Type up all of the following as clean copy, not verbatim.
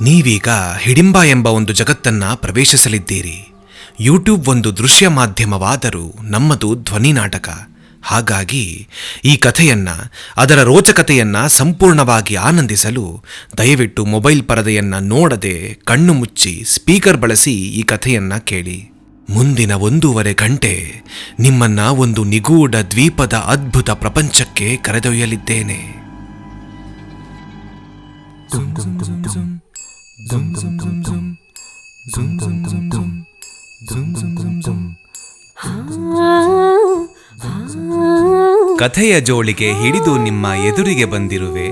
ನೀವೀಗ ಹಿಡಿಂಬ ಎಂಬ ಒಂದು ಜಗತ್ತನ್ನ ಪ್ರವೇಶಿಸಲಿದ್ದೀರಿ. ಯೂಟ್ಯೂಬ್ ಒಂದು ದೃಶ್ಯ ಮಾಧ್ಯಮವಾದರೂ ನಮ್ಮದು ಧ್ವನಿ ನಾಟಕ. ಹಾಗಾಗಿ ಈ ಕಥೆಯನ್ನ, ಅದರ ರೋಚಕತೆಯನ್ನ ಸಂಪೂರ್ಣವಾಗಿ ಆನಂದಿಸಲು ದಯವಿಟ್ಟು ಮೊಬೈಲ್ ಪರದೆಯನ್ನ ನೋಡದೆ ಕಣ್ಣು ಮುಚ್ಚಿ ಸ್ಪೀಕರ್ ಬಳಸಿ ಈ ಕಥೆಯನ್ನ ಕೇಳಿ. ಮುಂದಿನ 1.5 ಗಂಟೆ ನಿಮ್ಮನ್ನ ಒಂದು ನಿಗೂಢ ದ್ವೀಪದ ಅದ್ಭುತ ಪ್ರಪಂಚಕ್ಕೆ ಕರೆದೊಯ್ಯಲಿದ್ದೇನೆ. ಕಥೆಯ ಜೋಳಿಗೆ ಹಿಡಿದು ನಿಮ್ಮ ಎದುರಿಗೆ ಬಂದಿರುವೆ.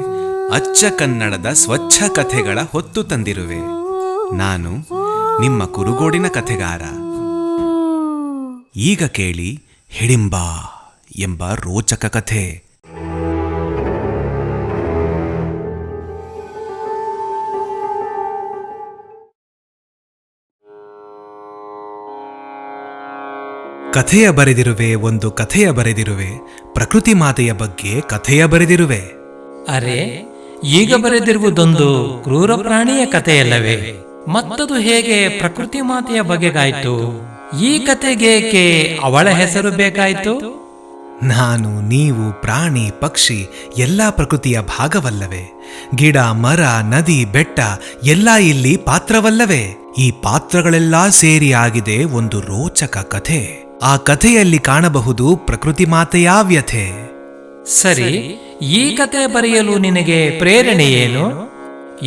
ಅಚ್ಚ ಕನ್ನಡದ ಸ್ವಚ್ಛ ಕಥೆಗಳ ಹೊತ್ತು ತಂದಿರುವೆ. ನಾನು ನಿಮ್ಮ ಕುರುಗೋಡಿನ ಕಥೆಗಾರ. ಈಗ ಕೇಳಿ ಹಿಡಿಂಬ ಎಂಬ ರೋಚಕ ಕಥೆ. ಕಥೆಯ ಬರೆದಿರುವೆ, ಒಂದು ಕಥೆಯ ಬರೆದಿರುವೆ. ಪ್ರಕೃತಿ ಮಾತೆಯ ಬಗ್ಗೆ ಕಥೆಯ ಬರೆದಿರುವೆ. ಅರೆ, ಈಗ ಬರೆದಿರುವುದೊಂದು ಕ್ರೂರ ಪ್ರಾಣಿಯ ಕಥೆಯಲ್ಲವೇ? ಮತ್ತದು ಹೇಗೆ ಪ್ರಕೃತಿ ಮಾತೆಯ ಬಗೆಗಾಯ್ತು? ಈ ಕಥೆಗೇಕೆ ಅವಳ ಹೆಸರು ಬೇಕಾಯ್ತು? ನಾನು, ನೀವು, ಪ್ರಾಣಿ, ಪಕ್ಷಿ ಎಲ್ಲ ಪ್ರಕೃತಿಯ ಭಾಗವಲ್ಲವೇ? ಗಿಡ, ಮರ, ನದಿ, ಬೆಟ್ಟ ಎಲ್ಲ ಇಲ್ಲಿ ಪಾತ್ರವಲ್ಲವೇ? ಈ ಪಾತ್ರಗಳೆಲ್ಲ ಸೇರಿ ಆಗಿದೆ ಒಂದು ರೋಚಕ ಕಥೆ. ಆ ಕಥೆಯಲ್ಲಿ ಕಾಣಬಹುದು ಪ್ರಕೃತಿ ಮಾತೆಯ ವ್ಯಥೆ. ಸರಿ, ಈ ಕಥೆ ಬರೆಯಲು ನಿನಗೆ ಪ್ರೇರಣೆ ಏನು?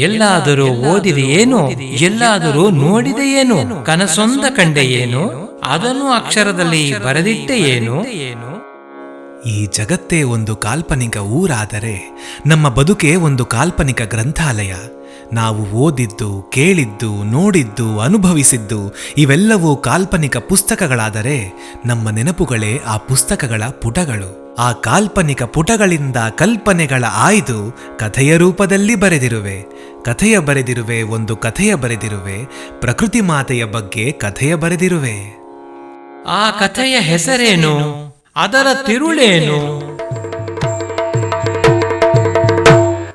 ಎಲ್ಲಾದರೂ ಓದಿದೆಯೇನು? ಎಲ್ಲಾದರೂ ನೋಡಿದೆಯೇನು? ಕನಸೊಂದ ಕಂಡೆಯೇನು? ಅದನ್ನು ಅಕ್ಷರದಲ್ಲಿ ಬರೆದಿಟ್ಟೆಯೇನು? ಈ ಜಗತ್ತೇ ಒಂದು ಕಾಲ್ಪನಿಕ ಊರಾದರೆ ನಮ್ಮ ಬದುಕೆ ಒಂದು ಕಾಲ್ಪನಿಕ ಗ್ರಂಥಾಲಯ. ನಾವು ಓದಿದ್ದು, ಕೇಳಿದ್ದು, ನೋಡಿದ್ದು, ಅನುಭವಿಸಿದ್ದು ಇವೆಲ್ಲವೂ ಕಾಲ್ಪನಿಕ ಪುಸ್ತಕಗಳಾದರೆ ನಮ್ಮ ನೆನಪುಗಳೇ ಆ ಪುಸ್ತಕಗಳ ಪುಟಗಳು. ಆ ಕಾಲ್ಪನಿಕ ಪುಟಗಳಿಂದ ಕಲ್ಪನೆಗಳ ಆಯ್ದು ಕಥೆಯ ರೂಪದಲ್ಲಿ ಬರೆದಿರುವೆ. ಕಥೆಯ ಬರೆದಿರುವೆ, ಒಂದು ಕಥೆಯ ಬರೆದಿರುವೆ. ಪ್ರಕೃತಿ ಮಾತೆಯ ಬಗ್ಗೆ ಕಥೆಯ ಬರೆದಿರುವೆ. ಆ ಕಥೆಯ ಹೆಸರೇನು? ಅದರ ತಿರುಳೇನು?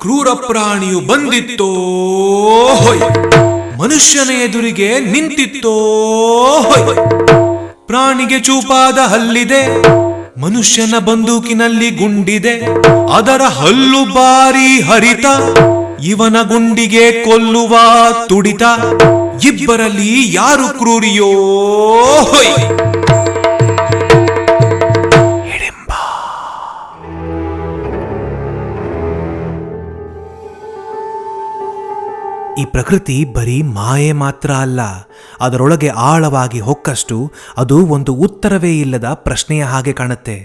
ಕ್ರೂರ ಪ್ರಾಣಿಯು ಬಂದಿತ್ತೋ ಹೊಯ್, ಮನುಷ್ಯನ ಎದುರಿಗೆ ನಿಂತಿತ್ತೋ ಹೊಯ್. ಪ್ರಾಣಿಗೆ ಚೂಪಾದ ಹಲ್ಲಿದೆ, ಮನುಷ್ಯನ ಬಂದೂಕಿನಲ್ಲಿ ಗುಂಡಿದೆ. ಅದರ ಹಲ್ಲು ಬಾರಿ ಹರಿತ, ಇವನ ಗುಂಡಿಗೆ ಕೊಲ್ಲುವ ತುಡಿತ. ಇಬ್ಬರಲ್ಲಿ ಯಾರು ಕ್ರೂರಿಯೋ ಹೊಯ್. ಈ ಪ್ರಕೃತಿ ಬರೀ ಮಾಯೆ ಮಾತ್ರ ಅಲ್ಲ, ಅದರೊಳಗೆ ಆಳವಾಗಿ ಹೊಕ್ಕಷ್ಟು ಅದು ಒಂದು ಉತ್ತರವೇ ಇಲ್ಲದ ಪ್ರಶ್ನೆಯ ಹಾಗೆ ಕಾಣುತ್ತೆ.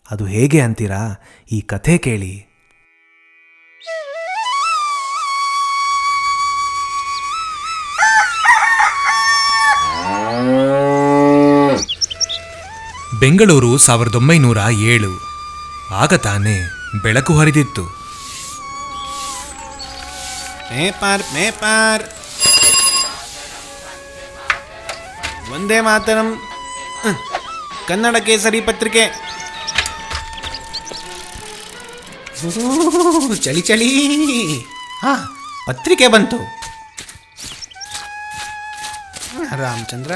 ಅದು ಹೇಗೆ ಅಂತೀರಾ? ಈ ಕಥೆ ಕೇಳಿ. ಬೆಂಗಳೂರು 1907. ಆಗ ತಾನೇ ಬೆಳಕು ಹರಿದಿತ್ತು. ಪೇಪರ್ ವಂದೇ ಮಾತರಂ, ಕನ್ನಡ ಕೇಸರಿ ಪತ್ರಿಕೆ. ಚಳಿ ಚಳಿ. ಹಾ, ಪತ್ರಿಕೆ ಬಂತು. ರಾಮಚಂದ್ರ,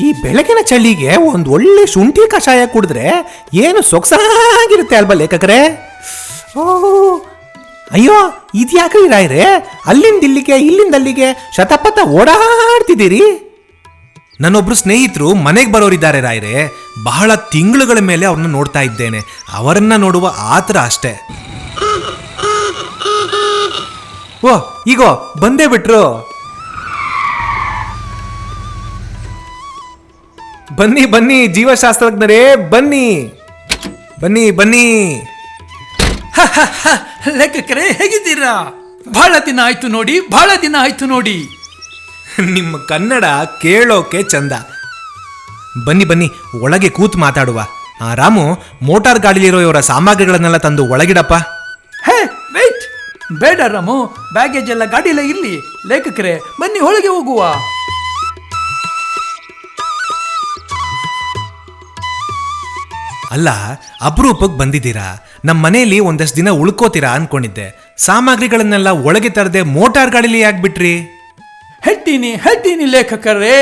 ಈ ಬೆಳಗಿನ ಚಳಿಗೆ ಒಂದು ಒಳ್ಳೆ ಶುಂಠಿ ಕಷಾಯ ಕುಡಿದ್ರೆ ಏನು ಸೊಗಸಾಗಿರುತ್ತೆ ಅಲ್ವಾ ಲೇಖಕರೇ? ಅಯ್ಯೋ, ಇದ್ಯಾಕ್ರಿ ರಾಯ್ರೆ, ಅಲ್ಲಿಂದ ಇಲ್ಲಿಗೆ ಇಲ್ಲಿಂದ ಅಲ್ಲಿಗೆ ಶತಪಥ ಓಡಾಡ್ತಿದ್ದೀರಿ? ನನ್ನೊಬ್ರು ಸ್ನೇಹಿತರು ಮನೆಗೆ ಬರೋರಿದ್ದಾರೆ ರಾಯ್ರೆ. ಬಹಳ ತಿಂಗಳುಗಳ ಮೇಲೆ ಅವ್ರನ್ನ ನೋಡ್ತಾ ಇದ್ದೇನೆ. ಅವರನ್ನ ನೋಡುವ ಆತರ ಅಷ್ಟೇ. ಓ, ಈಗೋ ಬಂದೇ ಬಿಟ್ರು. ಬನ್ನಿ ಬನ್ನಿ ಜೀವಶಾಸ್ತ್ರಜ್ಞರೇ, ಬನ್ನಿ ಬನ್ನಿ ಬನ್ನಿ. ಲೇಖಕರೇ, ಹೇಗಿದ್ದೀರಾ? ಬಹಳ ದಿನ ಆಯ್ತು ನೋಡಿ. ನಿಮ್ಮ ಕನ್ನಡ ಕೇಳೋಕೆ ಚಂದ. ಬನ್ನಿ ಬನ್ನಿ, ಒಳಗೆ ಕೂತ್ ಮಾತಾಡುವ. ರಾಮು, ಮೋಟಾರ್ ಗಾಡಿಲಿರೋ ಇವರ ಸಾಮಗ್ರಿಗಳನ್ನೆಲ್ಲ ತಂದು ಒಳಗಿಡಪ್ಪ. ಹೇ, ವೇಟ್, ಬೇಡ ರಾಮು, ಬ್ಯಾಗೇಜ್ ಎಲ್ಲ ಗಾಡಿಲೇ ಇರ್ಲಿ. ಲೇಖಕರೇ, ಬನ್ನಿ ಒಳಗೆ ಹೋಗುವ. ಅಲ್ಲ, ಅಪರೂಪಕ್ಕೆ ಬಂದಿದ್ದೀರಾ. ನಮ್ಮ ಮನೆಯಲ್ಲಿ ಒಂದಷ್ಟು ದಿನ ಉಳ್ಕೋತೀರಾ ಅನ್ಕೊಂಡಿದ್ದೆ. ಸಾಮಗ್ರಿಗಳನ್ನೆಲ್ಲ ಒಳಗೆ ತರದೆ ಮೋಟಾರ್ ಗಾಡಿಲಿ ಯಾಕೆ ಬಿಟ್ರಿ? ಹೇಳ್ತೀನಿ ಲೇಖಕರೇ,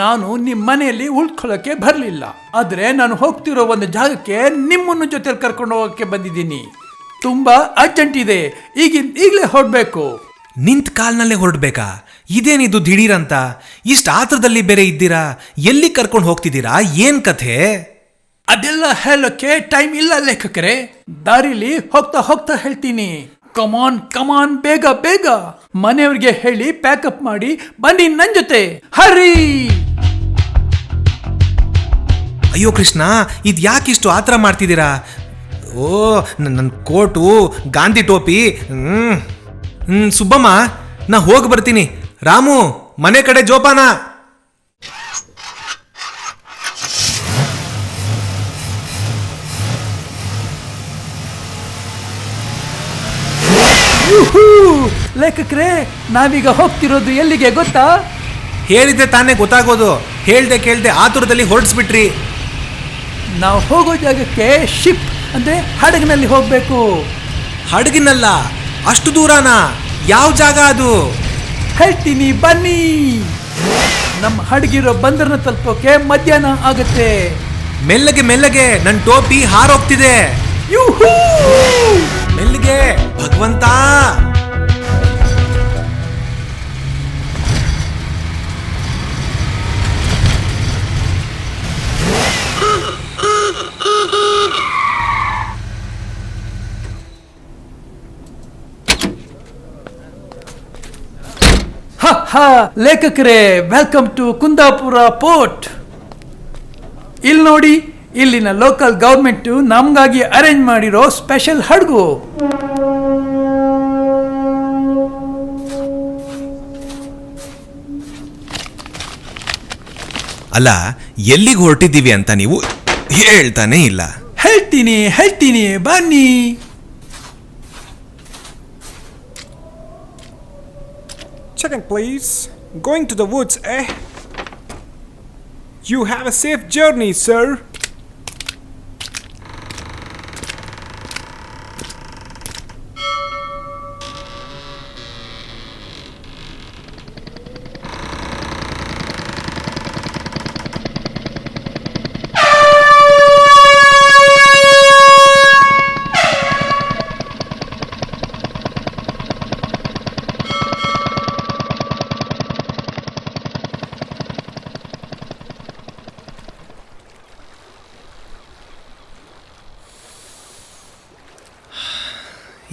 ನಾನು ನಿಮ್ಮ ಮನೆಯಲ್ಲಿ ಉಳ್ಕೊಳ್ಳೋಕೆ ಬರಲಿಲ್ಲ. ಆದ್ರೆ ನಾನು ಹೋಗ್ತಿರೋ ಒಂದು ಜಾಗಕ್ಕೆ ನಿಮ್ಮನ್ನು ಜೊತೆ ಕರ್ಕೊಂಡು ಹೋಗಕ್ಕೆ ಬಂದಿದ್ದೀನಿ. ತುಂಬಾ ಅರ್ಜೆಂಟ್ ಇದೆ, ಈಗಲೇ ಹೊರಡ್ಬೇಕು. ನಿಂತ ಕಾಲ್ನಲ್ಲೇ ಹೊರಡ್ಬೇಕಾ? ಇದೇನಿದು ದಿಢೀರಂತ? ಇಷ್ಟ ಆತ್ರದಲ್ಲಿ ಬೇರೆ ಇದ್ದೀರಾ? ಎಲ್ಲಿ ಕರ್ಕೊಂಡು ಹೋಗ್ತಿದ್ದೀರಾ? ಏನ್ ಕಥೆ? ಅದೆಲ್ಲ ಹೇಳೋಕೆ ಟೈಮ್ ಇಲ್ಲ ಲೇಖಕರೇ. ದಾರಿಲಿ ಹೋಗ್ತಾ ಹೇಳ್ತೀನಿ. ಕಮಾನ್ ಬೇಗ ಮನೆಯವ್ರಿಗೆ ಹೇಳಿ ಪ್ಯಾಕಪ್ ಮಾಡಿ ಬನ್ನಿ ನನ್ ಜೊತೆ. ಹರಿ! ಅಯ್ಯೋ ಕೃಷ್ಣ, ಇದು ಯಾಕಿಷ್ಟು ಆತರ ಮಾಡ್ತಿದ್ದೀರಾ? ಓ, ನನ್ನ ಕೋಟು, ಗಾಂಧಿ ಟೋಪಿ. ಸುಬ್ಬಮ್ಮ, ನಾ ಹೋಗಿ ಬರ್ತೀನಿ. ರಾಮು, ಮನೆ ಕಡೆ ಜೋಪಾನ. ಲೇಖಕರೇ, ನಾವೀಗ ಹೋಗ್ತಿರೋದು ಎಲ್ಲಿಗೆ ಗೊತ್ತಾ? ಹೇಳಿದ್ರೆ ತಾನೇ ಗೊತ್ತಾಗೋದು. ಹೇಳ್ದೆ ಕೇಳ್ದೆ ಆತುರದಲ್ಲಿ ಹೊರಡಿಸ್ಬಿಟ್ರಿ. ನಾವು ಹೋಗೋ ಜಾಗಕ್ಕೆ ಶಿಪ್ ಅಂದ್ರೆ ಹಡಗಿನಲ್ಲಿ ಹೋಗ್ಬೇಕು. ಹಡಗಿನಲ್ಲ, ಅಷ್ಟು ದೂರನಾ? ಯಾವ ಜಾಗ ಅದು? ಹೇಳ್ತೀನಿ ಬನ್ನಿ. ನಮ್ಮ ಹಡಗಿರೋ ಬಂದರನ್ನ ತಲುಪೋಕೆ ಮಧ್ಯಾಹ್ನ ಆಗತ್ತೆ. ಮೆಲ್ಲಗೆ, ನನ್ನ ಟೋಪಿ ಹಾರೋಗ್ತಿದೆ. ಮೆಲ್ಲಿಗೆ ಭಗವಂತ. ಲೇಖಕರೇ, ವೆಲ್ಕಮ್ ಟು ಕುಂದಾಪುರ ಪೋರ್ಟ್. ಇಲ್ಲಿ ನೋಡಿ, ಇಲ್ಲಿನ ಲೋಕಲ್ ಗವರ್ಮೆಂಟ್ ನಮ್ಗಾಗಿ ಅರೇಂಜ್ ಮಾಡಿರೋ ಸ್ಪೆಷಲ್ ಹಡಗು. ಅಲ್ಲ, ಎಲ್ಲಿಗೆ ಹೊರಟಿದ್ದೀವಿ ಅಂತ ನೀವು ಹೇಳ್ತಾನೆ ಇಲ್ಲ. ಹೇಳ್ತೀನಿ ಬನ್ನಿ. Checking, please. Going to the woods, eh? You have a safe journey, sir.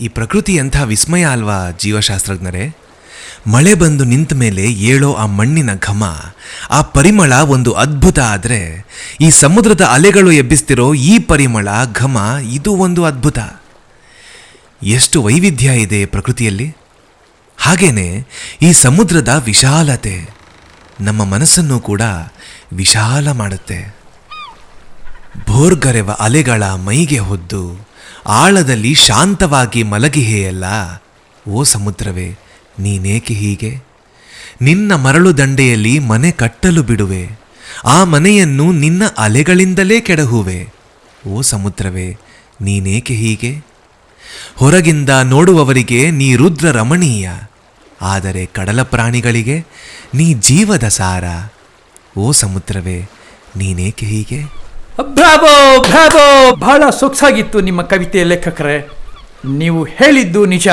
ಈ ಪ್ರಕೃತಿ ಎಂಥ ವಿಸ್ಮಯ ಅಲ್ವಾ ಜೀವಶಾಸ್ತ್ರಜ್ಞರೇ? ಮಳೆ ಬಂದು ನಿಂತ ಮೇಲೆ ಏಳೋ ಆ ಮಣ್ಣಿನ ಘಮ, ಆ ಪರಿಮಳ ಒಂದು ಅದ್ಭುತ. ಆದರೆ ಈ ಸಮುದ್ರದ ಅಲೆಗಳು ಎಬ್ಬಿಸ್ತಿರೋ ಈ ಪರಿಮಳ, ಘಮ, ಇದು ಒಂದು ಅದ್ಭುತ. ಎಷ್ಟು ವೈವಿಧ್ಯ ಇದೆ ಪ್ರಕೃತಿಯಲ್ಲಿ. ಹಾಗೇನೆ ಈ ಸಮುದ್ರದ ವಿಶಾಲತೆ ನಮ್ಮ ಮನಸ್ಸನ್ನು ಕೂಡ ವಿಶಾಲ ಮಾಡುತ್ತೆ. ಭೋರ್ಗರೆವ ಅಲೆಗಳ ಮೈಗೆ ಹೊದ್ದು ಆಳದಲ್ಲಿ ಶಾಂತವಾಗಿ ಮಲಗಿಹೆಯಲ್ಲ. ಓ ಸಮುದ್ರವೇ, ನೀನೇಕೆ ಹೀಗೆ? ನಿನ್ನ ಮರಳು ದಂಡೆಯಲ್ಲಿ ಮನೆ ಕಟ್ಟಲು ಬಿಡುವೆ, ಆ ಮನೆಯನ್ನು ನಿನ್ನ ಅಲೆಗಳಿಂದಲೇ ಕೆಡಹುವೆ. ಓ ಸಮುದ್ರವೇ, ನೀನೇಕೆ ಹೀಗೆ? ಹೊರಗಿಂದ ನೋಡುವವರಿಗೆ ನೀ ರುದ್ರ ರಮಣೀಯ, ಆದರೆ ಕಡಲ ಪ್ರಾಣಿಗಳಿಗೆ ನೀ ಜೀವದ ಸಾರ. ಓ ಸಮುದ್ರವೇ, ನೀನೇಕೆ ಹೀಗೆ? ಬ್ರಾವೋ, ಬಹಳ ಸೊಗಸಾಗಿತ್ತು ನಿಮ್ಮ ಕವಿತೆ ಲೇಖಕರೇ. ನೀವು ಹೇಳಿದ್ದು ನಿಜ.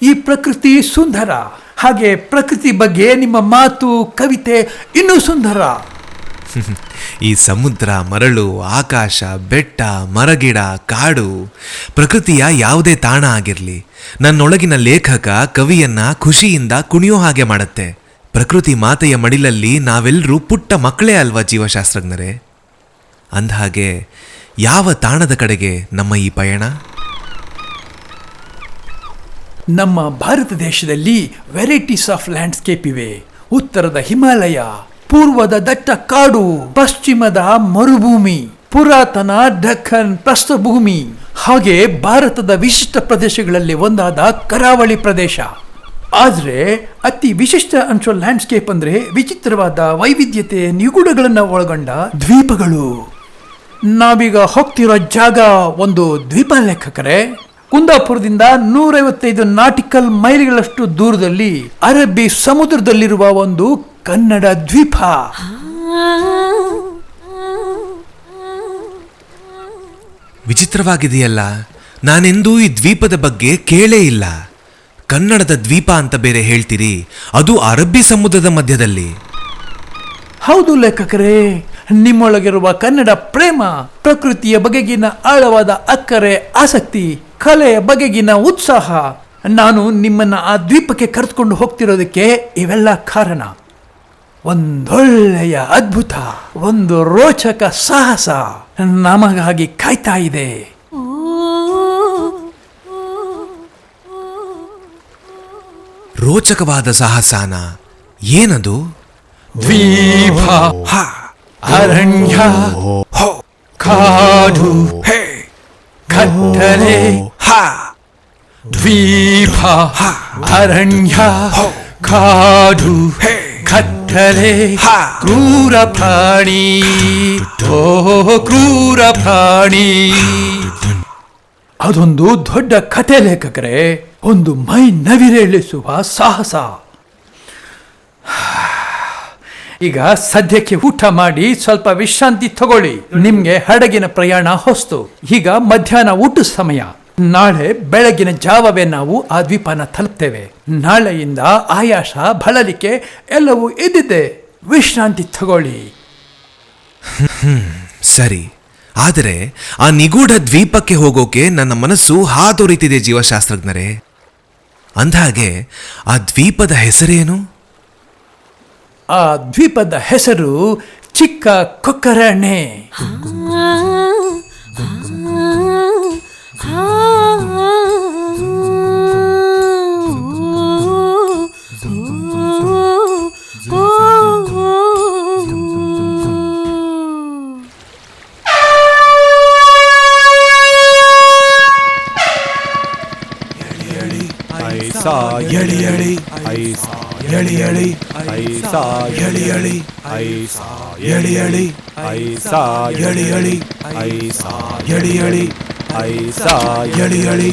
ಈ ಪ್ರಕೃತಿ ಸುಂದರ, ಹಾಗೆ ಪ್ರಕೃತಿ ಬಗ್ಗೆ ನಿಮ್ಮ ಮಾತು, ಕವಿತೆ ಇನ್ನೂ ಸುಂದರ. ಈ ಸಮುದ್ರ, ಮರಳು, ಆಕಾಶ, ಬೆಟ್ಟ, ಮರಗಿಡ, ಕಾಡು, ಪ್ರಕೃತಿಯ ಯಾವುದೇ ತಾಣ ಆಗಿರಲಿ, ನನ್ನೊಳಗಿನ ಲೇಖಕ ಕವಿಯನ್ನ ಖುಷಿಯಿಂದ ಕುಣಿಯೋ ಹಾಗೆ ಮಾಡುತ್ತೆ. ಪ್ರಕೃತಿ ಮಾತೆಯ ಮಡಿಲಲ್ಲಿ ನಾವೆಲ್ಲರೂ ಪುಟ್ಟ ಮಕ್ಕಳೇ ಅಲ್ವಾ ಜೀವಶಾಸ್ತ್ರಜ್ಞರೇ? ಅಂದಹಾಗೆ ಯಾವ ತಾಣದ ಕಡೆಗೆ ನಮ್ಮ ಈ ಪಯಣ? ನಮ್ಮ ಭಾರತ ದೇಶದಲ್ಲಿ ವೆರೈಟೀಸ್ ಆಫ್ ಲ್ಯಾಂಡ್ಸ್ಕೇಪ್ ಇವೆ. ಉತ್ತರದ ಹಿಮಾಲಯ, ಪೂರ್ವದ ದಟ್ಟ ಕಾಡು, ಪಶ್ಚಿಮದ ಮರುಭೂಮಿ, ಪುರಾತನ ದಖನ್ ಪ್ರಸ್ಥಭೂಮಿ, ಹಾಗೆ ಭಾರತದ ವಿಶಿಷ್ಟ ಪ್ರದೇಶಗಳಲ್ಲಿ ಒಂದಾದ ಕರಾವಳಿ ಪ್ರದೇಶ. ಆದ್ರೆ ಅತಿ ವಿಶಿಷ್ಟ ಅನ್ಸೋ ಲ್ಯಾಂಡ್ಸ್ಕೇಪ್ ಅಂದ್ರೆ ವಿಚಿತ್ರವಾದ ವೈವಿಧ್ಯತೆ, ನಿಗೂಢಗಳನ್ನ ಒಳಗೊಂಡ ದ್ವೀಪಗಳು. ನಾವೀಗ ಹೋಗ್ತಿರೋ ಜಾಗ ಒಂದು ದ್ವೀಪ ಲೇಖಕರೇ. ಕುಂದಾಪುರದಿಂದ 155 ನಾಟಿಕಲ್ ಮೈಲಿಗಳಷ್ಟು ದೂರದಲ್ಲಿ ಅರಬ್ಬಿ ಸಮುದ್ರದಲ್ಲಿರುವ ಒಂದು ಕನ್ನಡ ದ್ವೀಪ. ವಿಚಿತ್ರವಾಗಿದೆಯಲ್ಲ, ನಾನೆಂದೂ ಈ ದ್ವೀಪದ ಬಗ್ಗೆ ಕೇಳೇ ಇಲ್ಲ. ಕನ್ನಡದ ದ್ವೀಪ ಅಂತ ಬೇರೆ ಹೇಳ್ತೀರಿ, ಅದು ಅರಬ್ಬಿ ಸಮುದ್ರದ ಮಧ್ಯದಲ್ಲಿ. ಹೌದು ಲೇಖಕರೇ, ನಿಮ್ಮೊಳಗಿರುವ ಕನ್ನಡ ಪ್ರೇಮ, ಪ್ರಕೃತಿಯ ಬಗೆಗಿನ ಆಳವಾದ ಅಕ್ಕರೆ, ಆಸಕ್ತಿ, ಕಲೆಯ ಬಗೆಗಿನ ಉತ್ಸಾಹ, ನಾನು ನಿಮ್ಮನ್ನ ಆ ದ್ವೀಪಕ್ಕೆ ಕರೆದುಕೊಂಡು ಹೋಗ್ತಿರೋದಕ್ಕೆ ಇವೆಲ್ಲ ಕಾರಣ. ಒಂದೊಳ್ಳೆಯ ಅದ್ಭುತ, ಒಂದು ರೋಚಕ ಸಾಹಸ ನಮಗಾಗಿ ಕಾಯ್ತಾ ಇದೆ. ರೋಚಕವಾದ ಸಾಹಸನ? ಏನದು? ದ್ವೀಪ, ಅರಣ್ಯ, ಕಾಡು, ಕತ್ತಲೆ, ದ್ವೀಪ, ಅರಣ್ಯ, ಕಾಡು, ಕತ್ತಲೆ, ಕ್ರೂರ ಪ್ರಾಣಿ, ಓ ಕ್ರೂರ ಪ್ರಾಣಿ. ಅದೊಂದು ದೊಡ್ಡ ಕಥೆ ಲೇಖಕರೇ, ಒಂದು ಮೈ ನವಿರೇಳಿಸುವ ಸಾಹಸ. ಈಗ ಸದ್ಯಕ್ಕೆ ಊಟ ಮಾಡಿ ಸ್ವಲ್ಪ ವಿಶ್ರಾಂತಿ ತಗೊಳ್ಳಿ. ನಿಮ್ಗೆ ಹಡಗಿನ ಪ್ರಯಾಣ ಹೊಸ್ತು. ಈಗ ಮಧ್ಯಾಹ್ನ ಊಟದ ಸಮಯ. ನಾಳೆ ಬೆಳಗಿನ ಜಾವವೇ ನಾವು ಆ ದ್ವೀಪನ ತಲುಪ್ತೇವೆ. ನಾಳೆಯಿಂದ ಆಯಾಸ, ಬಳಲಿಕೆ ಎಲ್ಲವೂ ಇದ್ದಿದ್ದೆ. ವಿಶ್ರಾಂತಿ ತಗೊಳ್ಳಿ. ಸರಿ, ಆದರೆ ಆ ನಿಗೂಢ ದ್ವೀಪಕ್ಕೆ ಹೋಗೋಕೆ ನನ್ನ ಮನಸ್ಸು ಹಾತೊರಿತಿದೆ ಜೀವಶಾಸ್ತ್ರಜ್ಞರೇ. ಅಂದಹಾಗೆ ಆ ದ್ವೀಪದ ಹೆಸರೇನು? ಆ ದ್ವೀಪದ ಹೆಸರು ಚಿಕ್ಕ ಕೊಕ್ಕರಣೆ. ಎಳಿ ಎಳಿ ಐಸಾ ಎಳಿ ಎಳಿ ಐಸಾ ಎಳಿ ಎಳಿ ಐಸಾ ಎಳಿ ಎಳಿ ಐಸಾ ಎಳಿ ಎಳಿ ಐಸಾ ಎಳಿ ಎಳಿ ಐಸಾ ಎಳಿ ಎಳಿ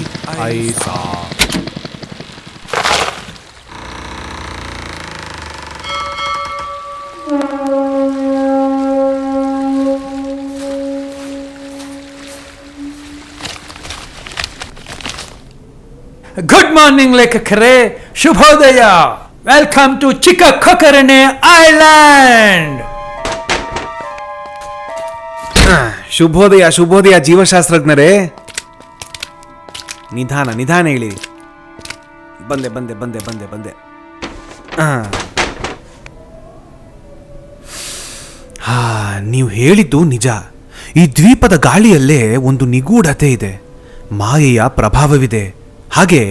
ಐಸಾ. ಗುಡ್ ಮಾರ್ನಿಂಗ್ ಲೇಖಕರೇ, ಶುಭೋದಯ. ವೆಲ್ಕಮ್ ಟು ಚಿಕ್ಕ ಕೊಕ್ಕರಣೆ ಐಲ್ಯಾಂಡ್. ಶುಭೋದಯ ಶುಭೋದಯ ಜೀವಶಾಸ್ತ್ರಜ್ಞರೇ. ನಿಧಾನ ನಿಧಾನ ಹೇಳಿ. ಬಂದೆ ಬಂದೆ ಬಂದೆ ಬಂದೆ ಬಂದೆ. ನೀವು ಹೇಳಿದ್ದು ನಿಜ. ಈ ದ್ವೀಪದ ಗಾಳಿಯಲ್ಲೇ ಒಂದು ನಿಗೂಢತೆ ಇದೆ, ಮಾಯೆಯ ಪ್ರಭಾವವಿದೆ. ಹಾಗೆ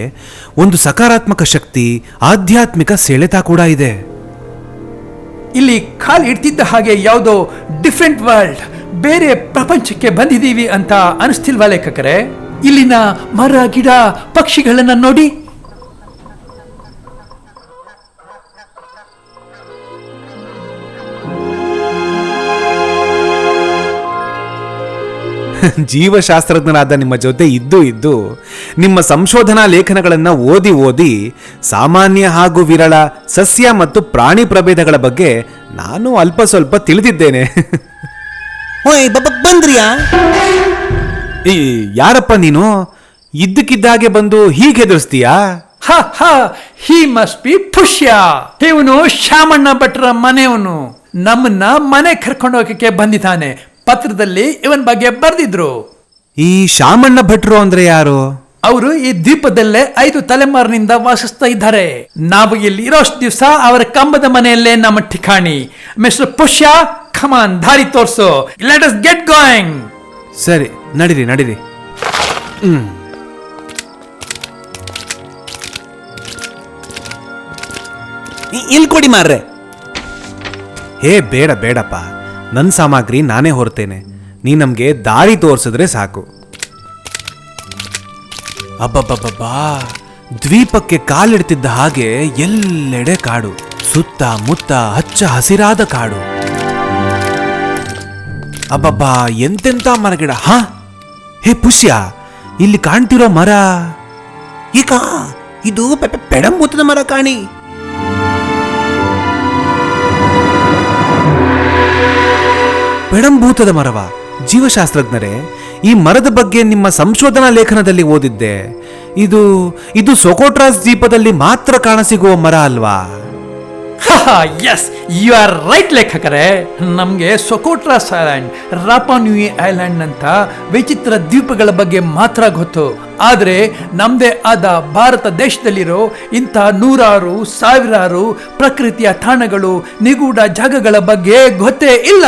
ಒಂದು ಸಕಾರಾತ್ಮಕ ಶಕ್ತಿ, ಆಧ್ಯಾತ್ಮಿಕ ಸೆಳೆತ ಕೂಡ ಇದೆ. ಇಲ್ಲಿ ಕಾಲು ಇಡ್ತಿದ್ದ ಹಾಗೆ ಯಾವುದೋ ಡಿಫ್ರೆಂಟ್ ವರ್ಲ್ಡ್, ಬೇರೆ ಪ್ರಪಂಚಕ್ಕೆ ಬಂದಿದ್ದೀವಿ ಅಂತ ಅನಿಸ್ತಿಲ್ವಾ ಲೇಖಕರೇ? ಇಲ್ಲಿನ ಮರ, ಗಿಡ, ಪಕ್ಷಿಗಳನ್ನ ನೋಡಿ. ಜೀವಶಾಸ್ತ್ರಜ್ಞರಾದ ನಿಮ್ಮ ಜೊತೆ ಇದ್ದು ನಿಮ್ಮ ಸಂಶೋಧನಾ ಲೇಖನಗಳನ್ನು ಓದಿ ಸಾಮಾನ್ಯ ಹಾಗೂ ವಿರಳ ಸಸ್ಯ ಮತ್ತು ಪ್ರಾಣಿ ಪ್ರಭೇದಗಳ ಬಗ್ಗೆ ನಾನು ಅಲ್ಪ ಸ್ವಲ್ಪ ತಿಳಿದಿದ್ದೇನೆ. ಬಂದ್ರಿಯಾ? ಯಾರಪ್ಪ ನೀನು? ಇದ್ದಕ್ಕಿದ್ದಾಗೆ ಬಂದು ಹೀಗೆ ಹೆದರ್ಸ್ತೀಯಾ? ಹಿ ಮಸ್ಟ್ ಬಿ ಪುಷ್ಯ. ಇವನು ಶಾಮಣ್ಣ ಭಟ್ರ ಮನೆಯವನು. ನಮ್ಮನ್ನ ಮನೆ ಕರ್ಕೊಂಡು ಹೋಗಕ್ಕೆ ಬಂದಿದ್ದಾನೆ. ಪತ್ರದಲ್ಲಿ ಇವನ್ ಬಗ್ಗೆ ಬರ್ದಿದ್ರು. ಈ ಶಾಮಣ್ಣ ಭಟ್ರು ಅಂದ್ರೆ ಯಾರು? ಅವರು ಈ ದ್ವೀಪದಲ್ಲೇ 5 ತಲೆಮಾರಿನಿಂದ ವಾಸಿಸ್ತಾ ಇದ್ದಾರೆ. ನಾವು ಇಲ್ಲಿ ಇರೋಷ್ಟು ದಿವಸ ಅವರ ಕಂಬದ ಮನೆಯಲ್ಲೇ ನಮ್ಮ ಠಿಕಾಣಿ. ಮಿಸ್ಟರ್ ಪುಷ್ಯ, ಕಮಾನ್, ದಾರಿ ತೋರ್ಸು. Let us get going. ಸರಿ, ನಡೀರಿ ನಡೀರಿ. ಇಲ್ಲಿ ಕೊಡಿ ಮಾರ್ರೆ. ಹೇ ಬೇಡ ಬೇಡಪ್ಪ, ನನ್ನ ಸಾಮಗ್ರಿ ನಾನೇ ಹೊರ್ತೇನೆ. ನೀ ನಮ್ಗೆ ದಾರಿ ತೋರಿಸಿದ್ರೆ ಸಾಕು. ಅಬ್ಬಬ್ಬಬ್ಬಾ, ದ್ವೀಪಕ್ಕೆ ಕಾಲಿಡ್ತಿದ್ದ ಹಾಗೆ ಎಲ್ಲೆಡೆ ಕಾಡು, ಸುತ್ತ ಮುತ್ತ ಹಚ್ಚ ಹಸಿರಾದ ಕಾಡು. ಅಬ್ಬಬ್ಬಾ, ಎಂತೆಂತ ಮರಗಿಡ. ಹೇ ಪುಷ್ಯ, ಇಲ್ಲಿ ಕಾಣ್ತಿರೋ ಮರ ಈಗ ಇದು ಪೆಡಂಭೂತದ ಮರ ಕಾಣಿ. ಪೆಡಂಭೂತದ ಮರವ? ಜೀವಶಾಸ್ತ್ರಜ್ಞರೇ, ಈ ಮರದ ಬಗ್ಗೆ ನಿಮ್ಮ ಸಂಶೋಧನಾ ಲೇಖನದಲ್ಲಿ ಓದಿದ್ದೆ. ಇದು ಸೊಕೋಟ್ರಾಸ್ ದ್ವೀಪದಲ್ಲಿ ಮಾತ್ರ ಕಾಣಸಿಗುವ ಮರ ಅಲ್ವಾ? ಎಸ್, ಯು ಆರ್ ರೈಟ್ ಲೇಖಕರೇ. ನಮಗೆ ಸೊಕೋಟ್ರಾಸ್ ಐಲ್ಯಾಂಡ್, ರಾಪಾನ್ಯೂಯಿ ಐಲ್ಯಾಂಡ್ ಅಂತ ವಿಚಿತ್ರ ದ್ವೀಪಗಳ ಬಗ್ಗೆ ಮಾತ್ರ ಗೊತ್ತು. ಆದ್ರೆ ನಮ್ದೇ ಆದ ಭಾರತ ದೇಶದಲ್ಲಿರೋ ಇಂಥ ನೂರಾರು ಸಾವಿರಾರು ಪ್ರಕೃತಿಯ ತಾಣಗಳು, ನಿಗೂಢ ಜಾಗಗಳ ಬಗ್ಗೆ ಗೊತ್ತೇ ಇಲ್ಲ.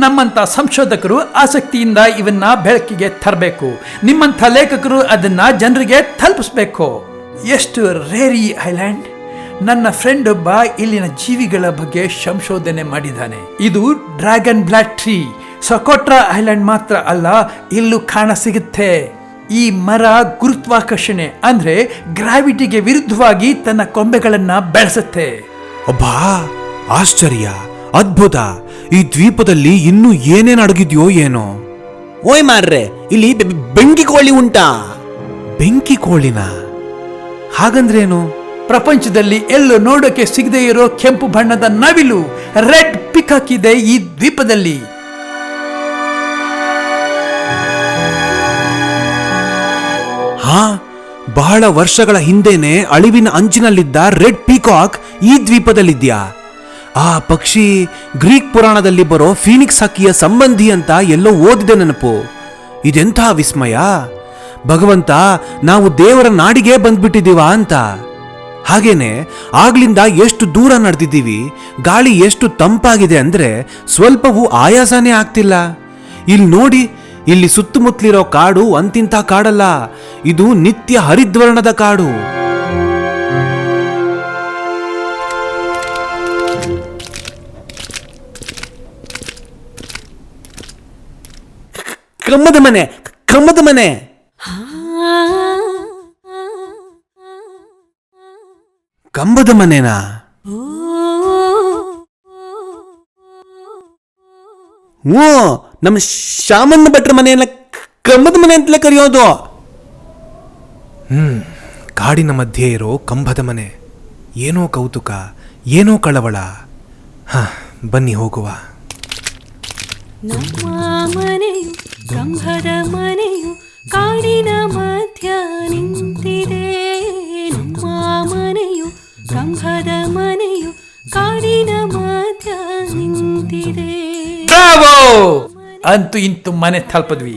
ನಮ್ಮಂತ ಸಂಶೋಧಕರು ಆಸಕ್ತಿಯಿಂದ ಇವನ್ನ ಬೆಳಕಿಗೆ ತರಬೇಕು. ನಿಮ್ಮಂಥ ಲೇಖಕರು ಅದನ್ನ ಜನರಿಗೆ ತಲುಪಿಸ್ಬೇಕು. ಎಷ್ಟು ರೇರಿ ಐಲ್ಯಾಂಡ್. ನನ್ನ ಫ್ರೆಂಡ್ ಒಬ್ಬ ಇಲ್ಲಿನ ಜೀವಿಗಳ ಬಗ್ಗೆ ಸಂಶೋಧನೆ ಮಾಡಿದ್ದಾನೆ. ಇದು ಡ್ರ್ಯಾಗನ್ ಬ್ಲಾಡ್ ಟ್ರೀ. ಸೊಕೋಟ್ರಾ ಐಲ್ಯಾಂಡ್ ಮಾತ್ರ ಅಲ್ಲ, ಇಲ್ಲೂ ಕಾಣ ಸಿಗುತ್ತೆ. ಈ ಮರ ಗುರುತ್ವಾಕರ್ಷಣೆ ಅಂದ್ರೆ ಗ್ರಾವಿಟಿಗೆ ವಿರುದ್ಧವಾಗಿ ತನ್ನ ಕೊಂಬೆಗಳನ್ನ ಬೆಳೆಸುತ್ತೆ. ಅಬ್ಬಾ, ಆಶ್ಚರ್ಯ, ಅದ್ಭುತ. ಈ ದ್ವೀಪದಲ್ಲಿ ಇನ್ನೂ ಏನೇನ್ ಅಡಗಿದ್ಯೋ ಏನೋ. ಓಯ್ ಮಾರ್ರೆ, ಇಲ್ಲಿ ಬೆಂಕಿ ಕೋಳಿ ಉಂಟಾ? ಬೆಂಕಿ ಕೋಳಿನ? ಹಾಗಂದ್ರೇನು? ಪ್ರಪಂಚದಲ್ಲಿ ಎಲ್ಲೂ ನೋಡೋಕೆ ಸಿಗದೆ ಇರೋ ಕೆಂಪು ಬಣ್ಣದ ನವಿಲು, ರೆಡ್ ಪಿಕಾಕ್ ಇದೆ ಈ ದ್ವೀಪದಲ್ಲಿ. ಹಾ, ಬಹಳ ವರ್ಷಗಳ ಹಿಂದೆನೆ ಅಳಿವಿನ ಅಂಚಿನಲ್ಲಿದ್ದ ರೆಡ್ ಪೀಕಾಕ್ ಈ ದ್ವೀಪದಲ್ಲಿದ್ಯಾ? ಆ ಪಕ್ಷಿ ಗ್ರೀಕ್ ಪುರಾಣದಲ್ಲಿ ಬರೋ ಫೀನಿಕ್ಸ್ ಹಕ್ಕಿಯ ಸಂಬಂಧಿ ಅಂತ ಎಲ್ಲೋ ಓದಿದೆ ನೆನಪು. ಇದೆಂಥ ವಿಸ್ಮಯ ಭಗವಂತ, ನಾವು ದೇವರ ನಾಡಿಗೆ ಬಂದ್ಬಿಟ್ಟಿದ್ದೀವಾ ಅಂತ. ಹಾಗೇನೆ ಆಗ್ಲಿಂದ ಎಷ್ಟು ದೂರ ನಡೆದಿದ್ದೀವಿ, ಗಾಳಿ ಎಷ್ಟು ತಂಪಾಗಿದೆ ಅಂದ್ರೆ ಸ್ವಲ್ಪವೂ ಆಯಾಸನೇ ಆಗ್ತಿಲ್ಲ. ಇಲ್ಲಿ ನೋಡಿ, ಇಲ್ಲಿ ಸುತ್ತಮುತ್ತಲಿರೋ ಕಾಡು ಅಂತಿಂಥ ಕಾಡಲ್ಲ, ಇದು ನಿತ್ಯ ಹರಿದ್ವರ್ಣದ ಕಾಡು. ಕಮ್ಮದ ಮನೆ, ಕಮ್ಮದ ಮನೆ. ಕಂಬದ ಮನೆನಾ? ಹ್ಞೂ, ನಮ್ಮ ಶಾಮಣ್ಣ ಭಟ್ರ ಮನೆಯನ್ನ ಕಂಬದ ಮನೆ ಅಂತಲೇ ಕರೆಯೋದು. ಕಾಡಿನ ಮಧ್ಯೆ ಇರೋ ಕಂಬದ ಮನೆ. ಏನೋ ಕೌತುಕ, ಏನೋ ಕಳವಳ. ಬನ್ನಿ ಹೋಗುವ. ನಮ್ಮ ಮನೆಯು ಕಂಬದ ಮನೆಯು ಕಾಡಿನ ಮಧ್ಯ ನಿಂತಿದೆ. ನಮ್ಮ ಮನೆಯು ಕಂಬದ ಮನೆಯು ಕಾಡಿನ ಮಧ್ಯ ನಿಂತಿದೆ. ಅಂತೂ ಇಂತೂ ಮನೆ ತಲುಪಿದ್ವಿ.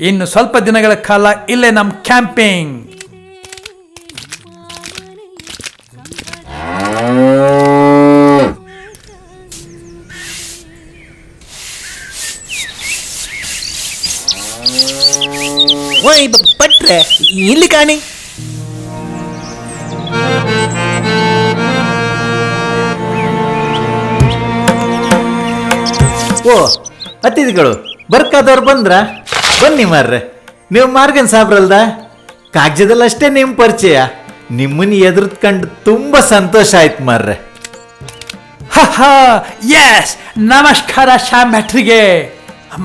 ಇನ್ನು ಸ್ವಲ್ಪ ದಿನಗಳ ಕಾಲ ಇಲ್ಲೇ ನಮ್ ಕ್ಯಾಂಪಿಂಗ್. ಓಯ್ ಭಟ್ರೆ, ಇಲ್ಲಿ ಕಾಣಿ. ಓ ಅತಿಥಿಗಳು, ಬರ್ಕಾದವ್ರು ಬಂದ್ರ? ಬನ್ನಿ ಮಾರ್ರೆ. ನೀವು ಮಾರ್ಗನ್ ಸಾಬ್ರಲ್ದ? ಕಾಗಜದಲ್ಲಷ್ಟೇ ನಿಮ್ಮ ಪರಿಚಯ. ನಿಮ್ಮನ್ನ ಎದುರ್ಕೊಂಡು ತುಂಬಾ ಸಂತೋಷ ಆಯ್ತು ಮಾರ್ರೆ. ಎಸ್, ನಮಸ್ಕಾರ ಶ್ಯಾಮ್ ಭಟ್ರಿಗೆ.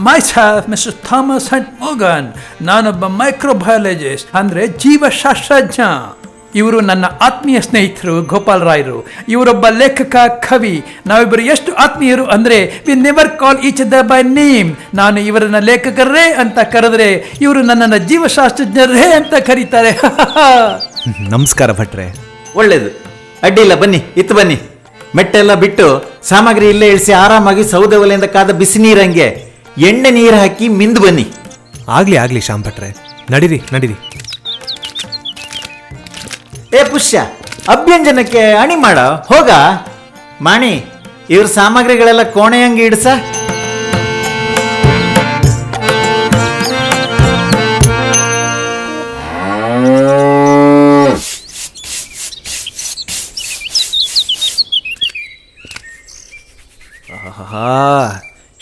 myself mister Thomas Hunt Morgan. ನಾನೊಬ್ಬ ಮೈಕ್ರೋಬಯಾಲಜಿಸ್ಟ್ ಅಂದ್ರೆ ಜೀವಶಾಸ್ತ್ರಜ್ಞ. ಇವರು ನನ್ನ ಆತ್ಮೀಯ ಸ್ನೇಹಿತರು ಗೋಪಾಲ್ ರಾಯ್ರು. ಇವರೊಬ್ಬ ಲೇಖಕ, ಕವಿ. ನಾವಿಬ್ಬರು ಎಷ್ಟು ಆತ್ಮೀಯರು ಅಂದ್ರೆ we never call each other by name. ನಾನು ಇವರನ್ನ ಲೇಖಕರೇ ಅಂತ ಕರೆದ್ರೆ ಇವರು ನನ್ನನ್ನು ಜೀವಶಾಸ್ತ್ರಜ್ಞರೇ ಅಂತ ಕರೀತಾರೆ. ನಮಸ್ಕಾರ ಭಟ್ರೆ. ಒಳ್ಳೇದು, ಅಡ್ಡಿಲ್ಲ, ಬನ್ನಿ, ಇತ್ತು ಬನ್ನಿ. ಮೆಟ್ಟೆಲ್ಲ ಬಿಟ್ಟು ಸಾಮಗ್ರಿ ಇಲ್ಲೇ ಇಳಿಸಿ ಆರಾಮಾಗಿ ಸೌದೆ ಒಲೆಯಿಂದ ಕಾದ ಬಿಸಿ ನೀರಂಗೆ ಎಣ್ಣೆ ನೀರು ಹಾಕಿ ಮಿಂದು ಬನ್ನಿ. ಆಗ್ಲಿ ಶ್ಯಾಮ್ ಭಟ್ರೆ, ನಡೀರಿ ನಡೀರಿ. ಏ ಪುಷ್ಯ, ಅಭ್ಯಂಜನಕ್ಕೆ ಅಣಿ ಮಾಡ ಹೋಗ. ಮಾಣಿ, ಇವ್ರ ಸಾಮಗ್ರಿಗಳೆಲ್ಲ ಕೋಣೆಯಂಗೆ ಇಡ್ಸ.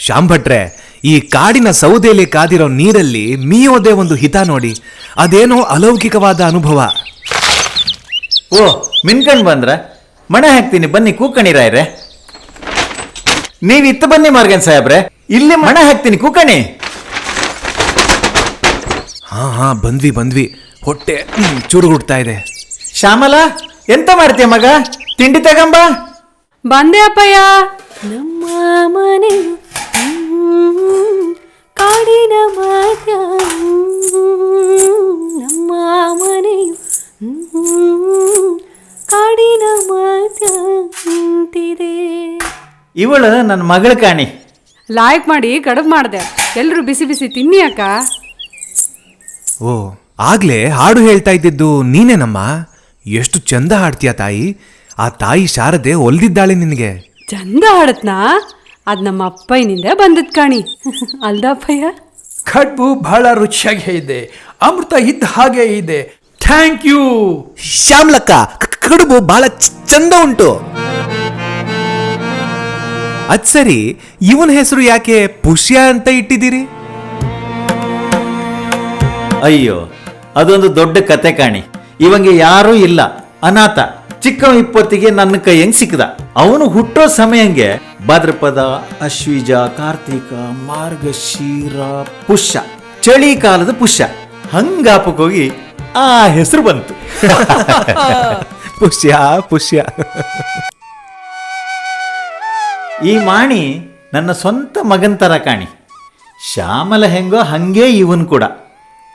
ಶ್ಯಾಮ್ ಭಟ್ರೆ, ಈ ಕಾಡಿನ ಸೌದೆಯಲ್ಲಿ ಕಾದಿರೋ ನೀರಲ್ಲಿ ಮೀಯೋದೇ ಒಂದು ಹಿತ ನೋಡಿ. ಅದೇನೋ ಅಲೌಕಿಕವಾದ ಅನುಭವ. ಓ, ಮಿನ್ಕಂಡ್ ಬಂದ್ರ? ಮಣೆ ಹಾಕ್ತೀನಿ, ಬನ್ನಿ ಕೂಕಣಿರಾಯ್ರೆ. ನೀವ್ ಇತ್ತ ಬನ್ನಿ ಮಾರ್ಗನ್ ಸಾಹೇಬ್ರೆ, ಇಲ್ಲಿ ಮಣೆ ಹಾಕ್ತೀನಿ, ಕೂಕಣಿ. ಹಾ ಬಂದ್ವಿ ಹೊಟ್ಟೆ ಚುರುಗುಡ್ತಾ ಇದೆ. ಶ್ಯಾಮಲ, ಎಂತ ಮಾಡ್ತೀಯ ಮಗ? ತಿಂಡಿ ತಗಂಬ. ಬಂದೆ ಅಪ್ಪಯ್ಯ. ನಮ್ಮ ಮನೆಯು ಕಾಡಿನ ಮಧ್ಯ, ನಮ್ಮ ಮನೆಯು ಕಾಡಿನ ಮಧ್ಯ ನಿಂತಿದೆ. ಇವಳು ನನ್ನ ಮಗಳು ಕಾಣಿ. ಲಾಯ್ಕ್ ಮಾಡಿ ಕಡುಬು ಮಾಡಿದೆ, ಎಲ್ಲರೂ ಬಿಸಿ ಬಿಸಿ ತಿನ್ನಿ ಅಕ್ಕ. ಓ, ಆಗ್ಲೇ ಹಾಡು ಹೇಳ್ತಾ ಇದ್ದಿದ್ದು ನೀನೇನಮ್ಮ? ಎಷ್ಟು ಚಂದ ಹಾಡ್ತೀಯ ತಾಯಿ. ಆ ತಾಯಿ ಶಾರದೆ ಒಲ್ದಿದ್ದಾಳೆ ನಿನಗೆ. ಚಂದ ಹಾಡತ್ನಾ? ಅದ್ ನಮ್ಮ ಅಪ್ಪಯ್ಯನಿಂದ ಬಂದದ್ ಕಾಣಿ ಅಲ್ದ ಅಪ್ಪಯ್ಯ? ಕಡ್ಬು ಬಹಳ ರುಚಿಯಾಗಿ ಇದೆ, ಅಮೃತ ಇದ್ದ ಹಾಗೆ ಇದೆ. ಥ್ಯಾಂಕ್ ಯು ಶ್ಯಾಮ್ಲಕ್ಕ, ಕಡುಬು ಬಹಳ ಚಂದ ಉಂಟು. ಅದ್ ಸರಿ, ಇವನ ಹೆಸರು ಯಾಕೆ ಪುಷ್ಯ ಅಂತ ಇಟ್ಟಿದ್ದೀರಿ? ಅಯ್ಯೋ, ಅದೊಂದು ದೊಡ್ಡ ಕತೆ ಕಾಣಿ. ಇವಂಗೆ ಯಾರೂ ಇಲ್ಲ, ಅನಾಥ. ಚಿಕ್ಕ ಇಪ್ಪತ್ತಿಗೆ ನನ್ನ ಕೈಯಂಗ್ ಸಿಕ್ಕದ. ಅವನು ಹುಟ್ಟೋ ಸಮಯಂಗೆ ಭಾದ್ರಪದ, ಅಶ್ವಿಜ, ಕಾರ್ತಿಕ, ಮಾರ್ಗಶೀರ, ಪುಷ್ಯ, ಚಳಿಕಾಲದ ಪುಷ್ಯ. ಹಂಗಾಪಕ್ಕೋಗಿ ಆ ಹೆಸರು ಬಂತು. ಪುಷ್ಯ. ಈ ಮಾಣಿ ನನ್ನ ಸ್ವಂತ ಮಗನ್ ತರ ಕಾಣಿ. ಶ್ಯಾಮಲ ಹೆಂಗೋ ಹಂಗೆ ಇವನ್ ಕೂಡ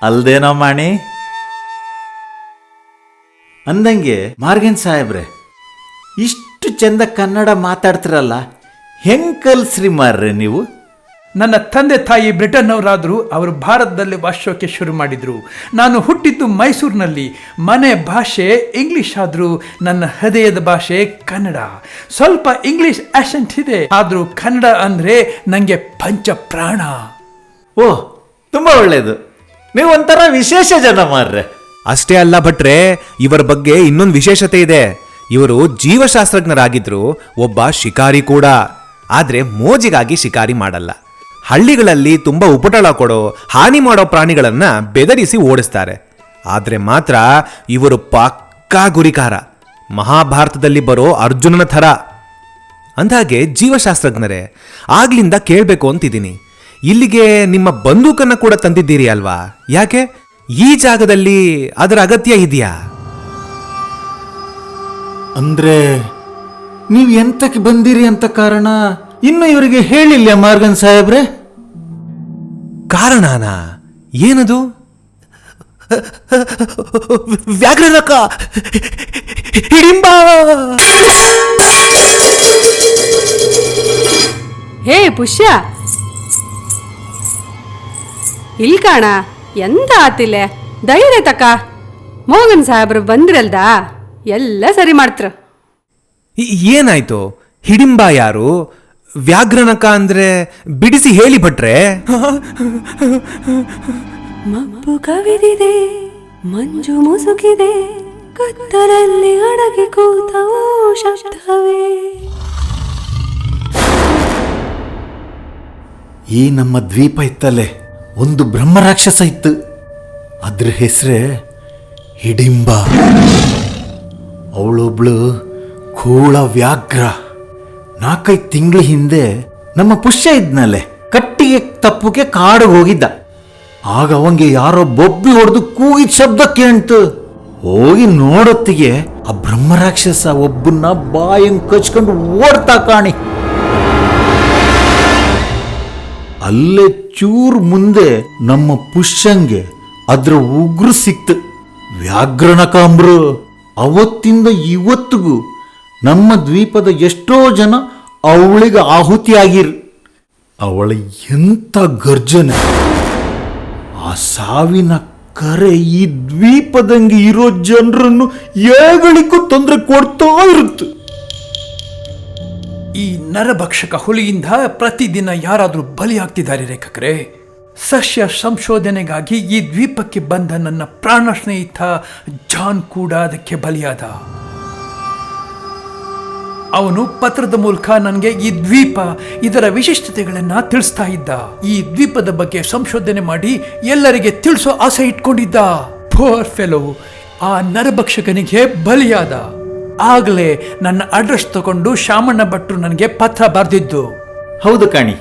ಅಲ್ದೇನೋ ಮಾಣಿ? ಅಂದಂಗೆ ಮಾರ್ಗನ್ ಸಾಹೇಬ್ರೆ, ಇಷ್ಟು ಚಂದ ಕನ್ನಡ ಮಾತಾಡ್ತಿರಲ್ಲ, ಹೆಂಗ್ ಕಲ್ಸ್ರಿ ಮಾರ್ರೆ ನೀವು? ನನ್ನ ತಂದೆ ತಾಯಿ ಬ್ರಿಟನ್ನವರಾದರೂ ಅವರು ಭಾರತದಲ್ಲಿ ವಾಸೋಕೆ ಶುರು ಮಾಡಿದರು. ನಾನು ಹುಟ್ಟಿದ್ದು ಮೈಸೂರಿನಲ್ಲಿ. ಮನೆ ಭಾಷೆ ಇಂಗ್ಲಿಷ್ ಆದರೂ ನನ್ನ ಹೃದಯದ ಭಾಷೆ ಕನ್ನಡ. ಸ್ವಲ್ಪ ಇಂಗ್ಲಿಷ್ ಆಸೆಂಟ್ ಇದೆ, ಆದರೂ ಕನ್ನಡ ಅಂದರೆ ನನಗೆ ಪಂಚ ಪ್ರಾಣ. ಓಹ್, ತುಂಬಾ ಒಳ್ಳೇದು. ನೀವು ಒಂಥರ ವಿಶೇಷ ಜನ ಮಾರ್ರೆ. ಅಷ್ಟೇ ಅಲ್ಲ ಭಟ್ರೆ, ಇವರ ಬಗ್ಗೆ ಇನ್ನೊಂದು ವಿಶೇಷತೆ ಇದೆ. ಇವರು ಜೀವಶಾಸ್ತ್ರಜ್ಞರಾಗಿದ್ರು, ಒಬ್ಬ ಶಿಕಾರಿ ಕೂಡ. ಆದ್ರೆ ಮೋಜಿಗಾಗಿ ಶಿಕಾರಿ ಮಾಡಲ್ಲ. ಹಳ್ಳಿಗಳಲ್ಲಿ ತುಂಬಾ ಉಪಟಳ ಕೊಡೋ, ಹಾನಿ ಮಾಡೋ ಪ್ರಾಣಿಗಳನ್ನ ಬೆದರಿಸಿ ಓಡಿಸ್ತಾರೆ. ಆದ್ರೆ ಮಾತ್ರ ಇವರು ಪಕ್ಕಾ ಗುರಿಕಾರ, ಮಹಾಭಾರತದಲ್ಲಿ ಬರೋ ಅರ್ಜುನನ ಥರ. ಅಂದಾಗೆ ಜೀವಶಾಸ್ತ್ರಜ್ಞರೇ, ಆಗ್ಲಿಂದ ಕೇಳಬೇಕು ಅಂತಿದ್ದೀನಿ, ಇಲ್ಲಿಗೆ ನಿಮ್ಮ ಬಂದೂಕನ್ನ ಕೂಡ ತಂದಿದ್ದೀರಿ ಅಲ್ವಾ? ಯಾಕೆ ಈ ಜಾಗದಲ್ಲಿ ಅದರ ಅಗತ್ಯ ಇದೆಯಾ? ಅಂದ್ರೆ ನೀವು ಎಂತಕ್ಕೆ ಬಂದಿರಿ ಅಂತ ಕಾರಣ ಇನ್ನು ಇವರಿಗೆ ಹೇಳಿಲ್ಲ ಮಾರ್ಗನ್ ಸಾಹೇಬ್ರೆ? ಕಾರಣನಾ? ಏನದು? ವ್ಯಾಘ್ರನಕ, ಹಿಡಿಂಬ. ಹೇ ಪುಷ್ಯ, ಇಲ್ ಕಾಣ, ಎಂತ ಆತಿಲ್ಲ, ಧೈರ್ಯ ತಕ. ಮೋಗನ್ ಸಾಹೇಬ್ರು ಬಂದ್ರಲ್ದ, ಎಲ್ಲ ಸರಿ ಮಾಡ್ತ್ರ. ಏನಾಯ್ತು? ಹಿಡಿಂಬ ಯಾರು? ವ್ಯಾಘ್ರನಕ ಅಂದ್ರೆ ಬಿಡಿಸಿ ಹೇಳಿ ಭಟ್ರೆ. ಮಬ್ಬು ಕವಿದಿದೆ, ಮಂಜು ಮುಸುಕಿದೆ, ಕತ್ತಲಲ್ಲಿ ಅಡಗಿ ಕೂತವೋ ಶಬ್ದವೇ. ಈ ನಮ್ಮ ದ್ವೀಪ ಇತ್ತಲ್ಲೇ ಒಂದು ಬ್ರಹ್ಮರಾಕ್ಷಸ ಇತ್ತು. ಅದ್ರ ಹೆಸರೇ ಹಿಡಿಂಬ. ಅವಳೊಬ್ಳು ಕೂಳ ವ್ಯಾಘ್ರ. 4-5 ತಿಂಗಳ ಹಿಂದೆ ನಮ್ಮ ಪುಷ್ಯ ಇದ್ನಲ್ಲೇ ಕಟ್ಟಿಗೆ ತಪ್ಪುಗೆ ಕಾಡು ಹೋಗಿದ್ದ. ಆಗ ಅವಂಗೆ ಯಾರೋ ಬೊಬ್ಬಿ ಹೊಡೆದು ಕೂಗಿದ ಶಬ್ದ ಕೇಳ್ತು. ಹೋಗಿ ನೋಡೊತ್ತಿಗೆ ಆ ಬ್ರಹ್ಮರಾಕ್ಷಸ ಒಬ್ಬನ್ನ ಬಾಯಂಗ್ ಕಚ್ಕೊಂಡು ಓಡ್ತಾ ಕಾಣಿ. ಅಲ್ಲೇ ಚೂರ್ ಮುಂದೆ ನಮ್ಮ ಪುಷ್ಯಂಗೆ ಅದ್ರ ಉಗ್ರು ಸಿಕ್ತು. ವ್ಯಾಘ್ರನಕಾಂಬ್ರು. ಅವತ್ತಿಂದ ಇವತ್ತಿಗೂ ನಮ್ಮ ದ್ವೀಪದ ಎಷ್ಟೋ ಜನ ಅವಳಿಗೆ ಆಹುತಿಯಾಗಿರು. ಅವಳ ಎಂಥ ಗರ್ಜನೆ! ಆ ಸಾವಿನ ಕರೆ ಈ ದ್ವೀಪದಂಗೆ ಇರೋ ಜನರನ್ನು ಏಗಳಿಗೂ ತೊಂದರೆ ಕೊಡ್ತಾ ಇರುತ್ತೆ. ಈ ನರಭಕ್ಷಕ ಹುಲಿಯಿಂದ ಪ್ರತಿದಿನ ಯಾರಾದರೂ ಬಲಿಯಾಗ್ತಿದ್ದಾರೆ ಲೇಖಕರೇ. ಸಸ್ಯ ಸಂಶೋಧನೆಗಾಗಿ ಈ ದ್ವೀಪಕ್ಕೆ ಬಂದ ನನ್ನ ಪ್ರಾಣ ಸ್ನೇಹಿತ ಜಾನ್ ಕೂಡ ಅದಕ್ಕೆ ಬಲಿಯಾದ. ಅವನು ಪತ್ರದ ಮೂಲಕ ನನಗೆ ಈ ದ್ವೀಪ, ಇದರ ವಿಶಿಷ್ಟತೆಗಳನ್ನ ತಿಳಿಸ್ತಾ ಇದ್ದ. ಈ ದ್ವೀಪದ ಬಗ್ಗೆ ಸಂಶೋಧನೆ ಮಾಡಿ ಎಲ್ಲರಿಗೆ ತಿಳಿಸೋ ಆಸೆ ಇಟ್ಕೊಂಡಿದ್ದ. ಪೋರ್ ಫೆಲೋ ಆ ನರಭಕ್ಷಕನಿಗೆ ಬಲಿಯಾದ. ಆಗಲೇ ನನ್ನ ಅಡ್ರೆಸ್ ತಗೊಂಡು ಶಾಮಣ್ಣ ಭಟ್ರು ನನಗೆ ಪತ್ರ ಬರೆದಿದ್ದು. ಹೌದು ಕಾಣಿ,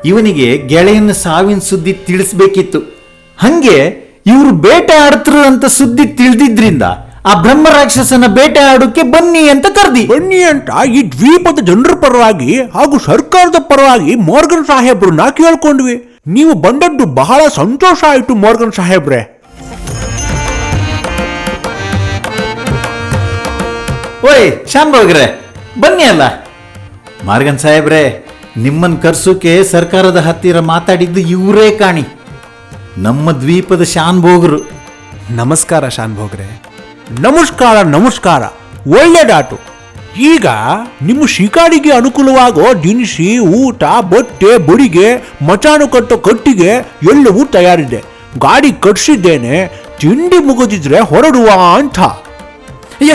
ಇವನಿಗೆ ಗೆಳೆಯನ ಸಾವಿನ ಸುದ್ದಿ ತಿಳಿಸ್ಬೇಕಿತ್ತು. ಹಂಗೆ ಇವರು ಬೇಟೆ ಆಡ್ತರು ಅಂತ ಸುದ್ದಿ ತಿಳಿದಿದ್ರಿಂದ ಆ ಬ್ರಹ್ಮ ರಾಕ್ಷಸನ ಬೇಟೆ ಆಡೋಕೆ ಬನ್ನಿ ಅಂತ ಕರ್ದಿ. ಬನ್ನಿ ಅಂತ ಈ ದ್ವೀಪದ ಜನರ ಪರವಾಗಿ ಹಾಗೂ ಸರ್ಕಾರದ ಪರವಾಗಿ ಮೋರ್ಗನ್ ಸಾಹೇಬ್ರನ್ನ ಕೇಳ್ಕೊಂಡ್ವಿ. ನೀವು ಬಂದದ್ದು ಬಹಳ ಸಂತೋಷ ಆಯ್ತು ಮೋರ್ಗನ್ ಸಾಹೇಬ್ರೆ. ಓಯ್ ಶಾಂಭೋಗ್ರೆ, ಬನ್ನಿ ಅಲ್ಲ. ಮಾರ್ಗನ್ ಸಾಹೇಬ್ರೆ, ನಿಮ್ಮನ್ ಕರ್ಸೋಕೆ ಸರ್ಕಾರದ ಹತ್ತಿರ ಮಾತಾಡಿದ್ದು ಇವರೇ ಕಾಣಿ, ನಮ್ಮ ದ್ವೀಪದ ಶಾನ್ಭೋಗ್ರು. ನಮಸ್ಕಾರ ಶಾನ್ಭೋಗ್ರೆ. ನಮಸ್ಕಾರ ನಮಸ್ಕಾರ, ಒಳ್ಳೆದಾತು. ಈಗ ನಿಮ್ಮ ಶಿಕಾರಿಗೆ ಅನುಕೂಲವಾಗೋ ದಿನಸಿ, ಊಟ, ಬಟ್ಟೆ, ಬಡಿಗೆ, ಮಚಾನು ಕಟ್ಟೋ ಕಟ್ಟಿಗೆ ಎಲ್ಲವೂ ತಯಾರಿದೆ. ಗಾಡಿ ಕಟ್ಸಿದ್ದೇನೆ, ತಿಂಡಿ ಮುಗಿದಿದ್ರೆ ಹೊರಡುವ ಅಂತ.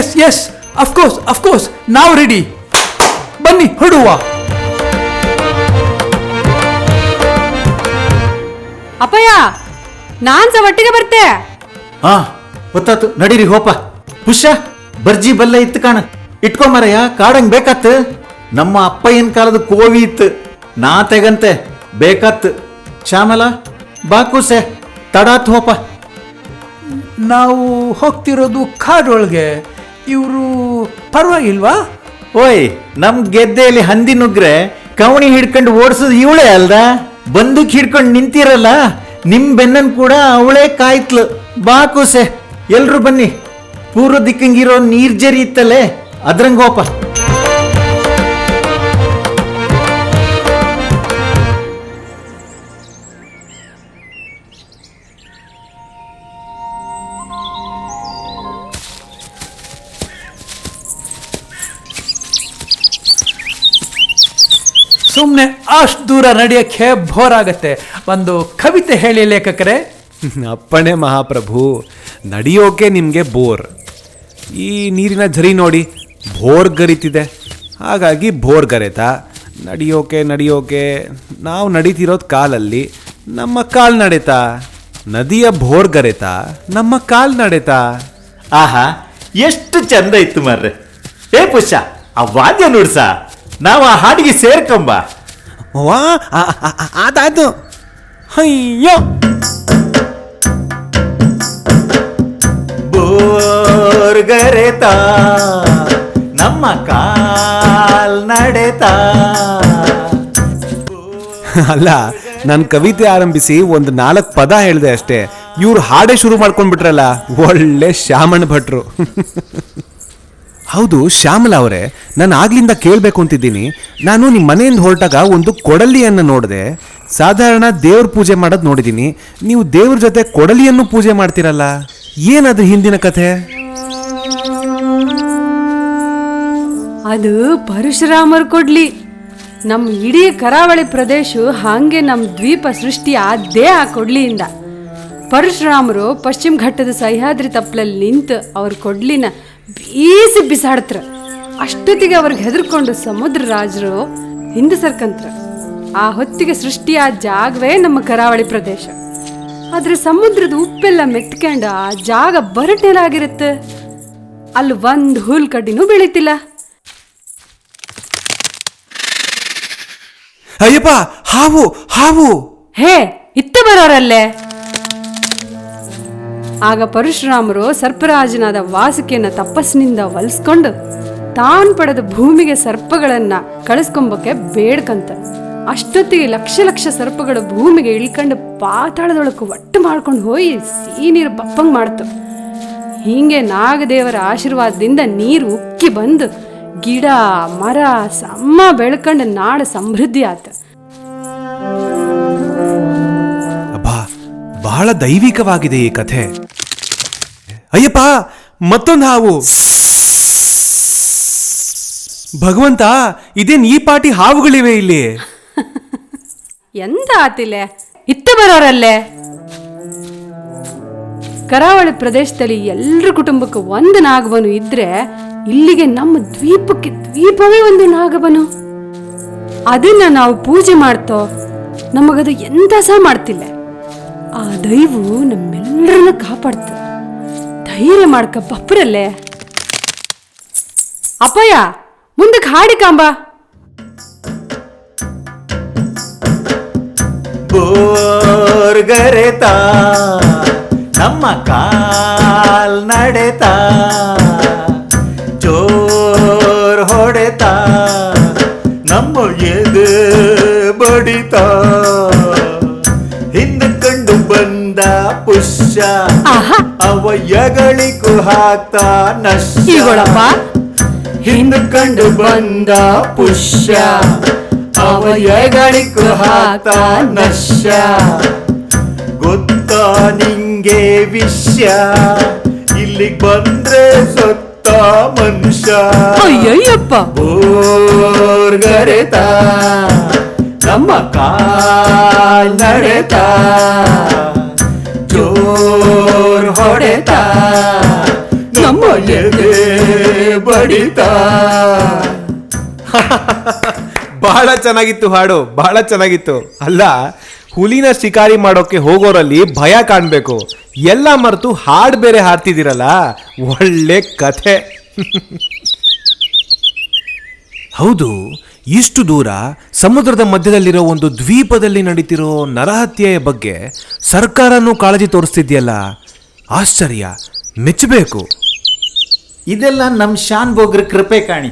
ಎಸ್ ಎಸ್, ಅಫ್ಕೋರ್ಸ್ ನಾವು ರೆಡಿ. ಬನ್ನಿ ಹೊರಡುವ. ಅಪ್ಪಯ್ಯ, ನಾನ್ಸ ಒಟ್ಟಿಗೆ ಬರ್ತೆ. ಹಾ ಗೊತ್ತಾತು, ನಡೀರಿ ಹೋಪ. ಪುಷ್ಯ, ಬರ್ಜಿ ಬಲ್ಲೆ ಇತ್ತು ಕಾಣ, ಇಟ್ಕೊಂಬರಯ್ಯ, ಕಾಡಂಗ್ ಬೇಕತ್. ನಮ್ಮ ಅಪ್ಪಯ್ಯನ ಕಾಲದ ಕೋವಿ ಇತ್ತು, ನಾ ತೆಗಂತೆ ಬೇಕತ್. ಶ್ಯಾಮಲ ಬಾಕುಸೆ, ತಡಾತ್ ಹೋಪ. ನಾವು ಹೋಗ್ತಿರೋದು ಕಾಡೊಳಗೆ. ಇವರು ಪರವಾಗಿಲ್ವಾ? ಓಯ್, ನಮ್ ಗೆದ್ದೆಯಲ್ಲಿ ಹಂದಿ ನುಗ್ರೆ ಕವಣಿ ಹಿಡ್ಕೊಂಡು ಓಡಿಸೋದು ಇವಳೇ ಅಲ್ದ. ಬಂದೂಕ್ ಹಿಡ್ಕೊಂಡು ನಿಂತಿರಲ್ಲ, ನಿಮ್ ಬೆನ್ನನ್ ಕೂಡ ಅವಳೇ ಕಾಯ್ತ್ಲು. ಬಾಕುಸೆ, ಎಲ್ರು ಬನ್ನಿ. ಪೂರ್ವ ದಿಕ್ಕಂಗಿರೋ ನೀರ್ಜರಿ ಇತ್ತಲ್ಲೇ, ಅದ್ರಂಗೋಪ. ಸುಮ್ಮನೆ ಅಷ್ಟು ದೂರ ನಡೆಯೋಕ್ಕೆ ಬೋರ್ ಆಗತ್ತೆ. ಒಂದು ಕವಿತೆ ಹೇಳಿ ಲೇಖಕರೇ. ಅಪ್ಪಣೆ ಮಹಾಪ್ರಭು. ನಡೆಯೋಕೆ ನಿಮಗೆ ಬೋರ್. ಈ ನೀರಿನ ಝರಿ ನೋಡಿ, ಬೋರ್ ಗರಿತಿದೆ, ಹಾಗಾಗಿ ಬೋರ್ ಗರೆತ. ನಡೆಯೋಕೆ ನಾವು ನಡೀತಿರೋದು ಕಾಲಲ್ಲಿ, ನಮ್ಮ ಕಾಲ್ ನಡೆತಾ. ನದಿಯ ಬೋರ್ ಗರೆತ, ನಮ್ಮ ಕಾಲ್ ನಡೆತಾ. ಆಹಾ, ಎಷ್ಟು ಚಂದ ಇತ್ತು ಮರ್ರೆ. ಏ ಪುಷ್ಯ, ಆ ವಾದ್ಯ ನುಡ್ಸ, ನಾವು ಆ ಹಾಡಿಗೆ ಸೇರ್ಕೊಂಬ. ವಾ, ಆತಾಯ್ತು. ಅಯ್ಯೋ, ಬೋರ್ಗರೆತ, ನಮ್ಮ ಕಾಲ್ ನಡೆತಾ. ಅಲ್ಲ, ನಾನು ಕವಿತೆ ಆರಂಭಿಸಿ ಒಂದು 4 ಪದ ಹೇಳಿದೆ ಅಷ್ಟೇ, ಇವ್ರು ಹಾಡೇ ಶುರು ಮಾಡ್ಕೊಂಡ್ಬಿಟ್ರಲ್ಲ. ಒಳ್ಳೆ ಶ್ಯಾಮಣ್ಣ ಭಟ್ರು. ಹೌದು ಶ್ಯಾಮಲ ಅವರೇ, ನಾನು ಆಗ್ಲಿಂದ ಕೇಳಬೇಕು ಅಂತಿದ್ದೀನಿ. ನಾನು ನಿಮ್ಮ ಮನೆಯಿಂದ ಹೊರಟಾಗ ಒಂದು ಕೊಡಲಿಯನ್ನು ನೋಡಿದೆ. ಸಾಧಾರಣ ದೇವ್ರ ಪೂಜೆ ಮಾಡೋದು ನೋಡಿದ್ದೀನಿ, ನೀವು ದೇವ್ರ ಜೊತೆ ಕೊಡಲಿಯನ್ನು ಪೂಜೆ ಮಾಡ್ತೀರಲ್ಲ, ಏನದು ಹಿಂದಿನ ಕಥೆ? ಅದು ಪರಶುರಾಮರ ಕೊಡ್ಲಿ. ನಮ್ಮ ಇಡೀ ಕರಾವಳಿ ಪ್ರದೇಶ ಹಾಗೆ ನಮ್ಮ ದ್ವೀಪ ಸೃಷ್ಟಿ ಆದ್ದೇ ಆ ಕೊಡ್ಲಿಯಿಂದ. ಪರಶುರಾಮರು ಪಶ್ಚಿಮ ಘಟ್ಟದ ಸಹ್ಯಾದ್ರಿ ತಪ್ಪಲಲ್ಲಿ ನಿಂತು ಅವ್ರ ಕೊಡ್ಲಿನ ಬೀಸಿ ಬಿಸಾಡ್ತ್ರ. ಅಷ್ಟೊತ್ತಿಗೆ ಅವ್ರಿಗೆ ಹೆದರ್ಕೊಂಡು ಸಮುದ್ರ ರಾಜರು ಹಿಂದೆ ಸರ್ಕಂತ್ರ. ಆ ಹೊತ್ತಿಗೆ ಸೃಷ್ಟಿಯಾದ ಜಾಗವೇ ನಮ್ಮ ಕರಾವಳಿ ಪ್ರದೇಶ. ಆದ್ರೆ ಸಮುದ್ರದ ಉಪ್ಪೆಲ್ಲ ಮೆತ್ಕೊಂಡು ಆ ಜಾಗ ಬರಟೇಲಾಗಿರುತ್ತೆ. ಅಲ್ಲಿ ಒಂದು ಹುಲ್ ಕಡ್ಡಿನೂ ಬೆಳೀತಿಲ್ಲ. ಅಯ್ಯಪ್ಪ, ಹಾವು ಹಾವು! ಹೇ, ಇತ್ತ ಬರೋರಲ್ಲೇ. ಆಗ ಪರಶುರಾಮರು ಸರ್ಪರಾಜನಾದ ವಾಸುಕಿಯನ್ನ ತಪಸ್ಸಿನಿಂದ ಒಲಿಸ್ಕೊಂಡು ತಾನು ಪಡೆದ ಭೂಮಿಗೆ ಸರ್ಪಗಳನ್ನ ಕಳಿಸ್ಕೊಂಬಕ್ಕೆ ಬೇಡ್ಕಂತ. ಅಷ್ಟೊತ್ತಿಗೆ ಲಕ್ಷ ಲಕ್ಷ ಸರ್ಪಗಳು ಭೂಮಿಗೆ ಇಳ್ಕೊಂಡು ಪಾತಾಳದೊಳಕ್ಕೆ ಒಟ್ಟು ಮಾಡ್ಕೊಂಡು ಹೋಗಿ ನೀರು ಬಪ್ಪಂಗ್ ಮಾಡ್ತು. ಹೀಗೆ ನಾಗದೇವರ ಆಶೀರ್ವಾದದಿಂದ ನೀರು ಉಕ್ಕಿ ಬಂದು ಗಿಡ ಮರ ಸಮ್ಮ ಬೆಳ್ಕೊಂಡು ನಾಡ ಸಮೃದ್ಧಿ ಆತ. ಅಬ್ಬಾ, ಬಹಳ ದೈವಿಕವಾಗಿದೆ ಈ ಕಥೆ. ಅಯ್ಯಪ್ಪ, ಮತ್ತೊಂದು ಹಾವು! ಭಗವಂತ, ಇದೇನ್ ಈ ಪಾಟಿ ಹಾವುಗಳಿವೆ ಇಲ್ಲಿ? ಎಂತ ಆತಿಲೆ, ಇತ್ತ ಬರೋರಲ್ಲೇ. ಕರಾವಳಿ ಪ್ರದೇಶದಲ್ಲಿ ಎಲ್ಲರ ಕುಟುಂಬಕ್ಕೆ ಒಂದು ನಾಗಬನು ಇದ್ರೆ, ಇಲ್ಲಿಗೆ ನಮ್ಮ ದ್ವೀಪಕ್ಕೆ ದ್ವೀಪವೇ ಒಂದು ನಾಗಬನು. ಅದನ್ನ ನಾವು ಪೂಜೆ ಮಾಡ್ತೋ, ನಮಗದು ಎಂತ ಸಹ ಮಾಡ್ತಿಲ್ಲ. ಆ ದೈವು ನಮ್ಮೆಲ್ಲರನ್ನ ಕಾಪಾಡ್ತ. ಧೈರ್ಯ ಮಾಡ್ಕ ಬಪ್ಪರಲ್ಲೇ. ಅಪ್ಪಯ್ಯ, ಮುಂದಕ್ಕೆ ಹಾಡಿಕಾಂಬ. ಬೋರ್ಗರೆತ, ನಮ್ಮ ಕಾಲ್ ನಡೆತ ಜೋರ್ ಹೊಡೆತ ನಮ್ಮ ಎದೆ ಬಡಿತ ಹಿಂದೆ ಕಂಡು ಬಂದ ಪುಷ್ಯ ಅವ ಎಗಳಿಗೂ ಹಾಕ್ತಾ ನಶ್ಯ ಈಗೊಳಪ್ಪ ಹಿಂದೆ ಕಂಡು ಬಂದ ಪುಷ್ಯ ಅವ ಎಗಳಿಗೂ ಹಾಕ್ತಾ ನಶ್ಯ ಗೊತ್ತಾ ನಿಂಗೆ ವಿಷಯ ಇಲ್ಲಿಗ್ ಬಂದ್ರೆ ಸತ್ತ ಮನುಷ್ಯ ಅಯ್ಯಯ್ಯಪ್ಪ ಬೋರ್ಗರೆತ ನಮ್ಮ ಕಾಲ್ ನಡೆತ ಜೋರ್ ಹೊಡೆತ ನಮ್ಮ ಎದೆ ಬಡಿತ. ಬಹಳ ಚೆನ್ನಾಗಿತ್ತು ಹಾಡು, ಬಹಳ ಚೆನ್ನಾಗಿತ್ತು. ಅಲ್ಲ, ಹುಲಿನ ಶಿಕಾರಿ ಮಾಡೋಕೆ ಹೋಗೋರಲ್ಲಿ ಭಯ ಕಾಣ್ಬೇಕು, ಎಲ್ಲ ಮರೆತು ಹಾಡು ಬೇರೆ ಹಾಡ್ತಿದ್ದೀರಲ್ಲ, ಒಳ್ಳೆ ಕಥೆ. ಹೌದು, ಇಷ್ಟು ದೂರ ಸಮುದ್ರದ ಮಧ್ಯದಲ್ಲಿರೋ ಒಂದು ದ್ವೀಪದಲ್ಲಿ ನಡೀತಿರೋ ನರಹತ್ಯೆಯ ಬಗ್ಗೆ ಸರ್ಕಾರನೂ ಕಾಳಜಿ ತೋರಿಸ್ತಿದ್ಯಲ್ಲ, ಆಶ್ಚರ್ಯ, ಮೆಚ್ಚಬೇಕು. ಇದೆಲ್ಲ ನಮ್ಮ ಶಾನ್ ಬೋಗ್ರ ಕೃಪೆ ಕಾಣಿ.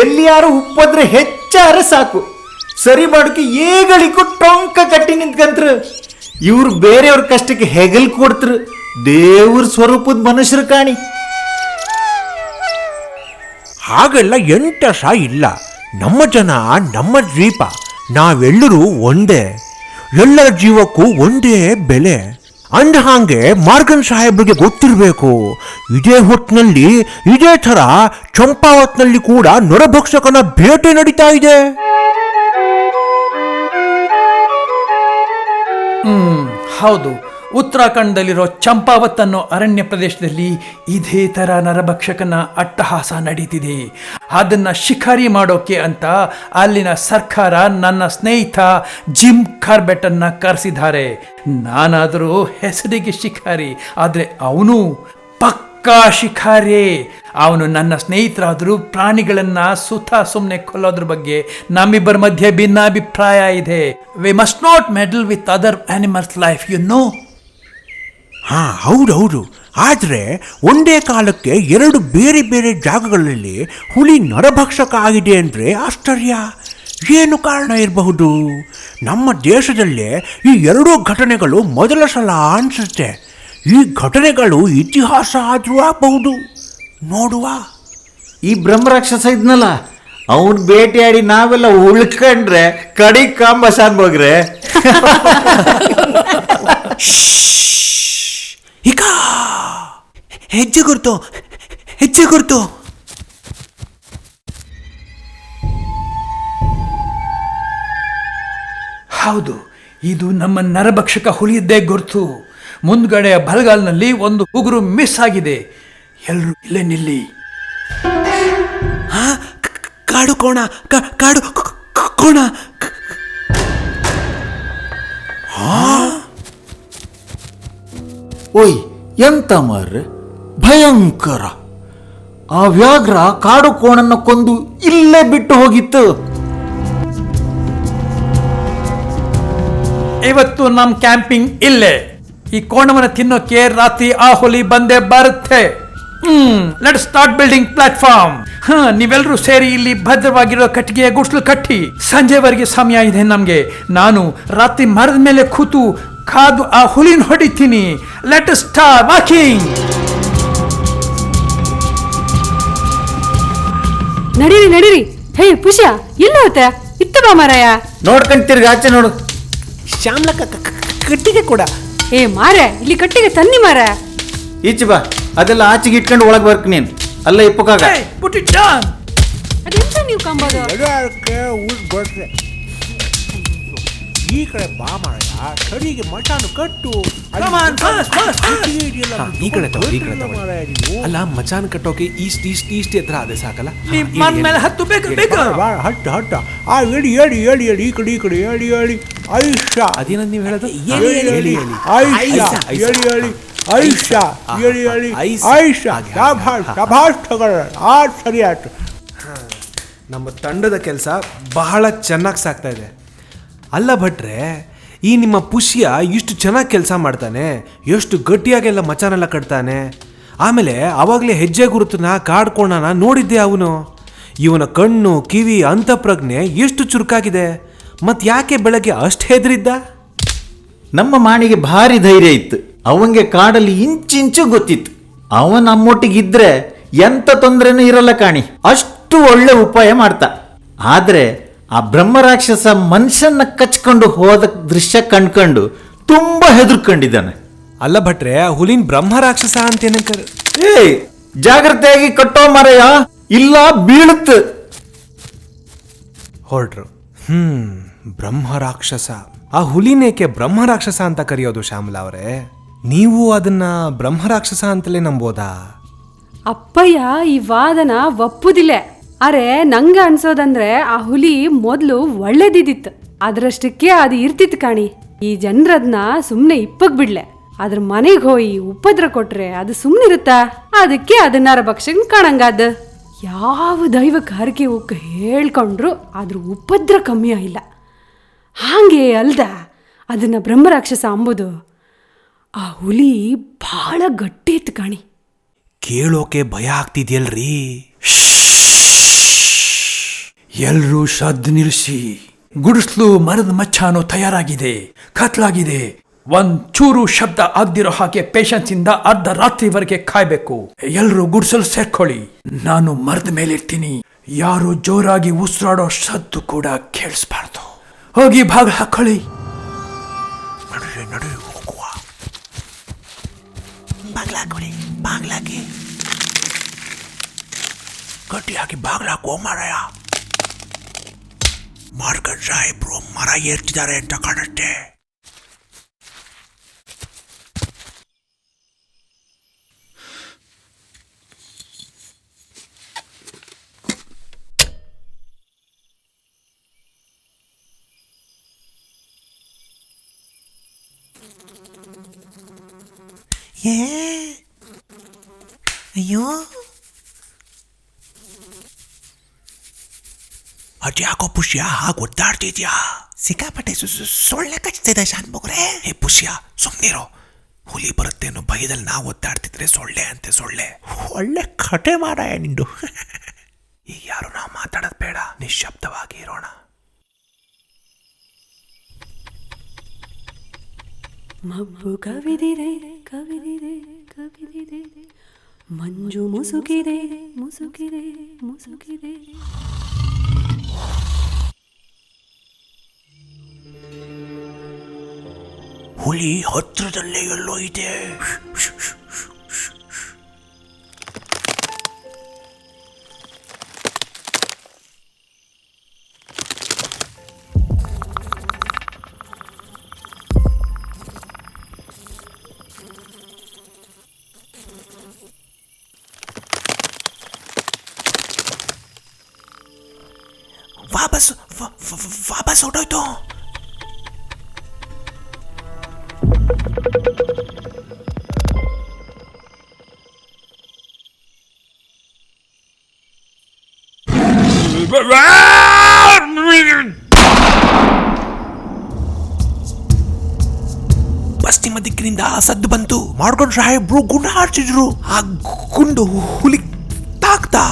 ಎಲ್ಲಿಯಾರು ಉಪ್ಪದ್ರೆ ಹೆಚ್ಚಾರೆ ಸಾಕು, ಸರಿ ಮಾಡೋಕೆ ಏಗಳಿಗೂ ಟೊಂಕ ಕಟ್ಟಿ ನಿಂತ್ಕಂತ್ರು. ಇವ್ರು ಬೇರೆಯವ್ರ ಕಷ್ಟಕ್ಕೆ ಹೆಗಲ್ ಕೊಡ್ತರು. ದೇವ್ರ ಸ್ವರೂಪದ ಮನುಷ್ಯರು ಕಾಣಿ. ಹಾಗೆಲ್ಲ ಎಂಟಸ ಇಲ್ಲ. ನಮ್ಮ ಜನ, ನಮ್ಮ ದ್ವೀಪ, ನಾವೆಲ್ಲರೂ ಒಂದೇ, ಎಲ್ಲರ ಜೀವಕ್ಕೂ ಒಂದೇ ಬೆಲೆ. ಅಂದ ಹಾಗೆ ಮಾರ್ಗನ್ ಸಾಹೇಬ್ರಿಗೆ ಗೊತ್ತಿರಬೇಕು. ಇದೇ ಹೊತ್ತಿನಲ್ಲಿ ಇದೇ ಥರ ಚಂಪಾವತ್ನಲ್ಲಿ ಕೂಡ ನರಭಕ್ಷಕನ ಬೇಟೆ ನಡೀತಾ ಇದೆ. ಹೌದು, ಉತ್ತರಾಖಂಡದಲ್ಲಿರೋ ಚಂಪಾವತ್ ಅನ್ನೋ ಅರಣ್ಯ ಪ್ರದೇಶದಲ್ಲಿ ಇದೇ ಥರ ನರಭಕ್ಷಕನ ಅಟ್ಟಹಾಸ ನಡೀತಿದೆ. ಅದನ್ನ ಶಿಕಾರಿ ಮಾಡೋಕೆ ಅಂತ ಅಲ್ಲಿನ ಸರ್ಕಾರ ನನ್ನ ಸ್ನೇಹಿತ ಜಿಮ್ ಕಾರ್ಬೆಟ್ ಅನ್ನ ಕರೆಸಿದ್ದಾರೆ. ನಾನಾದರೂ ಹೆಸರಿಗೆ ಶಿಕಾರಿ, ಆದರೆ ಅವನು ಪಕ್ಕಾ ಶಿಕಾರಿ. ಅವನು ನನ್ನ ಸ್ನೇಹಿತರಾದರೂ ಪ್ರಾಣಿಗಳನ್ನ ಸುಮ್ಮನೆ ಕೊಲ್ಲೋದ್ರ ಬಗ್ಗೆ ನಮ್ಮಿಬ್ಬರ ಮಧ್ಯೆ ಭಿನ್ನಾಭಿಪ್ರಾಯ ಇದೆ. We must not meddle with other animals life, you know. ಹಾ, ಹೌದೌದು. ಆದರೆ ಒಂದೇ ಕಾಲಕ್ಕೆ ಎರಡು ಬೇರೆ ಬೇರೆ ಜಾಗಗಳಲ್ಲಿ ಹುಲಿ ನರಭಕ್ಷಕ ಆಗಿದೆ ಅಂದರೆ ಆಶ್ಚರ್ಯ. ಏನು ಕಾರಣ ಇರಬಹುದು? ನಮ್ಮ ದೇಶದಲ್ಲೇ ಈ ಎರಡೂ ಘಟನೆಗಳು ಮೊದಲ ಸಲ ಅನಿಸುತ್ತೆ. ಈ ಘಟನೆಗಳು ಇತಿಹಾಸ ಆದರೂ ಆಗಬಹುದು. ನೋಡುವ. ಈ ಬ್ರಹ್ಮರಾಕ್ಷಸ ಇದ್ನಲ್ಲ, ಅವನ್ ಬೇಟೆಯಾಡಿ ನಾವೆಲ್ಲ ಉಳ್ಕೊಂಡ್ರೆ ಕಡಿ ಕಾಂಬ ಶಾನ್ ಬೋಗ್ರೆ. ಈಗ ಹೆಜ್ಜೆ ಗುರ್ತು, ಹೆಜ್ಜೆ ಗುರ್ತು. ಹೌದು, ಇದು ನಮ್ಮ ನರಭಕ್ಷಕ ಹುಲಿಯದ್ದೇ ಗುರ್ತು. ಮುಂದ್ಗಡೆಯ ಬಲಗಾಲ್ನಲ್ಲಿ ಒಂದು ಉಗುರು ಮಿಸ್ ಆಗಿದೆ. ಎಲ್ಲರೂ ಇಲ್ಲೇ ನಿಲ್ಲಿ. ಕಾಡು ಕೋಣ, ಕಾಡು ಕೋಣ. ಓಯ್, ಎಂತ ಮಾರ್ರೆ, ಭಯಂಕರ! ಆ ವ್ಯಾಘ್ರ ಕಾಡು ಕೋಣನ್ನ ಕೊಂದು ಇಲ್ಲೇ ಬಿಟ್ಟು ಹೋಗಿತ್ತು. ಇವತ್ತು ನಮ್ ಕ್ಯಾಂಪಿಂಗ್ ಇಲ್ಲೇ. ಈ ಕೋಣವನ್ನು ತಿನ್ನೋಕೆ ರಾತ್ರಿ ಆ ಹುಲಿ ಬಂದೇ ಬರುತ್ತೆ. Let start building platform. ನೀವೆಲ್ಲರೂ ಸೇರಿ ಇಲ್ಲಿ ಭದ್ರವಾಗಿರೋ ಕಟ್ಟಿಗೆಯ ಗುಡ್ಸ್ಲು ಕಟ್ಟಿ. ಸಂಜೆವರೆಗೆ ಸಮಯ ಇದೆ ನಮ್ಗೆ. ನಾನು ರಾತ್ರಿ ಮರದ ಮೇಲೆ ಕೂತು ಕಾದು ಆ ಹುಲಿನ ಹೊಡಿತೀನಿ. Let start walking. ನಡೀರಿ ನಡೀರಿ. ಹೇ ಪುಷ್ಯ, ಎಲ್ಲ ಹೋತ? ಇತ್ತ ಬಾ ಮಾರಾಯ. ನೋಡ್ಕೊಂಡ್ ತಿರ್ಗಿ ಆಚೆ ನೋಡು. ಶ್ಯಾಮ್ಲ ಕಟ್ಟಿಗೆ ಕೂಡ. ಏ ಮಾರೆ, ಇಲ್ಲಿ ಕಟ್ಟಿಗೆ ತನ್ನಿ ಮಾರ. ಈಚೆ ಬಾ, ಅದೆಲ್ಲ ಆಚೆಗೆ ಇಟ್ಕೊಂಡು ಒಳಗೆ ಬರ್ಕ್ ನೀನ್. ಅಲ್ಲ ಇಪ್ಪಕ್ಕಾಗ. Hey, put it down. ಅದೆಂತ ನೀವು ಕಂಬೋದು? ಈ ಕಡೆ ಬಾ ಮಾರಾಯ, ಕಡಿಗೆ ಮಚಾನು ಕಟ್ಟು. Come on, fast, fast, fast. ಈ ಕಡೆ ತಗೊಳ್ಳಿ, ಈ ಕಡೆ ತಗೊಳ್ಳಿ. ಅಲ್ಲ, ಮಚಾನ್ ಕಟ್ಟೋಕೆ ಈಸ್ಟ್ ಈಸ್ಟ್ ಈಸ್ಟ್ ಎತ್ತರ ಅದೇ ಸಾಕಲ್ಲ. ನೀವ್ ಮನ್ ಮೇಲೆ ಹತ್ತು ಬೇಗ ಬೇಗ. ಹಟ್ಟ ಹಟ್ಟ. ಆ ಎಡಿ ಎಡಿ ಎಡಿ ಎಡಿ ಈ ಕಡೆ ಈ ಕಡೆ ಎಡಿ ಎಡಿ. ಐಷಾ, ಅದೇನಂದ್ ನೀವು ಹೇಳೋದು? ಐಷಾ ಎಡಿ ಎಡಿ. ಐಷಾ ಎಡಿ ಎಡಿ. ಐಷಾ, ಶಭಾಷ್ ಶಭಾಷ್ ತಗೊಳ್ಳ. ಆ ಸರಿ ಆಯ್ತು. ನಮ್ಮ ತಂಡದ ಕೆಲಸ ಬಹಳ ಚೆನ್ನಾಗಿ ಸಾಗ್ತಾ ಇದೆ. ಅಲ್ಲ ಭಟ್ರೆ, ಈ ನಿಮ್ಮ ಪುಷ್ಯ ಇಷ್ಟು ಚೆನ್ನಾಗಿ ಕೆಲಸ ಮಾಡ್ತಾನೆ, ಎಷ್ಟು ಗಟ್ಟಿಯಾಗೆಲ್ಲ ಮಚಾನೆಲ್ಲ ಕಟ್ತಾನೆ. ಆಮೇಲೆ ಅವಾಗಲೇ ಹೆಜ್ಜೆ ಗುರುತನ್ನ ಕಾಡ್ಕೋಣನ ನೋಡಿದ್ದೆ ಅವನು. ಇವನ ಕಣ್ಣು ಕಿವಿ ಅಂತಃಪ್ರಜ್ಞೆ ಎಷ್ಟು ಚುರುಕಾಗಿದೆ. ಮತ್ ಯಾಕೆ ಬೆಳಗ್ಗೆ ಅಷ್ಟು ಹೆದರಿದ್ದ? ನಮ್ಮ ಮಾಣಿಗೆ ಭಾರಿ ಧೈರ್ಯ ಇತ್ತು. ಅವಂಗೆ ಕಾಡಲ್ಲಿ ಇಂಚಿಂಚು ಗೊತ್ತಿತ್ತು. ಅವ ನಮ್ಮೊಟ್ಟಿಗಿದ್ರೆ ಎಂತ ತೊಂದರೆನೂ ಇರಲ್ಲ ಕಾಣಿ. ಅಷ್ಟು ಒಳ್ಳೆ ಉಪಾಯ ಮಾಡ್ತಾ. ಆದ್ರೆ ಆ ಬ್ರಹ್ಮರಾಕ್ಷಸ ಮನುಷ್ಯನ ಕಚ್ಕೊಂಡು ಹೋದ ದೃಶ್ಯ ಕಂಡ್ಕೊಂಡು ತುಂಬಾ ಹೆದರ್ಕೊಂಡಿದ್ದಾನೆ. ಅಲ್ಲ ಭಟ್ರೆ, ಆ ಹುಲಿನ ಬ್ರಹ್ಮ ರಾಕ್ಷಸ ಅಂತೇನಂಕರ್. ಏಯ್, ಜಾಗ್ರತೆಯಾಗಿ ಕಟ್ಟೋ ಮರೆಯ, ಇಲ್ಲ ಬೀಳುತ್ತೆ. ಹೊರಟ್ರು. ಬ್ರಹ್ಮ ರಾಕ್ಷಸ. ಆ ಹುಲಿನೇಕೆ ಬ್ರಹ್ಮ ರಾಕ್ಷಸ ಅಂತ ಕರೆಯೋದು ಶ್ಯಾಮಲಾ ಅವರೇ? ನೀವು ಅದನ್ನ ಬ್ರಹ್ಮ ರಾಕ್ಷಸ ಅಂತಲೇ ನಂಬೋದಾ? ಅಪ್ಪಯ್ಯ ಈ ವಾದನ ಒಪ್ಪುದಿಲ್ಲ. ಅರೆ ನಂಗ ಅನ್ಸೋದಂದ್ರೆ ಆ ಹುಲಿ ಮೊದ್ಲು ಒಳ್ಳೇದಿದ್ದಿತ್ತು, ಅದ್ರಷ್ಟಕ್ಕೆ ಅದು ಇರ್ತಿತ್ತು ಕಾಣಿ. ಈ ಜನರದ್ನ ಸುಮ್ನೆ ಇಪ್ಪಕ್ ಬಿಡ್ಲೆ, ಅದ್ರ ಮನೆಗೆ ಹೋಗಿ ಉಪದ್ರ ಕೊಟ್ರೆ ಅದು ಸುಮ್ನಿರುತ್ತಾ? ಅದಕ್ಕೆ ಅದನ್ನಾರ ಭಕ್ಷನ್ ಕಾಣಂಗಾದ. ಯಾವ ದೈವಕ್ಕೆ ಹರಕೆ ಉಕ್ಕ ಹೇಳ್ಕೊಂಡ್ರು ಅದ್ರ ಉಪದ್ರ ಕಮ್ಮಿ ಇಲ್ಲ. ಹಾಗೆ ಅಲ್ದ ಅದನ್ನ ಬ್ರಹ್ಮರಾಕ್ಷಸ ಅಂಬುದು. ಆ ಹುಲಿ ಬಹಳ ಗಟ್ಟಿ ಇತ್ತು ಕಾಣಿ. ಕೇಳೋಕೆ ಭಯ ಆಗ್ತಿದ್ಯಲ್ರಿ. ಎಲ್ರೂ ಶ್ರದ್ಧೆ ನಿಲ್ಲಿಸಿ. ಗುಡಿಸ್ಲು ಮರದ ಮಚ್ಚಾನು ತಯಾರಾಗಿದೆ, ಕತ್ಲಾಗಿದೆ. ಒಂಚೂರು ಶಬ್ದ ಆಗ್ದಿರೋ ಹಾಗೆ ಪೇಷನ್ಸ್ ಇಂದ ಅರ್ಧ ರಾತ್ರಿವರೆಗೆ ಕಾಯ್ಬೇಕು. ಎಲ್ರೂ ಗುಡಿಸಲು ಸೇರ್ಕೊಳ್ಳಿ. ನಾನು ಮರದ ಮೇಲೆ ಇರ್ತೀನಿ. ಯಾರು ಜೋರಾಗಿ ಉಸಿರಾಡೋ ಸದ್ದು ಕೂಡ ಕೇಳಿಸ್ಬಾರ್ದು. ಹೋಗಿ ಬಾಗಿಲು ಹಾಕೊಳ್ಳಿ. ನಡು ಹೋಗುವ. ಬಾಗ್ಲಾಕೊಳ್ಳಿ, ಬಾಗ್ಲಾಕಿ ಗಟ್ಟಿಯಾಗಿ ಬಾಗ್ಲಾಕೋ ಮಾರಾಯ. ಮಾರ್ಕಂಡ್ ಸಾಹೇಬ್ರು ಮರ ಏರ್ತಿದ್ದಾರೆ ಅಂತ ಕಾಣುತ್ತೆ. ಅಯ್ಯೋ, ಅದ್ಯಾಕೋ ಪುಷ್ಯ ಹಾಗೆ ಒದ್ದಾಡ್ತಿದ್ಯಾ? ಸಿಕ್ಕಾಪಟ್ಟೆ ಸೊಳ್ಳೆ ಕಚ್ತಿದೆ ಶಾನ್ಭೋಗ್ರೆ. ಹೇ ಪುಷ್ಯ, ಸುಮ್ನಿರೋ. ಹುಲಿ ಬರುತ್ತೆ ಅನ್ನೋ ಭಯದಲ್ಲಿ ನಾವು ಒದ್ದಾಡ್ತಿದ್ರೆ ಸೊಳ್ಳೆ ಅಂತೆ ಸೊಳ್ಳೆ. ಒಳ್ಳೆ ಕಟೆ ಮಾರಾಯ ನಿಂದು. ಈಗ ಯಾರು ನಾವು ಮಾತಾಡೋದು ಬೇಡ, ನಿಶ್ಶಬ್ದವಾಗಿ ಇರೋಣ. ಮಬ್ಬು ಕವಿದಿದೆ ಕವಿದಿದೆ ಕವಿದಿದೆ, ಮಂಜು ಮುಸುಕಿದೆ ಮುಸುಕಿದೆ ಮುಸುಕಿದೆ. ಹುಲಿ ಹತ್ರದಲ್ಲೇ ಎಲ್ಲೋ ಇದೆ. ವಾಪಸ್ ಹೊರಟೋಯ್ತು. ಪಶ್ಚಿಮ ದಿಕ್ಕಿನಿಂದ ಸದ್ದು ಬಂತು. ಮಾಡ್ಕೊಂಡು ಸಾಹೇಬ್ರು ಗುಂಡು ಹಾರಿಸಿದ್ರು. ಆ ಗುಂಡು ಹುಲಿ ತಾಕ್ತಾ.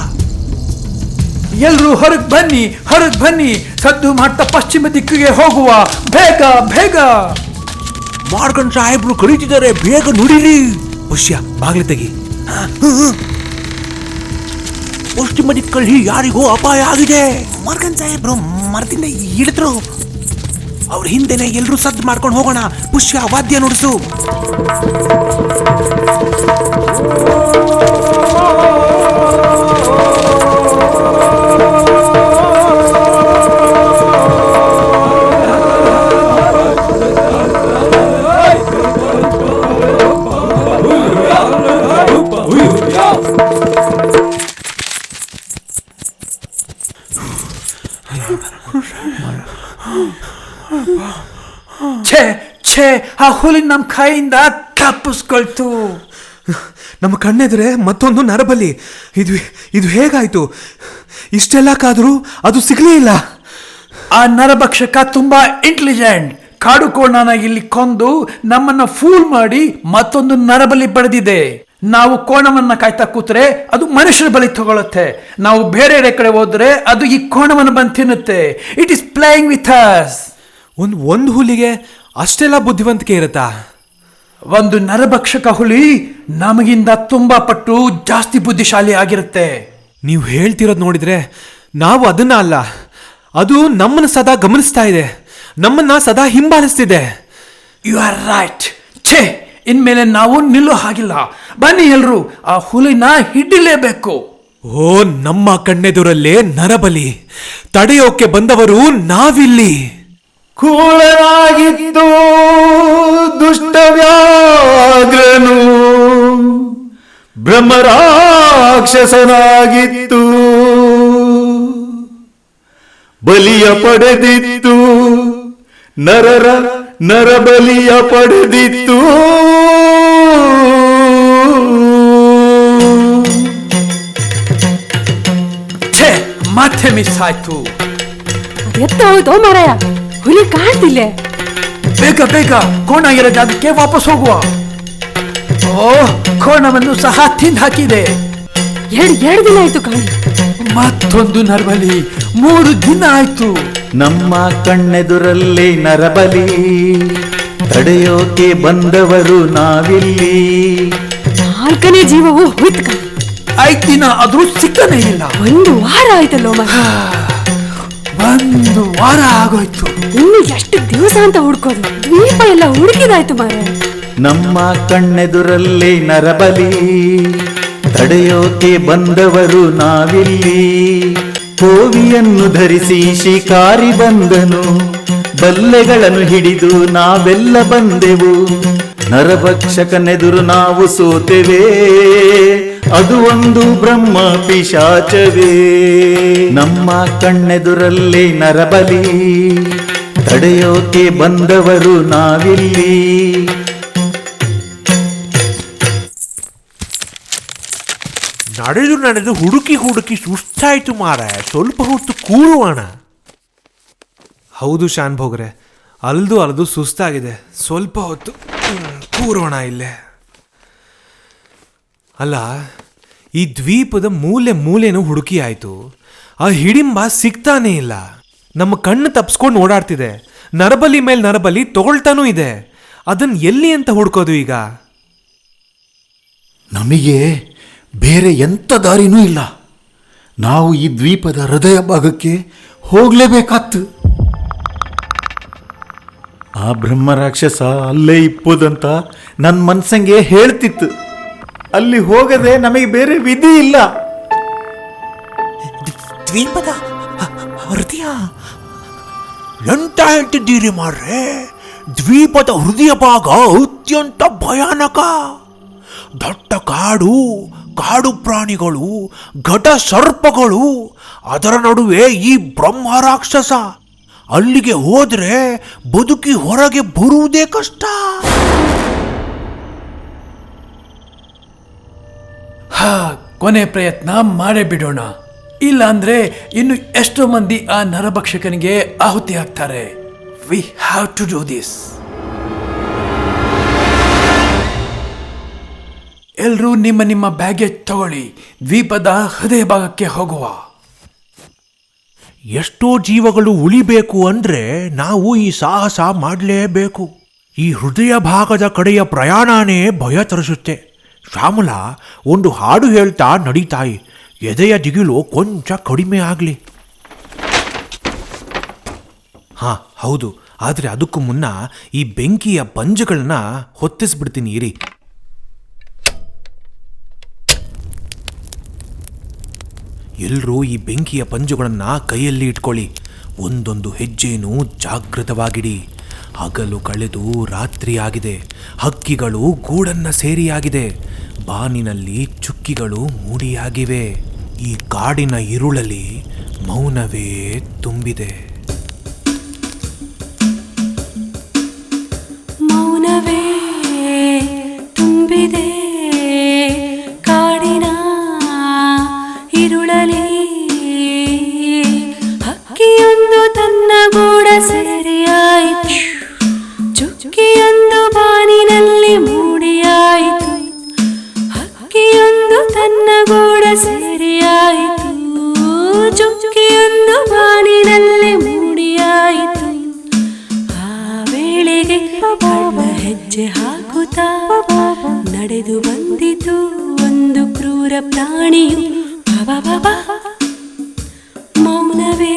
ಎಲ್ರೂ ಹೊರಗ್ ಬನ್ನಿ, ಹೊರಗ್ ಬನ್ನಿ. ಸದ್ದು ಮಾಡ್ತಾ ಪಶ್ಚಿಮ ದಿಕ್ಕಿಗೆ ಹೋಗುವ. ಬೇಗ ಬೇಗ. ಮಾಡ್ಕೊಂಡು ಸಾಹೇಬ್ರು ಕರೀತಿದ್ದಾರೆ, ಬೇಗ ನುಡಿಲಿ. ಪುಷ್ಯ ಬಾಗ್ಲಿ ತೆಗಿ. ಪಶ್ಚಿಮ ದಿಕ್ಕಲ್ಲಿ ಯಾರಿಗೋ ಅಪಾಯ ಆಗಿದೆ. ಮಾರ್ಗನ್ ಸಾಹೇಬ್ರು ಮರದಿಂದ ಇಳಿದ್ರು. ಅವ್ರ ಹಿಂದೆನೆ ಎಲ್ರೂ ಸದ್ದು ಮಾಡ್ಕೊಂಡು ಹೋಗೋಣ. ಪುಷ್ಯ ವಾದ್ಯ ನುಡಿಸು. ಛೇ ಛೇ, ಆ ಹುಲಿ ನಮ್ಮ ಕೈಯಿಂದ ತಪ್ಪಿಸ್ಕೊಳ್ತು. ನಮ್ಮ ಕಣ್ಣೆದ್ರೆ ಮತ್ತೊಂದು ನರಬಲಿ. ಇದು ಹೇಗಾಯ್ತು? ಇಷ್ಟೆಲ್ಲ ಕಾದ್ರೂ ಅದು ಸಿಗ್ಲೇ ಇಲ್ಲ. ಆ ನರಭಕ್ಷಕ ತುಂಬಾ ಇಂಟೆಲಿಜೆಂಟ್, ಕಾಡು ಕೋಣನ ಇಲ್ಲಿ ಕೊಂದು ನಮ್ಮನ್ನ ಫೂಲ್ ಮಾಡಿ ಮತ್ತೊಂದು ನರಬಲಿ ಪಡೆದಿದೆ. ನಾವು ಕೋಣವನ್ನ ಕಾಯ್ತಾ ಕೂತ್ರೆ ಅದು ಮನುಷ್ಯರ ಬಲಿ ತಗೊಳುತ್ತೆ. ನಾವು ಬೇರೆ ಕಡೆ ಹೋದ್ರೆ ಅದು ಈ ಕೋಣವನ್ನು ಬಂದು ತಿನ್ನುತ್ತೆ. It is playing with us. ಒಂದು ಹುಲಿಗೆ ಅಷ್ಟೆಲ್ಲ ಬುದ್ಧಿವಂತಿಕೆ ಇರುತ್ತಾ? ಒಂದು ನರಭಕ್ಷಕ ಹುಲಿ ನಮಗಿಂದ ತುಂಬಾ ಪಟ್ಟು ಜಾಸ್ತಿ ಬುದ್ಧಿಶಾಲಿ ಆಗಿರುತ್ತೆ. ನೀವು ಹೇಳ್ತಿರೋದು ನೋಡಿದ್ರೆ ನಾವು ಅದನ್ನ ಅಲ್ಲ, ಅದು ನಮ್ಮನ್ನ ಸದಾ ಗಮನಿಸ್ತಾ ಇದೆ, ನಮ್ಮನ್ನ ಸದಾ ಹಿಂಬಾಲಿಸ್ತಿದೆ. You are right. ಛೇ, ಇನ್ಮೇಲೆ ನಾವು ನಿಲ್ಲೋ ಹಾಗಿಲ್ಲ. ಬನ್ನಿ ಎಲ್ರು, ಆ ಹುಲಿನ ಹಿಡಿಲೇಬೇಕು. ಓ, ನಮ್ಮ ಕಣ್ಣೆದುರಲ್ಲೇ ನರಬಲಿ, ತಡೆಯೋಕೆ ಬಂದವರು ನಾವಿಲ್ಲಿ. ಕೂಳನಾಗಿದ್ದು ದುಷ್ಟವ್ಯಾಘ್ರನು, ಬ್ರಹ್ಮರಾಕ್ಷಸನಾಗಿತ್ತು, ಬಲಿಯ ಪಡೆದಿತ್ತು, ನರಬಲಿಯ ಪಡೆದಿತ್ತು. ಛೇ, ಮತ್ತೆ ಮಿಸ್ ಆಯ್ತು. ಎತ್ತ ಹೋಯ್ತು ಮಾರಾಯ, ಹುಲಿ ಕಾಣ್ತಿಲ್ಲ. ಬೇಗ ಬೇಗ ಕೋಣ ಇರೋ ಜಾಗಕ್ಕೆ ವಾಪಸ್ ಹೋಗುವ. ಓ, ಕೋಣವನ್ನು ಸಹ ತಿಂದು ಹಾಕಿದೆ. ಎರಡು ದಿನ ಆಯ್ತು ಕಾಣಿ. ಮತ್ತೊಂದು ನರಬಲಿ, 3 ದಿನ ಆಯ್ತು. ನಮ್ಮ ಕಣ್ಣೆದುರಲ್ಲಿ ನರಬಲಿ, ತಡೆಯೋಕೆ ಬಂದವರು ನಾವಿಲ್ಲಿ. 4ನೇ ಜೀವವು ಹೋಯ್ತು ಕಾಣಿ. 5 ದಿನ ಆದ್ರೂ ಸಿಕ್ಕನೇ ಇಲ್ಲ. 1 ವಾರ ಆಯ್ತಲ್ಲೋ ಮಗ. 1 ವಾರ ಆಗೋಯ್ತು. ಇನ್ನು ಎಷ್ಟು ದಿವಸ ಅಂತ ಹುಡ್ಕೋದು? ದ್ವೀಪ ಎಲ್ಲ ಹುಡುಕಿದಾಯ್ತು ಮಾರೆ. ನಮ್ಮ ಕಣ್ಣೆದುರಲ್ಲಿ ನರಬಲಿ, ತಡೆಯೋಕೆ ಬಂದವರು ನಾವಿಲ್ಲಿ. ಕೋವಿಯನ್ನು ಧರಿಸಿ ಶಿಕಾರಿ ಬಂದನು, ಬಲ್ಲೆಗಳನ್ನು ಹಿಡಿದು ನಾವೆಲ್ಲ ಬಂದೆವು. ನರಭಕ್ಷಕನೆದುರು ನಾವು ಸೋತೆವೆ, ಅದು ಒಂದು ಬ್ರಹ್ಮ ಪಿಶಾಚವೇ. ನಮ್ಮ ಕಣ್ಣೆದುರಲ್ಲಿ ನರಬಲಿ, ತಡೆಯೋಕೆ ಬಂದವರು ನಾವಿಲ್ಲಿ. ನಡೆದು ಹುಡುಕಿ ಸುಸ್ತಾಯ್ತು ಮಾರ, ಸ್ವಲ್ಪ ಹೊತ್ತು ಕೂರುವಣ. ಹೌದು ಶಾನ್ ಭೋಗ್ರೆ, ಅಲ್ದು ಸುಸ್ತಾಗಿದೆ. ಸ್ವಲ್ಪ ಹೊತ್ತು ಕೂರೋಣ ಇಲ್ಲೇ. ಅಲ್ಲ, ಈ ದ್ವೀಪದ ಮೂಲೆನೂ ಹುಡುಕಿ ಆಯ್ತು, ಆ ಹಿಡಿಂಬ ಸಿಗ್ತಾನೇ ಇಲ್ಲ. ನಮ್ಮ ಕಣ್ಣು ತಪ್ಸ್ಕೊಂಡು ಓಡಾಡ್ತಿದೆ. ನರಬಲಿ ಮೇಲೆ ನರಬಲಿ ತಗೊಳ್ತಾನೂ ಇದೆ. ಅದನ್ನ ಎಲ್ಲಿ ಅಂತ ಹುಡ್ಕೋದು ಈಗ? ನಮಗೆ ಬೇರೆ ಎಂಥ ದಾರಿನೂ ಇಲ್ಲ. ನಾವು ಈ ದ್ವೀಪದ ಹೃದಯ ಭಾಗಕ್ಕೆ ಹೋಗ್ಲೇಬೇಕಾತ್ತು. ಆ ಬ್ರಹ್ಮರಾಕ್ಷಸ ಅಲ್ಲೇ ಇಪ್ಪುದಂತ ನನ್ನ ಮನ್ಸಂಗೆ ಹೇಳ್ತಿತ್ತು. ಅಲ್ಲಿ ಹೋಗದೆ ನಮಗೆ ಬೇರೆ ವಿಧಿ ಇಲ್ಲ. ದ್ವೀಪದ ಹೃದಯ ಎಂತ ಹೇಳ್ತಿದ್ದೀರಿ ಮಾರ್ರೆ? ದ್ವೀಪದ ಹೃದಯ ಭಾಗ ಅತ್ಯಂತ ಭಯಾನಕ. ದಟ್ಟ ಕಾಡು ಪ್ರಾಣಿಗಳು, ಘಟ ಸರ್ಪಗಳು, ಅದರ ನಡುವೆ ಈ ಬ್ರಹ್ಮ ರಾಕ್ಷಸ. ಅಲ್ಲಿಗೆ ಹೋದ್ರೆ ಬದುಕಿ ಹೊರಗೆ ಬರುವುದೇ ಕಷ್ಟ. ಕೊನೆ ಪ್ರಯತ್ನ ಮಾಡೇ ಬಿಡೋಣ. ಇಲ್ಲ ಅಂದ್ರೆ ಇನ್ನು ಎಷ್ಟೋ ಮಂದಿ ಆ ನರಭಕ್ಷಕನಿಗೆ ಆಹುತಿ ಆಗ್ತಾರೆ. We have to do this. ಎಲ್ರೂ ನಿಮ್ಮ ಬ್ಯಾಗೇಜ್ ತಗೊಳ್ಳಿ, ದ್ವೀಪದ ಹೃದಯ ಭಾಗಕ್ಕೆ ಹೋಗುವ. ಎಷ್ಟೋ ಜೀವಗಳು ಉಳಿಬೇಕು ಅಂದ್ರೆ ನಾವು ಈ ಸಾಹಸ ಮಾಡಲೇಬೇಕು. ಈ ಹೃದಯ ಭಾಗದ ಕಡೆಯ ಪ್ರಯಾಣನೇ ಭಯ ತರಿಸುತ್ತೆ. ಶ್ಯಾಮಲ, ಒಂದು ಹಾಡು ಹೇಳ್ತಾ ನಡೀತಾಯಿ, ಎದೆಯ ದಿಗಿಲು ಕೊಂಚ ಕಡಿಮೆ ಆಗಲಿ. ಹಾ ಹೌದು, ಆದರೆ ಅದಕ್ಕೂ ಮುನ್ನ ಈ ಬೆಂಕಿಯ ಪಂಜುಗಳನ್ನ ಹೊತ್ತಿಸ್ಬಿಡ್ತೀನಿ ಇರಿ. ಎಲ್ಲರೂ ಈ ಬೆಂಕಿಯ ಪಂಜುಗಳನ್ನ ಕೈಯಲ್ಲಿ ಇಟ್ಕೊಳ್ಳಿ. ಒಂದೊಂದು ಹೆಜ್ಜೆನೂ ಜಾಗೃತವಾಗಿಡಿ. ಹಗಲು ಕಳೆದು ರಾತ್ರಿ ಆಗಿದೆ. ಹಕ್ಕಿಗಳು ಗೂಡನ್ನ ಸೇರಿಯಾಗಿದೆ. ಬಾನಿನಲ್ಲಿ ಚುಕ್ಕಿಗಳು ಮೂಡಿಯಾಗಿವೆ. ಈ ಕಾಡಿನ ಇರುಳಲ್ಲಿ ಮೌನವೇ ತುಂಬಿದೆ. ಮೌನವೇ ತುಂಬಿದೆ ಕಾಡಿನ ಇರುಳಲಿ. ಹಕ್ಕಿಯೊಂದು ತನ್ನ ಗೂಡ ಸೇರಿಯಾಯಿತು. ತನ್ನ ಗೂಡ ಸೇರಿಯಾಯಿತು, ಚುಕ್ಕಿಯೊಂದು ಬಾನಿನಲ್ಲಿ ಮೂಡಿಯಾಯಿತು. ಆ ವೇಳೆಗೆ ಕಳ್ಳ ಹೆಜ್ಜೆ ಹಾಕುತ್ತಾ ನಡೆದು ಬಂದಿತು ಒಂದು ಕ್ರೂರ ಪ್ರಾಣಿಯು. ಬಾಬಾ ಮೌನವೇ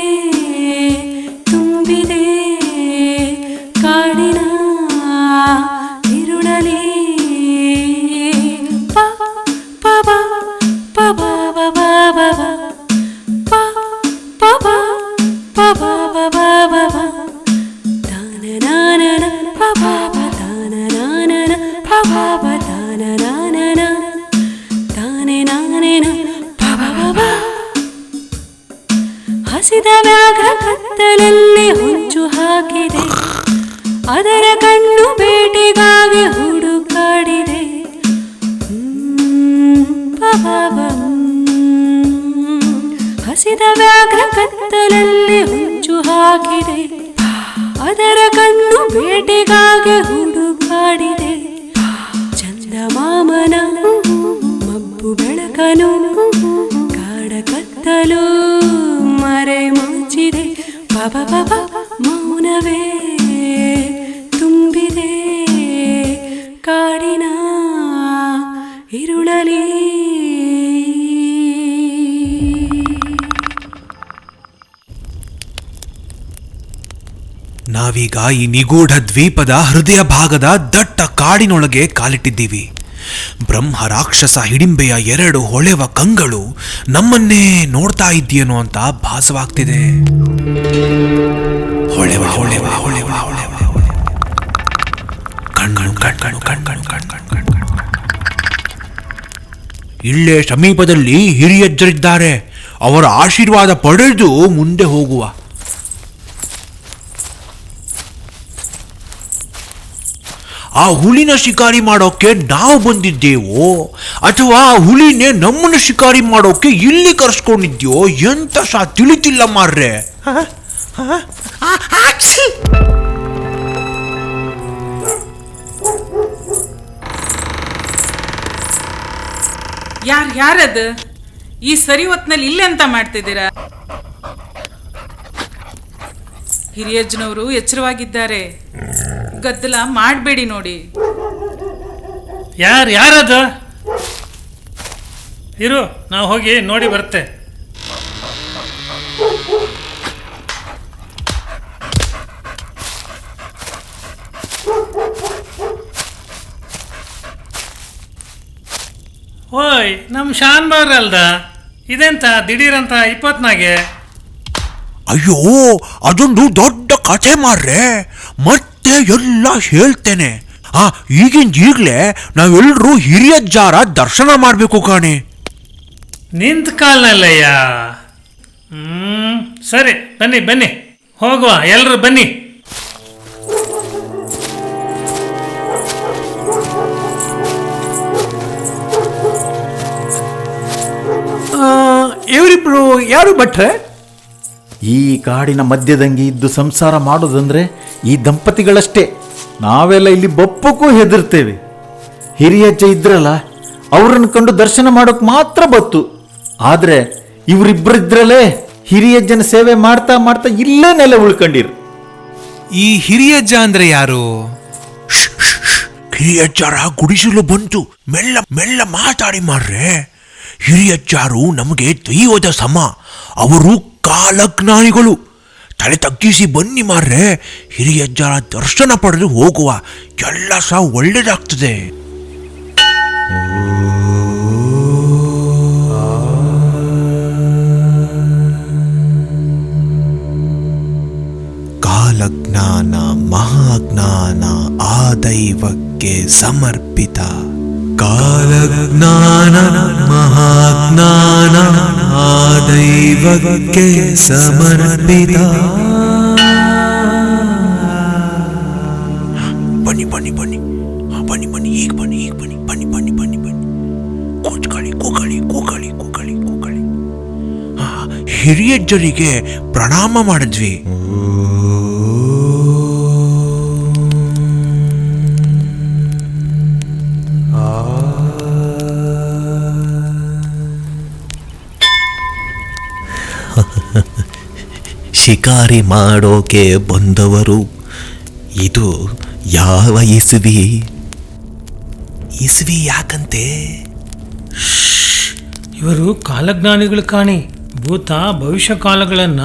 ತುಂಬಿದೆ ಕಾಡಿನ ಇರುಳಲಿ. ಬಾಬಾ ಬಾಬಾ ಬಾಬಾ ಬಾಬಾ ಬಾಬಾ ಬಾಬಾ ತಾನನಾನನ ಬಾಬಾ ತಾನನಾನನ ಬಾಬಾ ತಾನನಾನನ ತಾನೆ ನಾನೇನ ಬಾಬಾ ಬಾಬಾ. ಹಸಿದ ವ್ಯಾಘ್ರ ಕತ್ತಲಲ್ಲಿ ಹೊಂಚು ಹಾಕಿದೆ, ಅದರ ಕಣ್ಣು ಬೇಟೆಗಾಗಿ ಹುಡುಕಾಡಿದೆ. ಹಸಿದ ವ್ಯಾಘ್ರ ಕತ್ತಲಲ್ಲಿ ಹೊಂಚು ಹಾಕಿದೆ, ಅದರ ಕಣ್ಣು ಬೇಟೆಗಾಗಿ ಹುಡುಕಾಡಿದೆ. ಚಂದಮಾಮನ ಮಬ್ಬು ಬೆಳಕನು ಕಾಡ ಕತ್ತಲು ಮರೆ ಮುಚ್ಚಿದೆ. ಬಾಬಾ ಬಾಬಾ ಮೌನವೇ ತುಂಬಿದೆ ಕಾಡಿನ ಇರುಳಲಿ. ನಾವೀಗ ಈ ನಿಗೂಢ ದ್ವೀಪದ ಹೃದಯ ಭಾಗದ ದಟ್ಟ ಕಾಡಿನೊಳಗೆ ಕಾಲಿಟ್ಟಿದ್ದೀವಿ. ಬ್ರಹ್ಮ ರಾಕ್ಷಸ ಹಿಡಿಂಬೆಯ 2 ಹೊಳೆವ ಕಂಗಳು ನಮ್ಮನ್ನೇ ನೋಡ್ತಾ ಇದ್ದೀಯೇನೋ ಅಂತ ಭಾಸವಾಗ್ತಿದೆ. ಹೊಳೆವ ಹೊಳೆವ ಹೊಳೆವ ಹೊಳೆವ ಕಣ್ಗಳು ಕಣ್ಗಳು ಕಣ್ಗಳು ಕಣ್ಗಳು. ಇಲ್ಲೇ ಸಮೀಪದಲ್ಲಿ ಹಿರಿಯಜ್ಜರಿದ್ದಾರೆ, ಅವರ ಆಶೀರ್ವಾದ ಪಡೆದು ಮುಂದೆ ಹೋಗುವ. ಆ ಹುಲಿನ ಶಿಕಾರಿ ಮಾಡೋಕೆ ನಾವು ಬಂದಿದ್ದೇವೋ ಅಥವಾ ಆ ಹುಲಿನೇ ನಮ್ಮನ್ನು ಶಿಕಾರಿ ಮಾಡೋಕೆ ಇಲ್ಲಿ ಕರ್ಸ್ಕೊಂಡಿದ್ಯೋ ಎಂತ ತಿಳಿತಿಲ್ಲ ಮಾರ್ರೆ. ಯಾರದು ಈ ಸರಿ ಹೊತ್ನಲ್ಲಿ ಇಲ್ಲೇ ಅಂತ ಮಾಡ್ತಿದ್ದೀರಾ? ಹಿರಿಯಜ್ಜನವರು ಎಚ್ಚರವಾಗಿದ್ದಾರೆ, ಗದ್ದಲ ಮಾಡಬೇಡಿ ನೋಡಿ. ಯಾರದು? ಇರು, ನಾವು ಹೋಗಿ ನೋಡಿ ಬರುತ್ತೆ. ಓಯ್, ನಮ್ಮ ಶಾನ್ ಬಾರ್ ಅಲ್ದ ಇದೆಂತ ದಿಢೀರಂತ 20ನಾಗೆ? ಅಯ್ಯೋ, ಅದೊಂದು ದೊಡ್ಡ ಕಥೆ ಮಾರ್ರೆ, ಮತ್ತೆ ಎಲ್ಲ ಹೇಳ್ತೇನೆ. ಈಗಲೇ ನಾವೆಲ್ಲರೂ ಹಿರಿಯಜ್ಜಾರ ದರ್ಶನ ಮಾಡಬೇಕು ಕಾಣೆ. ನಿಂತ ಕಾಲ್ನಲ್ಲಯ್ಯ. ಸರಿ, ಬನ್ನಿ ಬನ್ನಿ ಹೋಗುವ, ಎಲ್ಲರೂ ಬನ್ನಿ. ಇವರಿಬ್ರು ಯಾರು ಭಟ್ರೆ? ಈ ಕಾಡಿನ ಮಧ್ಯದಂಗೆ ಇದ್ದು ಸಂಸಾರ ಮಾಡೋದಂದ್ರೆ ಈ ದಂಪತಿಗಳಷ್ಟೇ. ನಾವೆಲ್ಲ ಇಲ್ಲಿ ಬಪ್ಪಕ್ಕೂ ಹೆದರ್ತೇವೆ. ಹಿರಿಯಜ್ಜ ಇದ್ರಲ್ಲ, ಅವ್ರನ್ನ ಕಂಡು ದರ್ಶನ ಮಾಡೋಕೆ ಮಾತ್ರ ಬತ್ತು. ಆದ್ರೆ ಇವರಿಬ್ಬರಿದ್ರಲ್ಲೇ ಹಿರಿಯಜ್ಜನ ಸೇವೆ ಮಾಡ್ತಾ ಮಾಡ್ತಾ ಇಲ್ಲೇ ನೆಲೆ ಉಳ್ಕೊಂಡಿರು. ಈ ಹಿರಿಯಜ್ಜ ಅಂದ್ರೆ ಯಾರು? ಹಿರಿಯಜ್ಜಾರ ಗುಡಿಸಲು ಬಂತು, ಮೆಲ್ಲ ಮೆಲ್ಲ ಮಾತಾಡಿ ಮಾರ್ರೆ. ಹಿರಿಯಜ್ಜಾರು ನಮಗೆ ದೈವದ ಸಮ, ಅವರು ಕಾಲಜ್ಞಾನಿಗಳು. ತಲೆ ತಗ್ಗಿಸಿ ಬನ್ನಿ ಮಾರ್ರೆ, ಹಿರಿಯಜ್ಜಾರ ದರ್ಶನ ಪಡೆದು ಹೋಗುವ, ಎಲ್ಲ ಸಹ ಒಳ್ಳೇದಾಗ್ತದೆ. ಕಾಲಜ್ಞಾನ ಮಹಾಜ್ಞಾನ ಆ ದೈವಕ್ಕೆ ಸಮರ್ಪಿತ. ಕಾಲಜ್ಞಾನ ಮಹಾಜ್ಞಾನ ಆ ದೈವಕ್ಕೆ ಸಮರ್ಪಿತ. ಬನ್ನಿ ಬನ್ನಿ ಬನ್ನಿ ಬನ್ನಿ ಬನ್ನಿ, ಈಗ ಬನ್ನಿ, ಈಗ ಬನ್ನಿ, ಬನ್ನಿ ಬನ್ನಿ ಬನ್ನಿ ಬನ್ನಿ. ಕೂತ್ಕೊಳ್ಳಿ ಕೂಕಳಿ ಕೂಕಳಿ ಕೂಕಳಿ ಕೂಕಳಿ. ಹಿರಿಯಜ್ಜರಿಗೆ ಪ್ರಣಾಮ ಮಾಡಿದ್ವಿ. ಶಿಕಾರಿ ಮಾಡೋಕೆ ಬಂದವರು. ಇದು ಯಾವ ಇಸ್ವಿ? ಇಸ್ವಿ ಯಾಕಂತೆ? ಇವರು ಕಾಲಜ್ಞಾನಿಗಳು ಕಾಣಿ. ಭೂತ ಭವಿಷ್ಯ ಕಾಲಗಳನ್ನ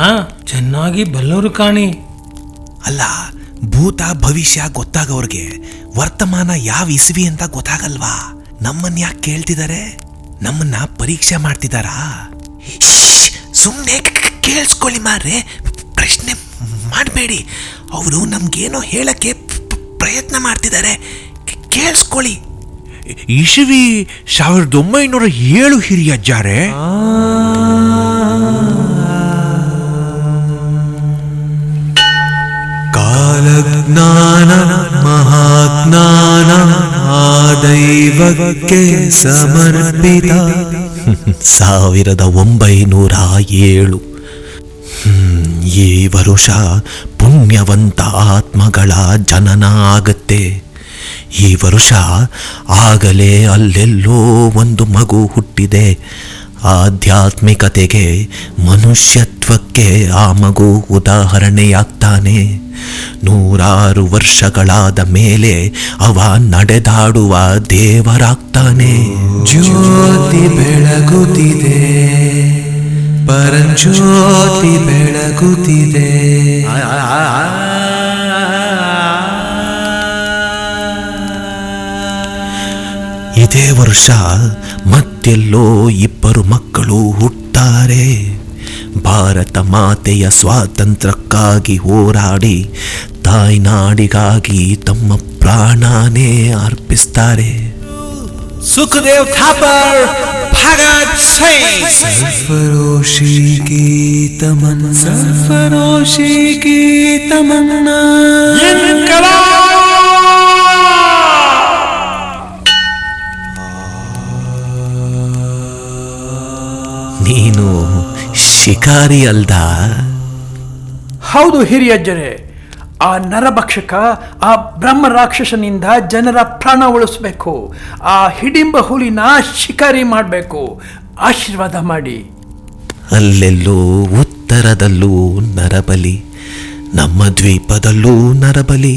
ಚೆನ್ನಾಗಿ ಬಲ್ಲವರು ಕಾಣಿ. ಅಲ್ಲ, ಭೂತ ಭವಿಷ್ಯ ಗೊತ್ತಾಗವ್ರಿಗೆ ವರ್ತಮಾನ ಯಾವ ಇಸ್ವಿ ಅಂತ ಗೊತ್ತಾಗಲ್ವಾ? ನಮ್ಮನ್ನ ಯಾಕೆ ಕೇಳ್ತಿದ್ದಾರೆ? ನಮ್ಮನ್ನ ಪರೀಕ್ಷೆ ಮಾಡ್ತಿದ್ದಾರಾ? ಸುಮ್ಮನೆ ಕೇಳಿಸ್ಕೊಳ್ಳಿ ಮಾರ್ರೆ, ಪ್ರಶ್ನೆ ಮಾಡಬೇಡಿ. ಅವರು ನಮ್ಗೇನೋ ಹೇಳಕ್ಕೆ ಪ್ರಯತ್ನ ಮಾಡ್ತಿದ್ದಾರೆ, ಕೇಳಿಸ್ಕೊಳ್ಳಿ. ಇಸವಿ 1907 ಹಿರಿಯಜ್ಜಾರೆ. ಕಾಲಜ್ಞಾನ ಮಹಾಜ್ಞಾನ ಆ ದೈವಕ್ಕೆ ಸಮರ್ಪಿತ. 1907. ಈ ವರುಷ ಪುಣ್ಯವಂತ ಆತ್ಮಗಳ ಜನನ ಆಗತ್ತೆ. ಈ ವರುಷ ಆಗಲೇ ಅಲ್ಲೆಲ್ಲೋ ಒಂದು ಮಗು ಹುಟ್ಟಿದೆ. ಆಧ್ಯಾತ್ಮಿಕತೆಗೆ, ಮನುಷ್ಯತ್ವಕ್ಕೆ ಆ ಮಗು ಉದಾಹರಣೆಯಾಗ್ತಾನೆ. 100 ವರ್ಷಗಳಾದ ಮೇಲೆ ಅವ ನಡೆದಾಡುವ ದೇವರಾಗ್ತಾನೆ. ಜ್ಯೋತಿ ಬೆಳಗುತ್ತಿದೆ, ಪರಂಜ್ಯೋತಿ ಬೆಳಗುತ್ತಿದೆ. ಇದೇ ವರ್ಷ ಮತ್ತೆಲ್ಲೋ 2 ಮಕ್ಕಳು ಹುಟ್ತಾರೆ. ಭಾರತ ಮಾತೆಯ ಸ್ವಾತಂತ್ರ್ಯಕ್ಕಾಗಿ ಹೋರಾಡಿ ತಾಯ್ನಾಡಿಗಾಗಿ ತಮ್ಮ ಪ್ರಾಣನೇ ಅರ್ಪಿಸ್ತಾರೆ. ಸುಖದೇವ್ ಥಾಪರ್, ಭಗತ್ ಸಿಂಗ್. ಸರ್ಫರೋಶಿ ಕಿ ತಮನ್ನಾ, ಸರ್ಫರೋಶಿ ಕಿ ತಮನ್ನಾ. ನೀನು ಶಿಕಾರಿ ಅಲ್ದ? ಹೌದು ಹಿರಿಯಜ್ಜರೇ, ಆ ನರಭಕ್ಷಕ, ಆ ಬ್ರಹ್ಮ ರಾಕ್ಷಸನಿಂದ ಜನರ ಪ್ರಾಣ ಉಳಿಸ್ಬೇಕು. ಆ ಹಿಡಿಂಬ ಹುಲಿನ ಶಿಕಾರಿ ಮಾಡಬೇಕು. ಆಶೀರ್ವಾದ ಮಾಡಿ. ಅಲ್ಲೆಲ್ಲೂ ಉತ್ತರದಲ್ಲೂ ನರಬಲಿ, ನಮ್ಮ ದ್ವೀಪದಲ್ಲೂ ನರಬಲಿ.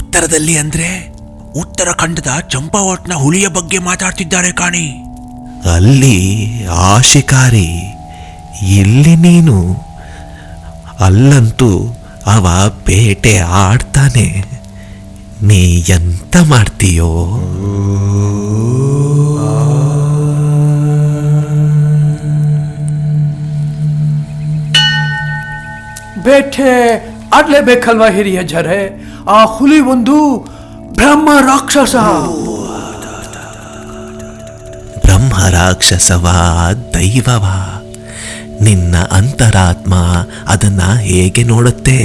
ಉತ್ತರದಲ್ಲಿ ಅಂದ್ರೆ ಉತ್ತರಾಖಂಡದ ಚಂಪಾವಟ್ನ ಹುಲಿಯ ಬಗ್ಗೆ ಮಾತಾಡ್ತಿದ್ದಾರೆ ಕಾಣಿ. ಅಲ್ಲಿ ಆ ಶಿಕಾರಿ, ಇಲ್ಲಿ ನೀನು. ಅಲ್ಲಂತೂ ಅವ ಬೇಟೆ ಆಡ್ತಾನೆ, ನೀ ಎಂತ ಮಾಡ್ತೀಯೋ? ಬೇಟೆ ಆಡ್ಲೇಬೇಕಲ್ವಾ ಹಿರಿಯಜ್ಜರೇ? ಆ ಹುಲಿ ಒಂದು ಬ್ರಹ್ಮ ರಾಕ್ಷಸ. ಬ್ರಹ್ಮ ರಾಕ್ಷಸವ, ದೈವವ? ನಿನ್ನ ಅಂತರಾತ್ಮ ಅದನ್ನ ಹೇಗೆ ನೋಡುತ್ತೆ?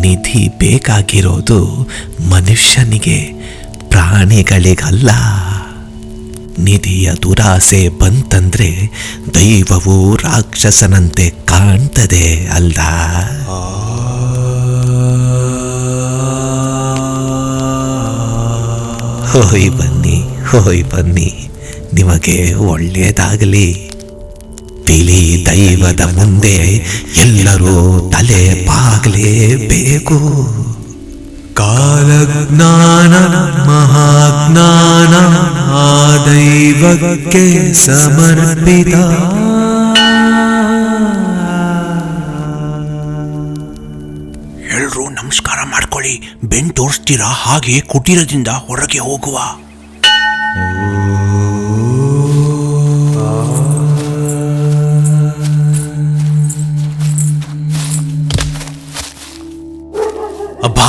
ನಿಧಿ ಬೇಕಾಗಿರೋದು ಮನುಷ್ಯನಿಗೆ, ಪ್ರಾಣಿಗಳಿಗಲ್ಲ. ನಿಧಿಯ ದುರಾಸೆ ಬಂತಂದ್ರೆ ದೈವವು ರಾಕ್ಷಸನಂತೆ ಕಾಣ್ತದೆ ಅಲ್ಲ? ಹೋಯ್ ಬನ್ನಿ, ನಿಮಗೆ ಒಳ್ಳೆಯದಾಗಲಿ. ತಿಳಿ ದೈವದ ಮುಂದೆ ಎಲ್ಲರೂ ತಲೆ ಬಾಗಲೇಬೇಕು. ಕಾಲಜ್ಞಾನ ಮಹಾಜ್ಞಾನ ಆ ದೈವಕ್ಕೆ ಸಮರ್ಪಿತ. ಎಲ್ರೂ ನಮಸ್ಕಾರ ಮಾಡ್ಕೊಳ್ಳಿ. ಬೆನ್ ತೋರಿಸ್ತೀರಾ? ಹಾಗೆ ಕುಟೀರದಿಂದ ಹೊರಗೆ ಹೋಗುವ. ಅಬ್ಬಾ,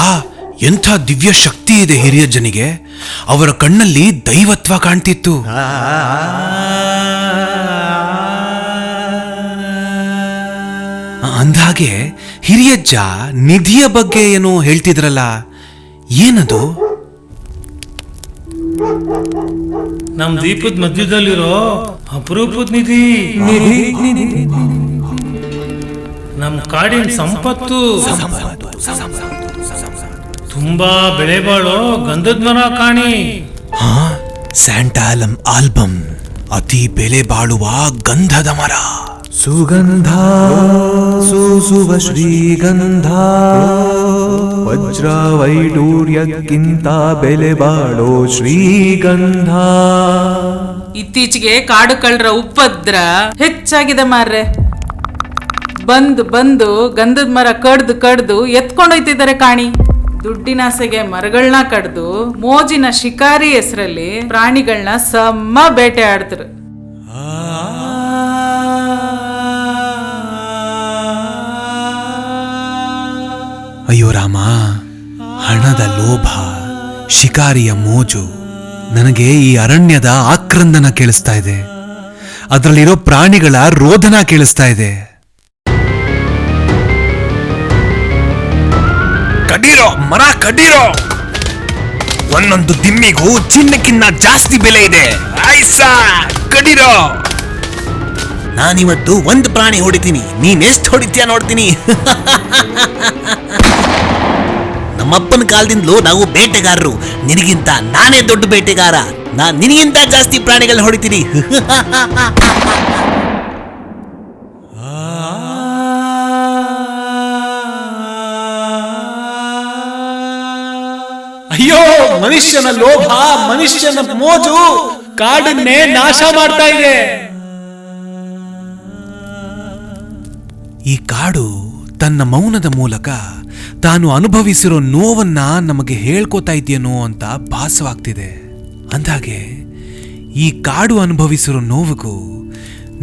ಎಂಥ ದಿವ್ಯ ಶಕ್ತಿ ಇದೆ ಹಿರಿಯಜ್ಜನಿಗೆ. ಅವರ ಕಣ್ಣಲ್ಲಿ ದೈವತ್ವ ಕಾಣ್ತಿತ್ತು. ಅಂದ್ಹಾಗೆ ಹಿರಿಯಜ್ಜ ನಿಧಿಯ ಬಗ್ಗೆ ಏನೋ ಹೇಳ್ತಿದ್ರಲ್ಲ, ಏನದು? ನಮ್ ದ್ವೀಪದ ಮಧ್ಯದಲ್ಲಿರೋ ಅಪರೂಪದ ನಿಧಿ. ನಮ್ ಕಾಡಿನ ಸಂಪತ್ತು. ತುಂಬಾ ಬೆಳೆ ಬಾಳೋ ಗಂಧದ ಮರ ಕಾಣಿ. ಸ್ಯಾಂಟಾಲಮ್ ಆಲ್ಬಮ್, ಅತಿ ಬೆಲೆ ಬಾಳುವ ಗಂಧದ ಮರ. ಸುಗಂಧ ಸೂಸುವ ಶ್ರೀಗಂಧ ವಜ್ರ ವೈಡೂರ್ಯಕ್ಕಿಂತ ಬೆಲೆ ಬಾಳೋ ಶ್ರೀಗಂಧ. ಇತ್ತೀಚೆಗೆ ಕಾಡು ಕಳ್ಳರ ಉಪದ್ರ ಹೆಚ್ಚಾಗಿದೆ ಮಾರ್ರೆ. ಬಂದು ಬಂದು ಗಂಧದ ಮರ ಕಡ್ದು ಎತ್ಕೊಂಡೋಯ್ತಿದ್ದಾರೆ ಕಾಣಿ. ದುಡ್ಡಿನಾಸೆಗೆ ಮರಗಳನ್ನ ಕಡ್ದು ಮೋಜಿನ ಶಿಕಾರಿ ಹೆಸರಲ್ಲಿ ಪ್ರಾಣಿಗಳನ್ನ ಸಮ್ಮ ಬೇಟೆ ಆಡ್ತಾರೆ. ಅಯ್ಯೋ ರಾಮ, ಹಣದ ಲೋಭ, ಶಿಕಾರಿಯ ಮೋಜು. ನನಗೆ ಈ ಅರಣ್ಯದ ಆಕ್ರಂದನ ಕೇಳಿಸ್ತಾ ಇದೆ, ಅದರಲ್ಲಿರೋ ಪ್ರಾಣಿಗಳ ರೋದನ ಕೇಳಿಸ್ತಾ ಇದೆ. ಕಡೀರೋ ಮರ, ಕಡೀರೋ. ಒಂದೊಂದು ದಿಮ್ಮಿಗೂ ಚಿನ್ನಕ್ಕಿನ್ನ ಜಾಸ್ತಿ ಬೆಲೆ ಇದೆ. ಆಯ್ಸಾ ಕಡೀರೋ. ನಾನಿವತ್ತು ಒಂದು ಪ್ರಾಣಿ ಹೊಡಿತೀನಿ, ನೀನೆಷ್ಟು ಹೊಡಿತೀಯ ನೋಡ್ತೀನಿ. ನಮ್ಮಪ್ಪನ ಕಾಲದಿಂದಲೂ ನಾವು ಬೇಟೆಗಾರರು. ನಿನಗಿಂತ ನಾನೇ ದೊಡ್ಡ ಬೇಟೆಗಾರ. ನಾನ್ ನಿನಗಿಂತ ಜಾಸ್ತಿ ಪ್ರಾಣಿಗಳನ್ನ ಹೊಡಿತೀನಿ. ಅಯ್ಯೋ, ಮನುಷ್ಯನ ಲೋಭ, ಮನುಷ್ಯನ ಮೋಜು ಕಾಡನ್ನೇ ನಾಶ ಮಾಡ್ತಾ ಇದೆ. ಈ ಕಾಡು ತನ್ನ ಮೌನದ ಮೂಲಕ ತಾನು ಅನುಭವಿಸಿರೋ ನೋವನ್ನ ನಮಗೆ ಹೇಳ್ಕೋತಾ ಇದೆಯೇನೋ ಅಂತ ಭಾಸವಾಗ್ತಿದೆ. ಅಂದಾಗೆ ಈ ಕಾಡು ಅನುಭವಿಸಿರೋ ನೋವಿಗೂ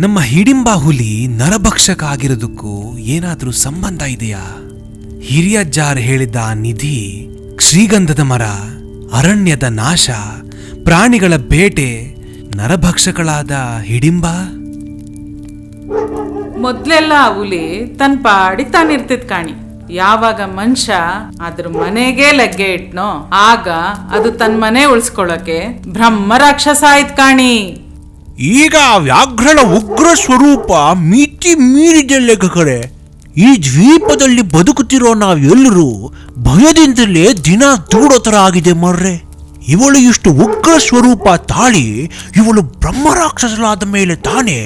ನಮ್ಮ ಹಿಡಿಂಬ ಹುಲಿ ನರಭಕ್ಷಕ ಆಗಿರೋದಕ್ಕೂ ಏನಾದ್ರೂ ಸಂಬಂಧ ಇದೆಯಾ? ಹಿರಿಯಜ್ಜಾರ್ ಹೇಳಿದ್ದ ಆ ನಿಧಿ, ಶ್ರೀಗಂಧದ ಮರ, ಅರಣ್ಯದ ನಾಶ, ಪ್ರಾಣಿಗಳ ಬೇಟೆ, ನರಭಕ್ಷಕಳಾದ ಹಿಡಿಂಬ. ಮೊದ್ಲೆಲ್ಲ ಆ ಹುಲಿ ತನ್ ಪಾಡಿ ತಾನಿರ್ತಿದ್ ಕಾಣಿ. ಯಾವಾಗ ಮನುಷ್ಯ ಅದ್ರ ಮನೆಗೆ ಲಗ್ಗೆ ಇಟ್ನೋ ಆಗ ಅದು ತನ್ನ ಮನೆ ಉಳಿಸ್ಕೊಳ್ಳೋಕೆ ಬ್ರಹ್ಮ ರಾಕ್ಷಸ ಆಯ್ತ್ ಕಾಣಿ. ಈಗ ವ್ಯಾಘ್ರನ ಉಗ್ರ ಸ್ವರೂಪ ಮಿತಿ ಮೀರಿದ ಲೆಕ್ಕಕರೆ. ಈ ದ್ವೀಪದಲ್ಲಿ ಬದುಕುತ್ತಿರೋ ನಾವೆಲ್ಲರೂ ಭಯದಿಂದಲೇ ದಿನ ದೂಡೋ ತರ ಆಗಿದೆ ಮರ್ರೆ. ಇವಳು ಇಷ್ಟು ಉಗ್ರ ಸ್ವರೂಪ ತಾಳಿ ಇವಳು ಬ್ರಹ್ಮರಾಕ್ಷಸಲಾದ ಮೇಲೆ ತಾನೇ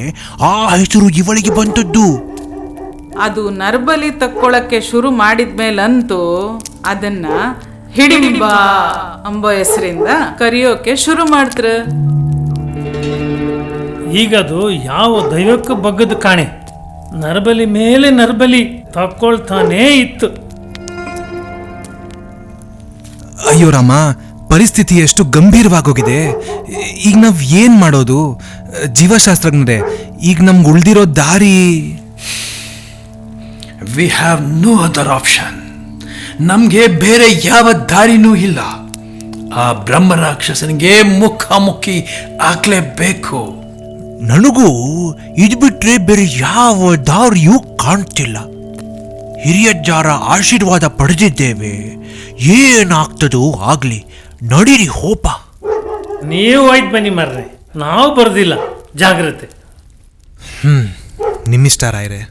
ಆ ಹೆಸರು ಇವಳಿಗೆ ಬಂದದ್ದು. ಅದು ನರ್ಬಲಿ ತಕ್ಕೊಳಕ್ಕೆ ಶುರು ಮಾಡಿದ್ಮೇಲಂತೂ ಅದನ್ನ ಹಿಡಿಂಬ ಅಂಬೋ ಹೆಸರಿಂದ ಕರೆಯೋಕೆ ಶುರು ಮಾಡ್ತ್ರ. ಈಗದು ಯಾವ ದೈವಕ್ಕೆ ಬಗ್ಗದ ಕಾಣೆ. ನರಬಲಿ ಮೇಲೆ ನರಬಲಿ ತಕ್ಕೊಳ್ತಾನೇ ಇತ್ತು. ಅಯ್ಯೋ ರಾಮ, ಪರಿಸ್ಥಿತಿ ಎಷ್ಟು ಗಂಭೀರವಾಗೋಗಿದೆ. ಈಗ ನಾವ್ ಏನ್ ಮಾಡೋದು? ಜೀವಶಾಸ್ತ್ರಜ್ಞರೇ, ಈಗ ನಮ್ಗೆ ಉಳ್ದಿರೋ ದಾರಿ? We have no other option. ನಮ್ಗೆ ಬೇರೆ ಯಾವ ದಾರಿನೂ ಇಲ್ಲ. ಆ ಬ್ರಹ್ಮ ರಾಕ್ಷಸನಿಗೆ ಮುಖಾಮುಖಿ ಆಗ್ಲೇಬೇಕು. ನನಗೂ ಇದು ಬಿಟ್ರೆ ಬೇರೆ ಯಾವ ದಾರಿಯೂ ಕಾಣ್ತಿಲ್ಲ. ಹಿರಿಯಜ್ಜಾರ ಆಶೀರ್ವಾದ ಪಡೆದಿದ್ದೇವೆ. ಏನಾಗ್ತದೋ ಆಗ್ಲಿ, ನಡೀರಿ ಹೋಪ. ನೀವು ಹೋಯ್ತು ಬನ್ನಿ ಮರ್ರೆ, ನಾವು ಬರೋದಿಲ್ಲ. ಜಾಗ್ರತೆ. ನಿಮ್ಮಿಷ್ಟ ರಾಯ್ರೆ.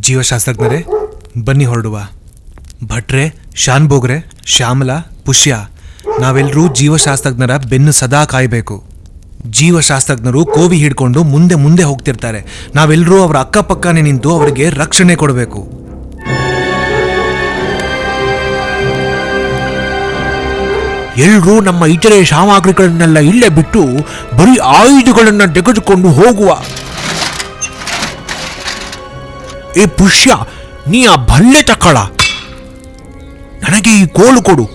ಜೀವಶಾಸ್ತ್ರಜ್ಞರೇ, ಬನ್ನಿ ಹೊರಡುವ. ಭಟ್ರೆ, ಶಾನ್ಭೋಗ್ರೆ, ಶ್ಯಾಮಲ, ಪುಷ್ಯ, ನಾವೆಲ್ಲರೂ ಜೀವಶಾಸ್ತ್ರಜ್ಞರ ಬೆನ್ನು ಸದಾ ಕಾಯಬೇಕು. ಜೀವಶಾಸ್ತ್ರಜ್ಞರು ಕೋವಿ ಹಿಡ್ಕೊಂಡು ಮುಂದೆ ಮುಂದೆ ಹೋಗ್ತಿರ್ತಾರೆ. ನಾವೆಲ್ಲರೂ ಅವರ ಅಕ್ಕಪಕ್ಕನೇ ನಿಂತು ಅವರಿಗೆ ರಕ್ಷಣೆ ಕೊಡಬೇಕು. ಎಲ್ರೂ ನಮ್ಮ ಇತರೆ ಸಾಮಗ್ರಿಗಳನ್ನೆಲ್ಲ ಇಲ್ಲೇ ಬಿಟ್ಟು ಬರೀ ಆಯುಧಗಳನ್ನ ತೆಗೆದುಕೊಂಡು ಹೋಗುವ. ಏ ಪುಷ್ಯ, ನೀ ಆ ಭಲ್ಲೆ ತಕ್ಕಳ. ನನಗೆ ಈ ಕೋಲು ಕೊಡು.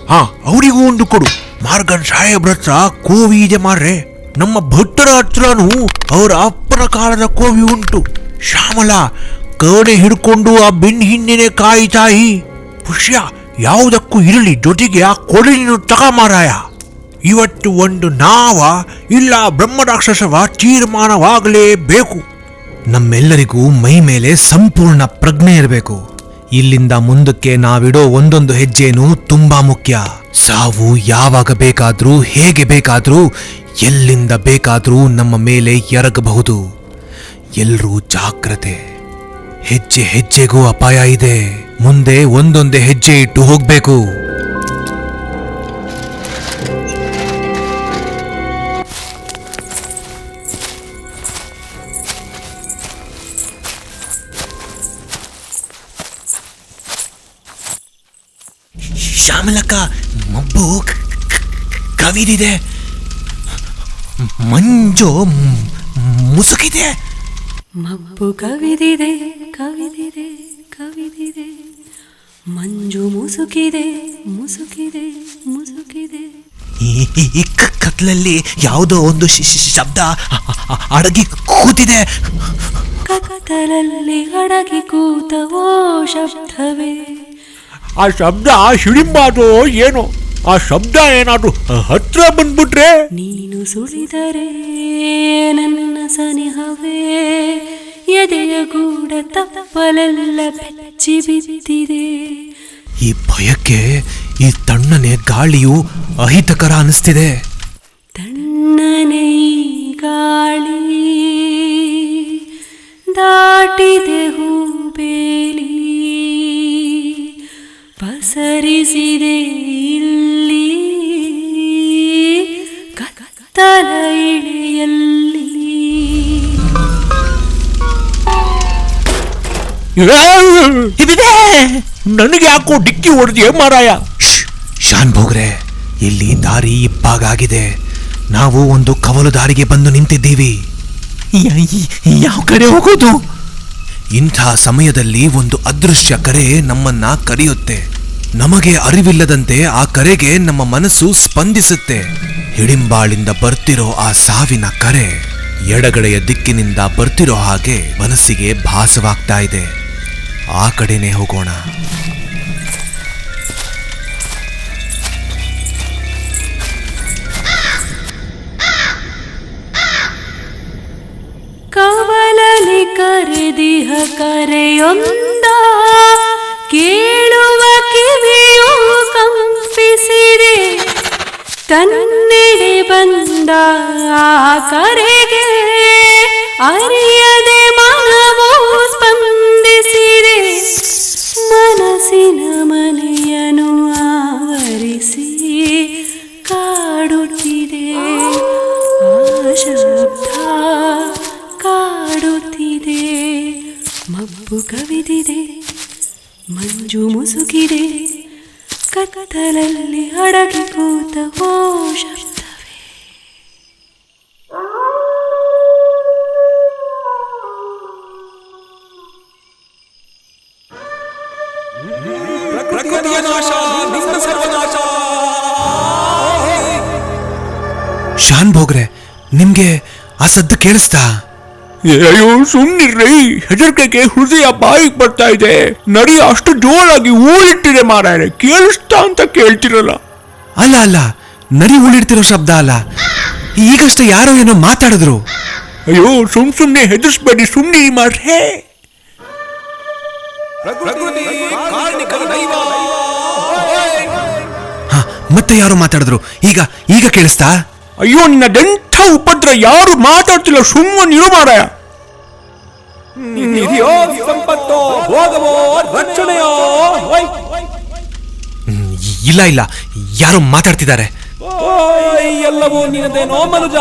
ಅವರಿಗೂ ಒಂದು ಕೊಡು. ಮಾರ್ಗನ್ ಸಾಹೇಬ್ರ ಹತ್ರ ಕೋವಿ ಇದೆ ಮಾರ್ರೆ. ನಮ್ಮ ಭಟ್ಟರ ಹತ್ರನೂ ಅವರ ಅಪ್ಪನ ಕಾಲದ ಕೋವಿ ಉಂಟು. ಶ್ಯಾಮಲ, ಕವಡೆ ಹಿಡ್ಕೊಂಡು ಆ ಬೆನ್ ಹಿಂದಿನೇ ಕಾಯಿ ತಾಯಿ. ಪುಷ್ಯ, ಯಾವುದಕ್ಕೂ ಇರಲಿ, ಜೊತೆಗೆ ಆ ಕೊಡಲಿನ ತಗಮಾರಾಯ. ಇವತ್ತು ಒಂದು ನಾವ ಇಲ್ಲ ಬ್ರಹ್ಮರಾಕ್ಷಸವ ತೀರ್ಮಾನವಾಗಲೇಬೇಕು. ನಮ್ಮೆಲ್ಲರಿಗೂ ಮೈ ಮೇಲೆ ಸಂಪೂರ್ಣ ಪ್ರಜ್ಞೆ ಇರಬೇಕು. ಇಲ್ಲಿಂದ ಮುಂದಕ್ಕೆ ನಾವಿಡೋ ಒಂದೊಂದು ಹೆಜ್ಜೆನೂ ತುಂಬಾ ಮುಖ್ಯ. ಸಾವು ಯಾವಾಗ ಬೇಕಾದ್ರೂ, ಹೇಗೆ ಬೇಕಾದ್ರೂ, ಎಲ್ಲಿಂದ ಬೇಕಾದ್ರೂ ನಮ್ಮ ಮೇಲೆ ಎರಗಬಹುದು. ಎಲ್ರೂ ಜಾಗ್ರತೆ. ಹೆಜ್ಜೆ ಹೆಜ್ಜೆಗೂ ಅಪಾಯ ಇದೆ. ಮುಂದೆ ಒಂದೊಂದೇ ಹೆಜ್ಜೆ ಇಟ್ಟು ಹೋಗ್ಬೇಕು. ಶ್ಯಾಮಲಕ್ಕ, ಮಬ್ಬು ಕವಿದಿದೆ, ಮಂಜು ಮುಸುಕಿದೆ. ಮಬ್ಬು ಕವಿದಿದೆ ಕವಿದಿದೆ ಕವಿದಿದೆ, ಮಂಜು ಮುಸುಕಿದೆ ಮುಸುಕಿದೆ ಮುಸುಕಿದೆ. ಈ ಕತ್ಲಲ್ಲಿ ಯಾವುದೋ ಒಂದು ಶಬ್ದ ಅಡಗಿ ಕೂತಿದೆ. ಕತ್ತಲಲ್ಲಿ ಅಡಗಿ ಕೂತವೋ ಶಬ್ದವೇ. ಆ ಶಬ್ದ ಹಿಡಿಂಬಾದೋ ಏನೋ, ಆ ಶಬ್ದ ಏನಾದ್ರು ಹತ್ರ ಬಂದ್ಬಿಟ್ರೆ. ನೀನು ಸುಳಿದರೆ ನನ್ನ ಸನಿಹವೇ, ಎದೆಯ ಗೂಡ ತಪ್ಪಲೆಲ್ಲ ಬೆಚ್ಚಿ ಬಿದ್ದಿದೆ. ಈ ಭಯಕ್ಕೆ ಈ ತಣ್ಣನೆ ಗಾಳಿಯು ಅಹಿತಕರ ಅನಿಸ್ತಿದೆ. ತಣ್ಣನೆ ಗಾಳಿ ದಾಟಿದೆ ಹೂಬೇಲಿ, ಪಸರಿಸಿದೆ ಇಲ್ಲಿ ಕತ್ತಲ ಇಳೆಯಲ್ಲಿ. ನನಗೆ ಯಾಕೋ ಡಿಕ್ಕಿ ಹೊಡೆದಿಯೇ ಮಾರಾಯ. ಶಾನ್ ಭೋಗ್ರೆ, ಇಲ್ಲಿ ದಾರಿ ಇಬ್ಬಾಗಾಗಿದೆ. ನಾವು ಒಂದು ಕವಲು ದಾರಿಗೆ ಬಂದು ನಿಂತಿದ್ದೀವಿ. ಯಾವ ಕಡೆ ಹೋಗೋದು? ಇಂಥ ಸಮಯದಲ್ಲಿ ಒಂದು ಅದೃಶ್ಯ ಕರೆ ನಮ್ಮನ್ನ ಕರೆಯುತ್ತೆ. ನಮಗೆ ಅರಿವಿಲ್ಲದಂತೆ ಆ ಕರೆಗೆ ನಮ್ಮ ಮನಸ್ಸು ಸ್ಪಂದಿಸುತ್ತೆ. ಹಿಡಿಂಬಾಳಿಂದ ಬರ್ತಿರೋ ಆ ಸಾವಿನ ಕರೆ ಎಡಗಡೆಯ ದಿಕ್ಕಿನಿಂದ ಬರ್ತಿರೋ ಹಾಗೆ ಮನಸ್ಸಿಗೆ ಭಾಸವಾಗ್ತಾ ಇದೆ. ಆ ಕಡೆನೇ ಹೋಗೋಣ. ಕವಲಲಿ ಕರೆದಿಹ ಕರೆಯೊಂದ, ಕೇಳುವ ಕಿವಿಯು ಕಂಪಿಸಿದೆ. ತನ್ನೆಡೆ ಬಂದ ಆ ಕರೆಗೆ ಅರಿಯದೆ ಮನವೂ ಸ್ಪಂದಿಸಿದೆ. ಮನಸ್ಸಿನ ಮನೆಯನ್ನು ಆವರಿಸಿ ಕಾಡುತ್ತಿದೆ ಆ ಶಬ್ದ, ಕಾಡುತ್ತಿದೆ. ಮಬ್ಬು ಕವಿದಿದೆ, ಮಂಜು ಮುಸುಕಿದೆ, ಕತ್ತಲಲ್ಲಿ ಅಡಗಿ ಕೂತವೋ ಶಬ್ದವೇ. ಶಾನ್ ಭೋಗ್ರೆ, ನಿಮ್ಗೆ ಆ ಸದ್ದು ಕೇಳಿಸ್ತಾ? ಅಯ್ಯೋ ಸುಮ್ಮನಿರ್ರಿ, ಹೆದರಿಕೆಗೆ ಹೃದಯ ಬಾಯಿಗೆ ಬರ್ತಾ ಇದೆ. ನಡಿ ಅಷ್ಟು ಜೋರಾಗಿ ಊಳಿಟ್ಟಿದೆ ಮಾರಾಯರೆ, ಕೇಳಿಸ್ತಾ ಅಂತ ಕೇಳ್ತಿರಲ್ಲ. ಅಲ್ಲ ಅಲ್ಲ, ನರಿ ಉಳಿಡ್ತಿರೋ ಶಬ್ದ ಅಲ್ಲ. ಈಗಷ್ಟೇ ಯಾರೋ ಏನೋ ಮಾತಾಡಿದ್ರು. ಅಯ್ಯೋ ಸುಮ್ನೆ ಹೆದರ್ಸ್ಬೇಡಿ, ಸುಮ್ಮನೆ ಮಾಡ್ರೆ. ಹ, ಮತ್ತೆ ಯಾರೋ ಮಾತಾಡಿದ್ರು. ಈಗ ಕೇಳಿಸ್ತಾ? ಅಯ್ಯೋ ನಿನ್ನದೆಂಥ ಉಪದ್ರ, ಯಾರು ಮಾತಾಡ್ತಿಲ್ಲ, ಸುಮ್ಮನಿರು ಮಾರಾಯ. ಸಂಪತ್ತೋ ಭೋಗವೋ ರಕ್ಷಣೆಯೋ? ಇಲ್ಲ ಇಲ್ಲ, ಯಾರೋ ಮಾತಾಡ್ತಿದ್ದಾರೆ. ಎಲ್ಲವೂ ನಿನ್ನದೇನೋ ಮನುಜ.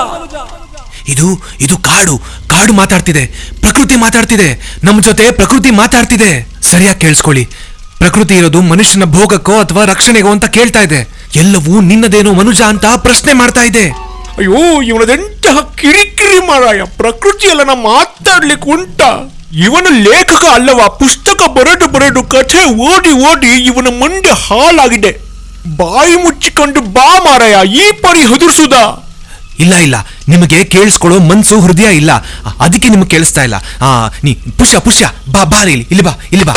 ಇದು ಕಾಡು ಮಾತಾಡ್ತಿದೆ. ಪ್ರಕೃತಿ ಮಾತಾಡ್ತಿದೆ. ನಮ್ಮ ಜೊತೆ ಪ್ರಕೃತಿ ಮಾತಾಡ್ತಿದೆ. ಸರಿಯಾಗಿ ಕೇಳಿಸ್ಕೊಳ್ಳಿ. ಪ್ರಕೃತಿ ಇರೋದು ಮನುಷ್ಯನ ಭೋಗಕ್ಕೋ ಅಥವಾ ರಕ್ಷಣೆಗೋ ಅಂತ ಕೇಳ್ತಾ ಇದೆ. ಎಲ್ಲವೂ ನಿನ್ನದೇನೋ ಮನುಜ ಅಂತ ಪ್ರಶ್ನೆ ಮಾಡ್ತಾ ಇದೆ. ಅಯ್ಯೋ ಇವನದೆಂತಹ ಕಿರಿಕಿರಿ ಮಾರಾಯ. ಪ್ರಕೃತಿಯೆಲ್ಲ ನಾ ಮಾತಾಡ್ಲಿಕ್ಕೆ ಉಂಟ? ಇವನ ಲೇಖಕ ಅಲ್ಲವಾ? ಪುಸ್ತಕ ಬರೆದು ಕಥೆ ಓದಿ ಇವನ ಮಂಡೆ ಹಾಳಾಗಿದೆ. ಬಾಯಿ ಮುಚ್ಚಿಕೊಂಡು ಬಾ ಮಾರಾಯ, ಈ ಪರಿ ಹೆದರ್ಸುದ? ಇಲ್ಲ, ನಿಮಗೆ ಕೇಳಿಸ್ಕೊಳ್ಳೋ ಮನ್ಸು ಹೃದಯ ಇಲ್ಲ, ಅದಕ್ಕೆ ನಿಮಗೆ ಕೇಳಿಸ್ತಾ ಇಲ್ಲ. ನೀ ಪುಷ್ಯ ಬಾ ಇಲ್ಲಿ ಬಾ.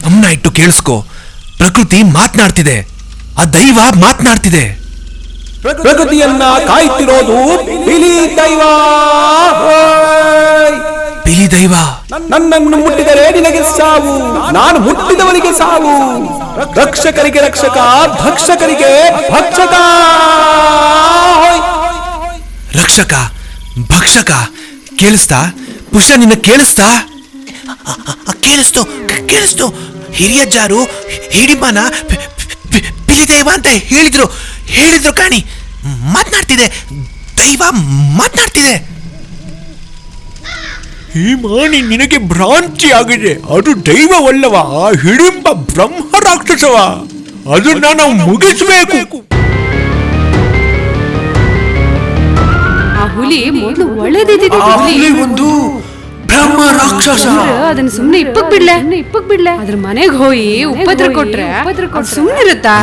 ಗಮನ ಇಟ್ಟು ಕೇಳಿಸ್ಕೋ. ಪ್ರಕೃತಿ ಮಾತನಾಡ್ತಿದೆ. ಆ ದೈವ ಮಾತನಾಡ್ತಿದೆ. ಪ್ರಕೃತಿಯನ್ನ ಕಾಯ್ತಿರೋದು ಬಿಳಿ ದೈವ. ಬಿಳಿ ದೈವ ನನ್ನನ್ನು ಮುಟ್ಟಿದರೆ ನಿನಗೆ ಸಾವು, ನಾನು ಮುಟ್ಟಿದವನಿಗೆ ಸಾವು. ರಕ್ಷಕರಿಗೆ ರಕ್ಷಕ, ಭಕ್ಷಕರಿಗೆ ಭಕ್ಷಕ. ರಕ್ಷಕ ಭಕ್ಷಕ ಕೇಳಿಸ್ತಾ? ಪುಷ್ಯ ನಿನ್ನ ಕೇಳಿಸ್ತಾ? ಕೇಳಿಸ್ತು. ಹಿರಿಯಜ್ಜಾರು ಹಿಡಿಮನ ಬಿಳಿ ದೈವ ಅಂತ ಹೇಳಿದ್ರು ಕಾಣಿ. ಮಾತನಾಡ್ತಿದೆ, ದೈವ ಮಾತನಾಡ್ತಿದೆ. ಈ ಮಾಣಿ ನಿನಗೆ ಭ್ರಾಂತಿ ಆಗಿದೆ. ಅದು ದೈವವಲ್ಲವ, ಹಿಡಿಂಬ ಬ್ರಹ್ಮ ರಾಕ್ಷಸವ. ಅದನ್ನ ನಾವು ಮುಗಿಸಬೇಕು. ಆ ಹುಲಿ ಮೊದಲು ಒಳ್ಳೇದಿದ್ದ ಹುಲಿ ಒಂದು ಬ್ರಹ್ಮ ರಾಕ್ಷಸ. ಅದನ್ನ ಸುಮ್ನೆ ಇಪ್ಪಕ್ ಬಿಡ್ಲೆ ಅದ್ರ ಮನೆಗ್ ಹೋಗಿ ಉಪದ್ರ ಕೊಟ್ರೆ ಸುಮ್ನೆ ಇರುತ್ತಾ?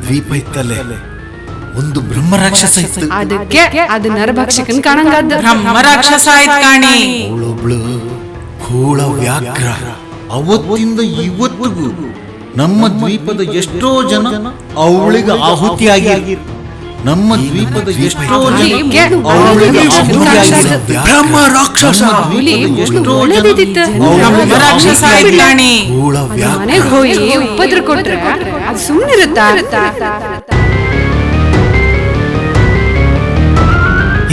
ದ್ವೀಪ ಇತ್ತಲ್ಲೇ ಒಂದು ಬ್ರಹ್ಮ ರಾಕ್ಷಸ ಇತ್ತು. ಅದಕ್ಕೆ ಅದು ನರಭಕ್ಷಕನ್ ಕಾಣಂಗಾದ. ಬ್ರಹ್ಮ ರಾಕ್ಷಸ ಆಯ್ತು ಕಾಣಿ. ಅವಳೊಬ್ಳು ಕೂಳ ವ್ಯಾಘ್ರ. ಅವತ್ತಿಂದ ಇವತ್ತಿಗೂ ನಮ್ಮ ದ್ವೀಪದ ಎಷ್ಟೋ ಜನ ಅವಳಿಗೆ ಆಹುತಿಯಾಗಿ ನಮ್ಮ ದ್ವೀಪದ ಎಷ್ಟೋ ಜನ ಅವಳಿಗೆ ಆಹುತಿಯಾಗಿ ಬ್ರಹ್ಮ ರಾಕ್ಷಸ. ಎಷ್ಟೋ ಬ್ರಹ್ಮ ರಾಕ್ಷಸ ಆಯ್ತು ಕಾಣಿ. ಕೂಳ ವ್ಯಾಘ್ರ. ಮನೆಗ್ ಹೋಗಿ ಉಪದ್ರ ಕೊಟ್ರೆ ಅದು ಸುಮ್ನೆ ಇರುತ್ತಾ?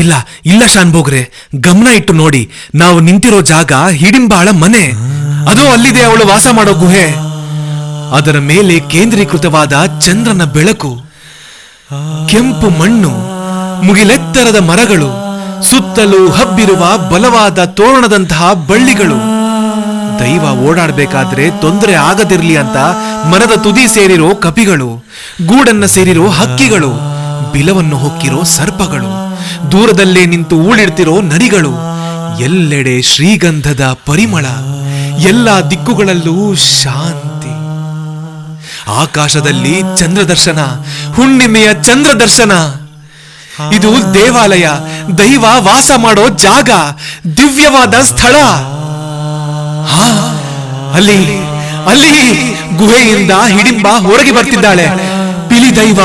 ಇಲ್ಲ ಇಲ್ಲ ಶಾನ್ಭೋಗ್ರೆ, ಗಮನ ಇಟ್ಟು ನೋಡಿ. ನಾವು ನಿಂತಿರೋ ಜಾಗ ಹಿಡಿಂಬಾಳ ಮನೆ. ಅದು ಅಲ್ಲಿದೆ ಅವಳು ವಾಸ ಮಾಡೋ ಗುಹೆ. ಅದರ ಮೇಲೆ ಕೇಂದ್ರೀಕೃತವಾದ ಚಂದ್ರನ ಬೆಳಕು, ಕೆಂಪು ಮಣ್ಣು, ಮುಗಿಲೆತ್ತರದ ಮರಗಳು, ಸುತ್ತಲೂ ಹಬ್ಬಿರುವ ಬಲವಾದ ತೋರಣದಂತಹ ಬಳ್ಳಿಗಳು. ದೈವ ಓಡಾಡ್ಬೇಕಾದ್ರೆ ತೊಂದರೆ ಆಗದಿರ್ಲಿ ಅಂತ ಮರದ ತುದಿ ಸೇರಿರೋ ಕಪಿಗಳು, ಗೂಡನ್ನ ಸೇರಿರೋ ಹಕ್ಕಿಗಳು, ಬಿಲವನ್ನು ಹೊಕ್ಕಿರೋ ಸರ್ಪಗಳು, ದೂರದಲ್ಲೇ ನಿಂತು ಊಳಿಡ್ತಿರೋ ನರಿಗಳು. ಎಲ್ಲೆಡೆ ಶ್ರೀಗಂಧದ ಪರಿಮಳ, ಎಲ್ಲ ದಿಕ್ಕುಗಳಲ್ಲೂ ಶಾಂತಿ. ಆಕಾಶದಲ್ಲಿ ಚಂದ್ರದರ್ಶನ, ಹುಣ್ಣಿಮೆಯ ಚಂದ್ರದರ್ಶನ. ಇದು ದೇವಾಲಯ, ದೈವ ವಾಸ ಮಾಡೋ ಜಾಗ, ದಿವ್ಯವಾದ ಸ್ಥಳ. ಅಲ್ಲಿ ಅಲ್ಲಿ ಗುಹೆಯಿಂದ ಹಿಡಿಂಬ ಹೊರಗೆ ಬರ್ತಿದ್ದಾಳೆ. ಪಿಲಿ ದೈವ,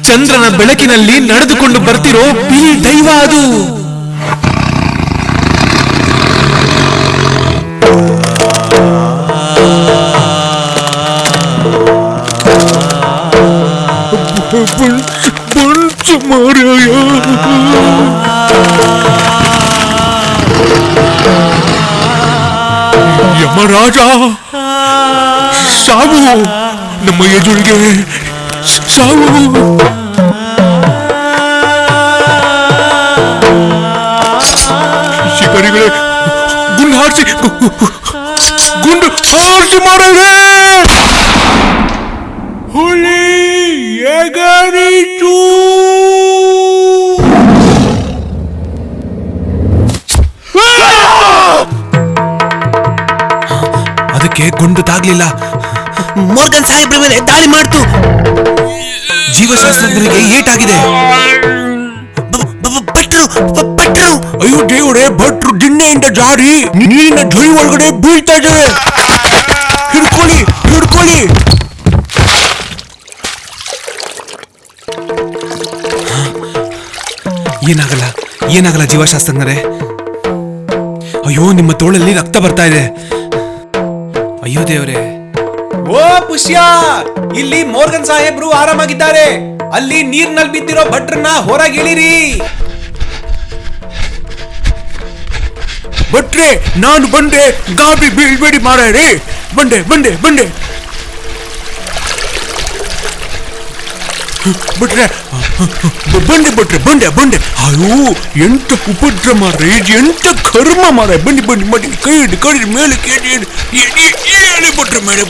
ಚಂದ್ರನ ಬೆಳಕಿನಲ್ಲಿ ನಡೆದುಕೊಂಡು ಬರ್ತಿರೋ ಪಿಲಿ ದೈವ ಅದು. ಯಮರಾಜ ಸಾವು, ನಮ್ಮ ಎದುರಿಗೆ ಸಾವು. ಶಿಕಾರಿಗಳೇ, ಗುಂಡು ಹಾರಿಸಿ ಮಾಡಿದ್ರೆ ಹುಲಿ ಎಗರಿತು. ಅದಕ್ಕೆ ಗುಂಡು ತಾಗ್ಲಿಲ್ಲ. ಮೋರ್ಗನ್ ಸಾಹೇಬ್ರ ಮೇಲೆ ದಾಳಿ ಮಾಡ್ತು. ಜೀವಶಾಸ್ತ್ರಜ್ಞರಿಗೆ ಏಟಾಗಿದೆ. ಭಟ್ರು, ಅಯ್ಯೋ ದೇವರೇ, ಭಟ್ರು ದಿಣ್ಣೆಯಿಂದ ಜಾರಿ ನೀರಿನ ಝಳಿ ಒಳಗಡೆ ಬೀಳ್ತಾ ಇದ್ದಾರೆ. ಹಿಡ್ಕೊಳ್ಳಿ. ಏನಾಗಲ್ಲ ಜೀವಶಾಸ್ತ್ರಜ್ಞರೇ. ಅಯ್ಯೋ, ನಿಮ್ಮ ತೋಳಲ್ಲಿ ರಕ್ತ ಬರ್ತಾ ಇದೆ. ಅಯ್ಯೋ ದೇವರೇ. ಓ ಪುಷ್ಯ, ಇಲ್ಲಿ ಮೋರ್ಗನ್ ಸಾಹೇಬ್ರು ಆರಾಮಾಗಿದ್ದಾರೆ. ಅಲ್ಲಿ ನೀರ್ನಲ್ಲಿ ಬಿದ್ದಿರೋ ಭಟ್ರನ್ನ ಹೊರಗಿಳಿರಿ. ಭಟ್ರೆ, ನಾನು ಬಂದೆ, ಗಾಬಿ ಬೀಳ್ಬೇಡಿ ಮಾರಾಯರೇ. ಬಂದೆ ಭಟ್ರೆ, ಬಂದೆ. ಅಯ್ಯೋ, ಎಂತ ಉಪದ್ರಮ ರೇ, ಎಂತ ಕರ್ಮ ಮಾರ. ಬನ್ನಿ ಕೈ ಹಿಡಿ ಮೇಲೆ ಕೇಳಿ ಭಟ್ರೆ ಮೇಲೆ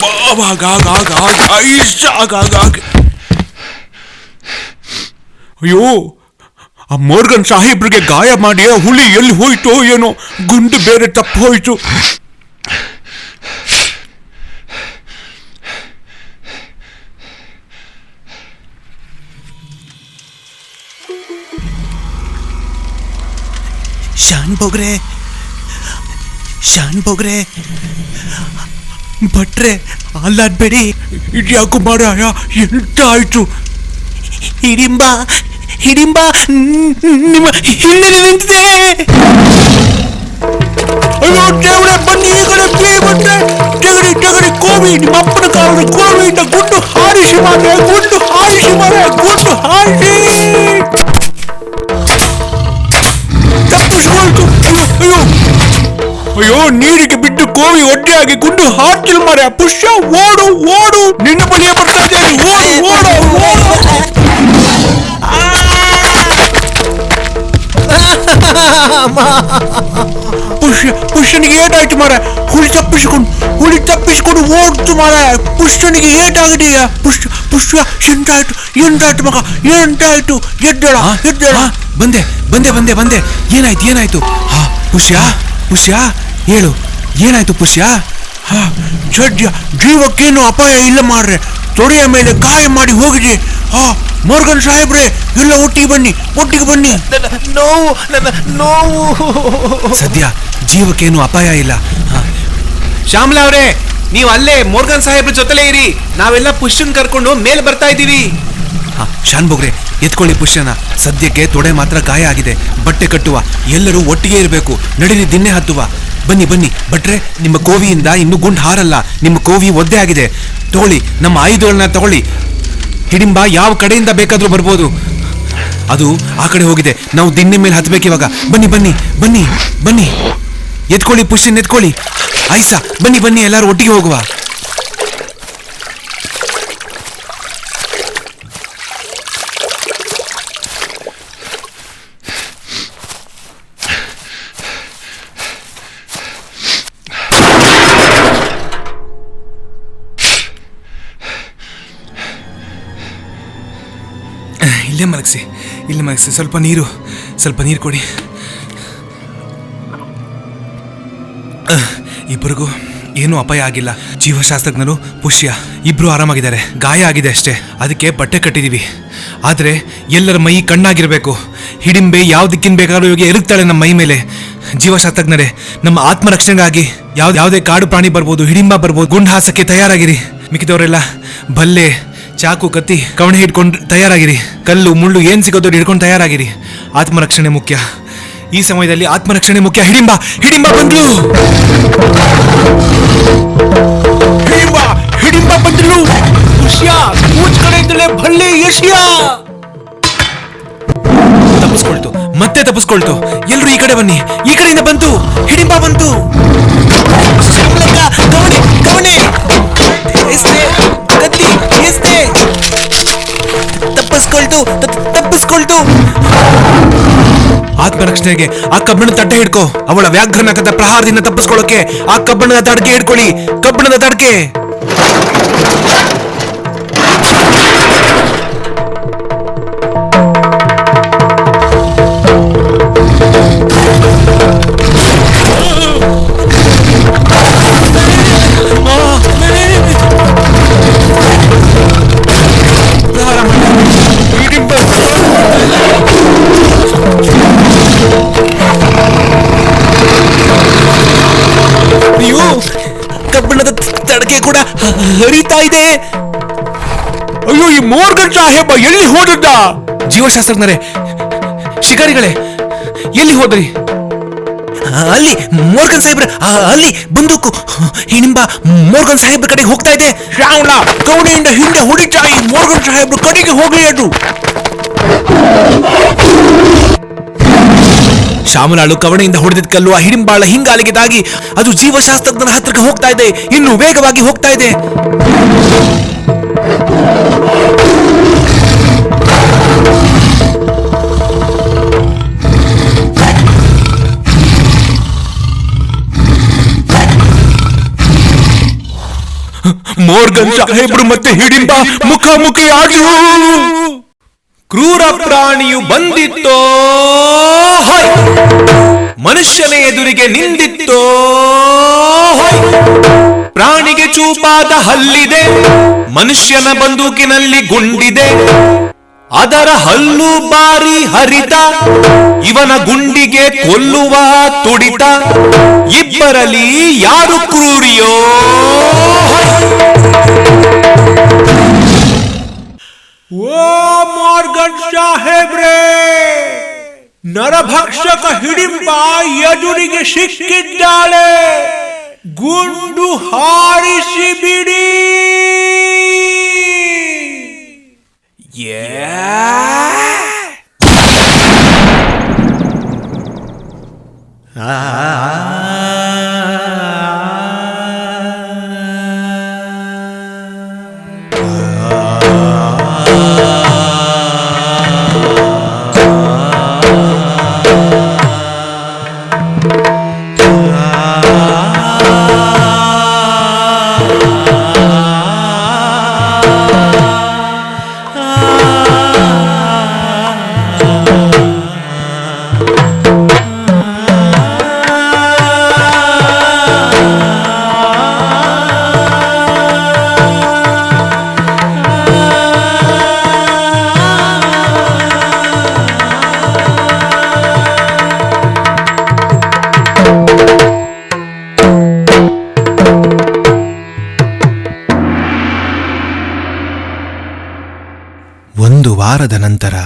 ಅಯ್ಯೋ, ಆ ಮೋರ್ಗನ್ ಸಾಹೇಬ್ರಿಗೆ ಗಾಯ ಮಾಡಿ ಆ ಹುಲಿ ಎಲ್ಲಿ ಹೋಯ್ತೋ ಏನೋ, ಗುಂಡು ಬೇರೆ ತಪ್ಪು ಹೋಯ್ತು. ಶಾನ್ ಬೋಗ್ರೆ ಭಟ್ರೆ, ಅಲ್ಲಾಡ್ಬೇಡಿ. ಇದ್ಯಾಕೋ ಮಾರಾಯ, ಎಂತ ಆಯ್ತು? ಹಿಡಿಂಬ ನಿಮ್ಮ ಹಿಂದೆ ನಿಂತಿದೆ. ಅಯ್ಯೋ ದೇವ್ರೆ, ಬನ್ನಿ ಈ ಕಡೆ ಬೀಳ್ಬಿಟ್ರೆ. ತೆಗರಿ ಕೋವಿ, ನಿಮ್ಮ ಅಪ್ಪನ ಕಾಲದ ಕೋವಿಯಿಂದ ಗುಂಡು ಹಾರಿಸಿ ತಪ್ಪಿಸ್ಕೊಳ್ತು. ಅಯ್ಯೋ, ನೀರಿಗೆ ಬಿದ್ದು ಕೋವಿ ಒಡ್ಡೆಯಾಗಿ ಗುಂಡು ಹಾರ್ತಿಲ್ ಮಾರ್ರೆ. ಪುಷ್ಯ, ಓಡು, ನಿನ್ನ ಬಳಿಯ ಬರ್ತಾ ಇದ್ದೇನೆ. ಓಡು. ಪುಷ್ಯ, ಪುಷ್ಯನಿಗೆ ಏಟಾಯ್ತು ಮಾರ. ಹುಲಿ ತಪ್ಪಿಸ್ಕೊಂಡು ಓಡ್ತು ಮಾರ. ಪುಷ್ಯನಿಗೆ ಏಟಾಗಿದೆಯಾ? ಪುಷ್ಯ ಎಂತಾಯ್ತು ಮಗ, ಎಂತಾಯ್ತು? ಎದ್ದಳ. ಬಂದೆ. ಏನಾಯ್ತು? ಪುಷ್ಯ ಹೇಳು, ಏನಾಯ್ತು ಪುಷ್ಯ? ಸದ್ಯ ಜೀವಕ್ಕೇನು ಅಪಾಯ ಇಲ್ಲ ಮಾರ್ರೆ. ತೊಡೆಯ ಮೇಲೆ ಗಾಯ ಮಾಡಿ ಹೋಗಿದೆ. ಮೋರ್ಗನ್ ಸಾಹೇಬ್ರೆ, ಎಲ್ಲ ಒಟ್ಟಿಗೆ ಬನ್ನಿ. ನೋವು. ಸದ್ಯ ಜೀವಕ್ಕೇನು ಅಪಾಯ ಇಲ್ಲ. ಶ್ಯಾಮಲಾ ಅವರೇ, ನೀವು ಅಲ್ಲೇ ಮೋರ್ಗನ್ ಸಾಹೇಬ್ರ ಜೊತೆಲೇ ಇರಿ. ನಾವೆಲ್ಲ ಪುಷ್ಯನ್ ಕರ್ಕೊಂಡು ಮೇಲೆ ಬರ್ತಾ ಇದ್ದೀವಿ. ಶಾನ್ ಬೋಗ್ರೆ, ಎತ್ಕೊಳ್ಳಿ ಪುಷ್ಯನ. ಸದ್ಯಕ್ಕೆ ತೊಡೆ ಮಾತ್ರ ಗಾಯ ಆಗಿದೆ. ಬಟ್ಟೆ ಕಟ್ಟುವ. ಎಲ್ಲರೂ ಒಟ್ಟಿಗೆ ಇರಬೇಕು. ನಡೀರಿ, ದಿನ್ನೆ ಹತ್ತುವ. ಬನ್ನಿ ಭಟ್ರೆ, ನಿಮ್ಮ ಕೋವಿಯಿಂದ ಇನ್ನೂ ಗುಂಡು ಹಾರಲ್ಲ. ನಿಮ್ಮ ಕೋವಿ ಒದ್ದೆ ಆಗಿದೆ. ತಗೊಳ್ಳಿ, ನಮ್ಮ ಆಯುಧಗಳನ್ನ ತಗೊಳ್ಳಿ. ಹಿಡಿಂಬ ಯಾವ ಕಡೆಯಿಂದ ಬೇಕಾದ್ರೂ ಬರ್ಬೋದು. ಅದು ಆ ಕಡೆ ಹೋಗಿದೆ. ನಾವು ದಿನ್ನೆ ಮೇಲೆ ಹತ್ಬೇಕು ಇವಾಗ. ಬನ್ನಿ. ಎತ್ಕೊಳ್ಳಿ ಪುಷ್ಯನ್, ಎತ್ಕೊಳ್ಳಿ. ಆಯ್ಸಾ, ಬನ್ನಿ ಎಲ್ಲರೂ ಒಟ್ಟಿಗೆ ಹೋಗುವ. ಇಲ್ಲೇ ಮಲಗಿಸಿ. ಸ್ವಲ್ಪ ನೀರು ಕೊಡಿ. ಇಬ್ಬರಿಗೂ ಏನೂ ಅಪಾಯ ಆಗಿಲ್ಲ. ಜೀವಶಾಸ್ತ್ರಜ್ಞರು, ಪುಷ್ಯ ಇಬ್ರು ಆರಾಮಾಗಿದ್ದಾರೆ. ಗಾಯ ಆಗಿದೆ ಅಷ್ಟೇ. ಅದಕ್ಕೆ ಬಟ್ಟೆ ಕಟ್ಟಿದೀವಿ. ಆದರೆ ಎಲ್ಲರ ಮೈ ಕಣ್ಣಾಗಿರ್ಬೇಕು. ಹಿಡಿಂಬೆ ಯಾವ ದಿಕ್ಕಿನ ಬೇಕಾದ್ರೂ ಇವಾಗ ಎರಗ್ತಾಳೆ ನಮ್ಮ ಮೈ ಮೇಲೆ. ಜೀವಶಾಸ್ತ್ರಜ್ಞರೇ, ನಮ್ಮ ಆತ್ಮರಕ್ಷಣೆಗಾಗಿ ಯಾವುದೇ ಕಾಡು ಪ್ರಾಣಿ ಬರ್ಬೋದು, ಹಿಡಿಂಬ ಬರ್ಬೋದು. ಗುಂಡು ಹಾಸಕ್ಕೆ ತಯಾರಾಗಿರಿ. ಮಿಕ್ಕಿದವರೆಲ್ಲ ಬಲ್ಲೆ, ಚಾಕು, ಕತ್ತಿ, ಕವಣೆ ಹಿಡ್ಕೊಂಡು ತಯಾರಾಗಿರಿ. ಕಲ್ಲು ಮುಳ್ಳು ಏನ್ ಸಿಗೋದು ಹಿಡ್ಕೊಂಡು ತಯಾರಾಗಿರಿ. ಆತ್ಮರಕ್ಷಣೆ ಮುಖ್ಯ. ಈ ಸಮಯದಲ್ಲಿ ಆತ್ಮರಕ್ಷಣೆ ಮುಖ್ಯ. ಹಿಡಿಂಬ ಬಂದ್ಲು. ಹಿಡಿಂಬ ಬಂದ್ಲು. ಪುಷ್ಯ ಕೂಚ್ ಕಡೆಯಿಂದಲೇ ಭಳ್ಳಿ ಯಶಿಯ ತಪ್ಪಿಸ್ಕೊಳ್ತು. ಎಲ್ರು ಈ ಕಡೆ ಬನ್ನಿ. ಈ ಕಡೆಯಿಂದ ಬಂತು. ಹಿಡಿಂಬ ಬಂತು. ಕವಣೆ, ಕತ್ತಿ, ತಪ್ಪಿಸ್ಕೊಳ್ತು. ಆತ್ಮರಕ್ಷಣೆಗೆ ಆ ಕಬ್ಬಿಣ ತಟ್ಟೆ ಹಿಡ್ಕೋ. ಅವಳ ವ್ಯಾಘ್ರನಕದ ಪ್ರಹಾರದಿಂದ ತಪ್ಪಿಸ್ಕೊಳ್ಳೋಕೆ ಆ ಕಬ್ಬಿಣದ ತಡಕೆ ಹಿಡ್ಕೊಳ್ಳಿ. ಕಬ್ಬಿಣದ ತಡಕೆ. ಕಬ್ಬಿಣದ ತಡಕೆ ಕೂಡ ಹರಿತಾ ಇದೆ. ಅಯ್ಯೋ, ಈ ಮೋರ್ಗನ್ ಸಾಹೇಬ ಎಲ್ಲಿ ಹೋದದ್ದ? ಜೀವಶಾಸ್ತ್ರಜ್ಞರೇ, ಶಿಕಾರಿಗಳೇ, ಎಲ್ಲಿ ಹೋದ್ರಿ? ಅಲ್ಲಿ ಮೋರ್ಗನ್ ಸಾಹೇಬ್ರ, ಅಲ್ಲಿ ಬಂದೂಕು. ಹಿಡಿಂಬ ಮೋರ್ಗನ್ ಸಾಹೇಬ್ರ ಕಡೆಗೆ ಹೋಗ್ತಾ ಇದೆ. ಶ್ಯಾಮಲ ಕವಣೆಯಿಂದ ಹಿಂದೆ ಹೊಡಿತಾ ಈ ಮೋರ್ಗನ್ ಸಾಹೇಬ್ರ ಕಡೆಗೆ ಹೋಗ್ಲಿ ಅದು. ಶ್ಯಾಮಲಾಳು ಕವಣೆಯಿಂದ ಹೊಡೆದಿದ್ದ ಕಲ್ಲು ಆ ಹಿಡಿಂಬಾಳ ಹಿಂಗಾಲಿಗೆ ತಾಗಿ ಅದು ಜೀವಶಾಸ್ತ್ರಜ್ಞರ ಹತ್ರಕ್ಕೆ ಹೋಗ್ತಾ ಇದೆ. ಇನ್ನು ವೇಗವಾಗಿ ಹೋಗ್ತಾ ಇದೆ. ಮೋರ್ಗನ್ ಸಾಹೇಬ್ರು ಮತ್ತೆ ಹಿಡಿಂಬ ಮುಖಾಮುಖಿಯಾಗಿ. ಕ್ರೂರ ಪ್ರಾಣಿಯು ಬಂದಿತ್ತೋ, ಮನುಷ್ಯನ ಎದುರಿಗೆ ನಿಂದಿತ್ತೋ. ಪ್ರಾಣಿಗೆ ಚೂಪಾದ ಹಲ್ಲಿದೆ, ಮನುಷ್ಯನ ಬಂದೂಕಿನಲ್ಲಿ ಗುಂಡಿದೆ. ಅದರ ಹಲ್ಲು ಬಾರಿ ಹರಿತ, ಇವನ ಗುಂಡಿಗೆ ಕೊಲ್ಲುವ ತುಡಿತ. ಇಬ್ಬರಲ್ಲಿ ಯಾರು ಕ್ರೂರಿಯೋ? ಓ ಮೋರ್ಗನ್ ಸಾಹೇಬ್ರೆ, ನರಭಕ್ಷಕ ಹಿಡಿಂಬ ಎದುರಿಗೆ ಸಿಕ್ಕಿದ್ದಾಳೆ. ಗುಂಡು ಹಾರಿಸಿ ಬಿಡಿ. ವಾರದ ನಂತರ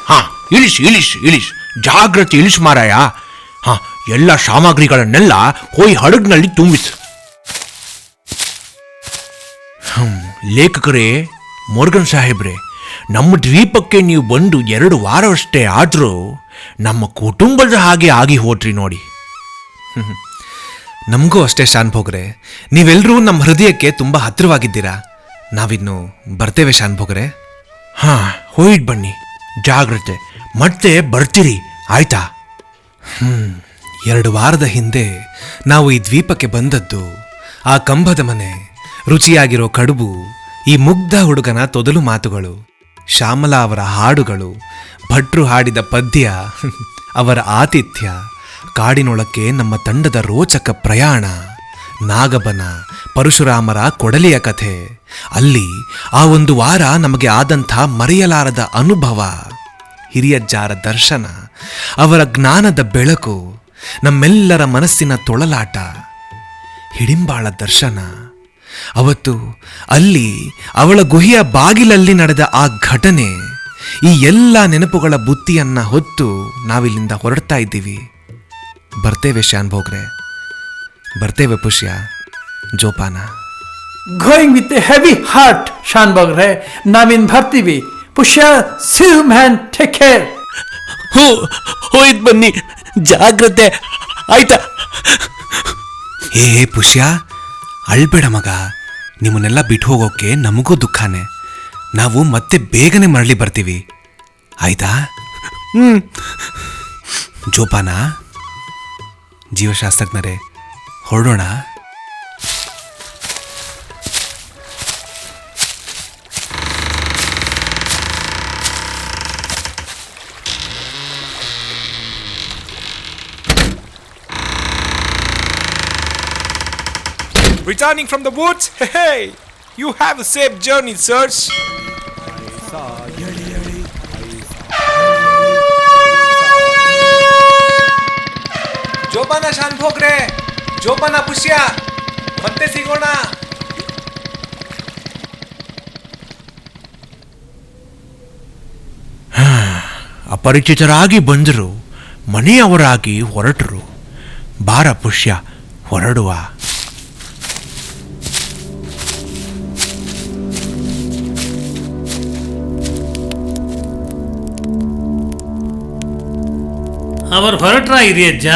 ಹಾ, ಇಳಿಸ್ ಇಳಿಸ್ ಇಳಿಸ್, ಜಾಗ್ರತೆ ಇಳಿಸ್ ಮಾರಾಯ. ಹಾ, ಎಲ್ಲ ಸಾಮಗ್ರಿಗಳನ್ನೆಲ್ಲ ಹೋಯ್ ಹಡಗ್ನಲ್ಲಿ ತುಂಬಿಸು. ಲೇಖಕರೇ, ಮೋರ್ಗನ್ ಸಾಹೇಬ್ರೆ, ನಮ್ಮ ದ್ವೀಪಕ್ಕೆ ನೀವು ಬಂದು 2 ವಾರವಷ್ಟೇ ಆದರೂ ನಮ್ಮ ಕುಟುಂಬದ ಹಾಗೆ ಆಗಿ ಹೋಟ್ರಿ ನೋಡಿ. ನಮಗೂ ಅಷ್ಟೇ ಶಾನ್ಭೋಗ್ರೆ, ನೀವೆಲ್ಲರೂ ನಮ್ಮ ಹೃದಯಕ್ಕೆ ತುಂಬ ಹತ್ತಿರವಾಗಿದ್ದೀರಾ. ನಾವಿನ್ನು ಬರ್ತೇವೆ ಶಾನ್ಭೋಗ್ರೆ. ಹಾ, ಹೋಯ್ಟ್ ಬನ್ನಿ, ಜಾಗ್ರತೆ, ಮತ್ತೆ ಬರ್ತೀರಿ ಆಯ್ತಾ? 2 ವಾರದ ಹಿಂದೆ ನಾವು ಈ ದ್ವೀಪಕ್ಕೆ ಬಂದದ್ದು, ಆ ಕಂಬದ ಮನೆ, ರುಚಿಯಾಗಿರೋ ಕಡುಬು, ಈ ಮುಗ್ಧ ಹುಡುಗನ ತೊದಲು ಮಾತುಗಳು, ಶ್ಯಾಮಲಾ ಅವರ ಹಾಡುಗಳು, ಭಟ್ರು ಹಾಡಿದ ಪದ್ಯ, ಅವರ ಆತಿಥ್ಯ, ಕಾಡಿನೊಳಕ್ಕೆ ನಮ್ಮ ತಂಡದ ರೋಚಕ ಪ್ರಯಾಣ, ನಾಗಬನ, ಪರಶುರಾಮರ ಕೊಡಲಿಯ ಕಥೆ, ಅಲ್ಲಿ ಆ 1 ವಾರ ನಮಗೆ ಆದಂಥ ಮರೆಯಲಾರದ ಅನುಭವ, ಹಿರಿಯಜ್ಜಾರ ದರ್ಶನ, ಅವರ ಜ್ಞಾನದ ಬೆಳಕು, ನಮ್ಮೆಲ್ಲರ ಮನಸ್ಸಿನ ತೊಳಲಾಟ, ಹಿಡಿಂಬಾಳ ದರ್ಶನ. ಅವತ್ತು ಅಲ್ಲಿ ಅವಳ ಗುಹೆಯ ಬಾಗಿಲಲ್ಲಿ ನಡೆದ ಆ ಘಟನೆ, ಈ ಎಲ್ಲ ನೆನಪುಗಳ ಬುತ್ತಿಯನ್ನ ಹೊತ್ತು ನಾವಿಲ್ಲಿಂದ ಹೊರಡ್ತಾ ಇದ್ದೀವಿ. ಬರ್ತೇವೆ ಶಾನ್ಭೋಗ್ರೆ, ಬರ್ತೇವೆ ಪುಷ್ಯ, ಜೋಪಾನ. Going with a heavy heart ಶಾನ್ಭೋಗ್ರೆ, ನಾವಿನ್ ಬರ್ತೀವಿ. Pushya, see you man, take care. ಹೋಯ್ತು ಬನ್ನಿ, ಜಾಗ್ರತೆ ಆಯ್ತಾ? ಏ ಪುಷ್ಯ, ಅಳ್ಬೇಡ ಮಗ, ನಿಮ್ಮನ್ನೆಲ್ಲ ಬಿಟ್ಟು ಹೋಗೋಕೆ ನಮಗೂ ದುಃಖನೇ. ನಾವು ಮತ್ತೆ ಬೇಗನೆ ಮರಳಿ ಬರ್ತೀವಿ, ಆಯ್ತಾ? ಜೋಪಾನ. ಜೀವಶಾಸ್ತ್ರಜ್ಞರೇ, ಹೊರಡೋಣ. Returning from the woods? Hey, you have a safe journey, sirs. ಜೋಪಾನ ಶಾನ್ಭೋಗ್ರೆ, ಜೋಪಾನ ಪುಷ್ಯ, ಮತ್ತೆ ಸಿಗೋಣ. ಅಪರಿಚಿತರಾಗಿ ಬಂದರು, ಮನೆಯವರಾಗಿ ಹೊರಟರು. ಬಾರ ಪುಷ್ಯ, ಹೊರಡುವ. ಅವರು ಹೊರಟ್ರ ಹಿರಿಯಜ್ಜ?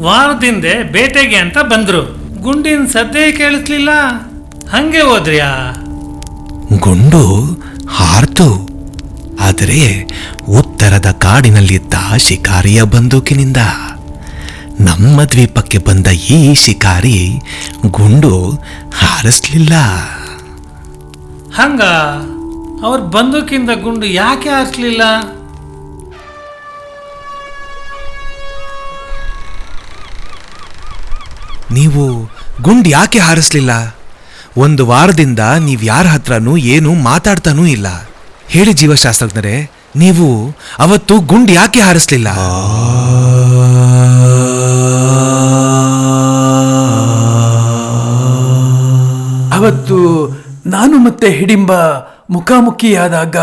ವಾರದಿಂದೆ ಬೇಟೆಗೆ ಅಂತ ಬಂದ್ರು. ಗುಂಡಿನ ಸದ್ದೇ ಕೇಳಿಸ್ಲಿಲ್ಲ, ಹಂಗೆ ಹೋದ್ರ್ಯಾ? ಗುಂಡು ಹಾರ್ತು, ಆದರೆ ಉತ್ತರದ ಕಾಡಿನಲ್ಲಿದ್ದ ಶಿಕಾರಿಯ ಬಂದೂಕಿನಿಂದ. ನಮ್ಮ ದ್ವೀಪಕ್ಕೆ ಬಂದ ಈ ಶಿಕಾರಿ ಗುಂಡು ಹಾರಿಸ್ಲಿಲ್ಲ. ಹಂಗ ಅವ್ರ ಬಂದೂಕಿಂದ ಗುಂಡು ಯಾಕೆ ಹಾರಿಸ್ಲಿಲ್ಲ? ನೀವು ಗುಂಡು ಯಾಕೆ ಹಾರಿಸ್ಲಿಲ್ಲ? 1 ವಾರದಿಂದ ನೀವು ಯಾರ ಹತ್ರನೂ ಏನು ಮಾತಾಡ್ತಾನೂ ಇಲ್ಲ. ಹೇಳಿ ಜೀವಶಾಸ್ತ್ರಜ್ಞರೇ, ನೀವು ಅವತ್ತು ಗುಂಡು ಯಾಕೆ ಹಾರಿಸ್ಲಿಲ್ಲ? ಅವತ್ತು ನಾನು ಮತ್ತೆ ಹಿಡಿಂಬ ಮುಖಾಮುಖಿಯಾದಾಗ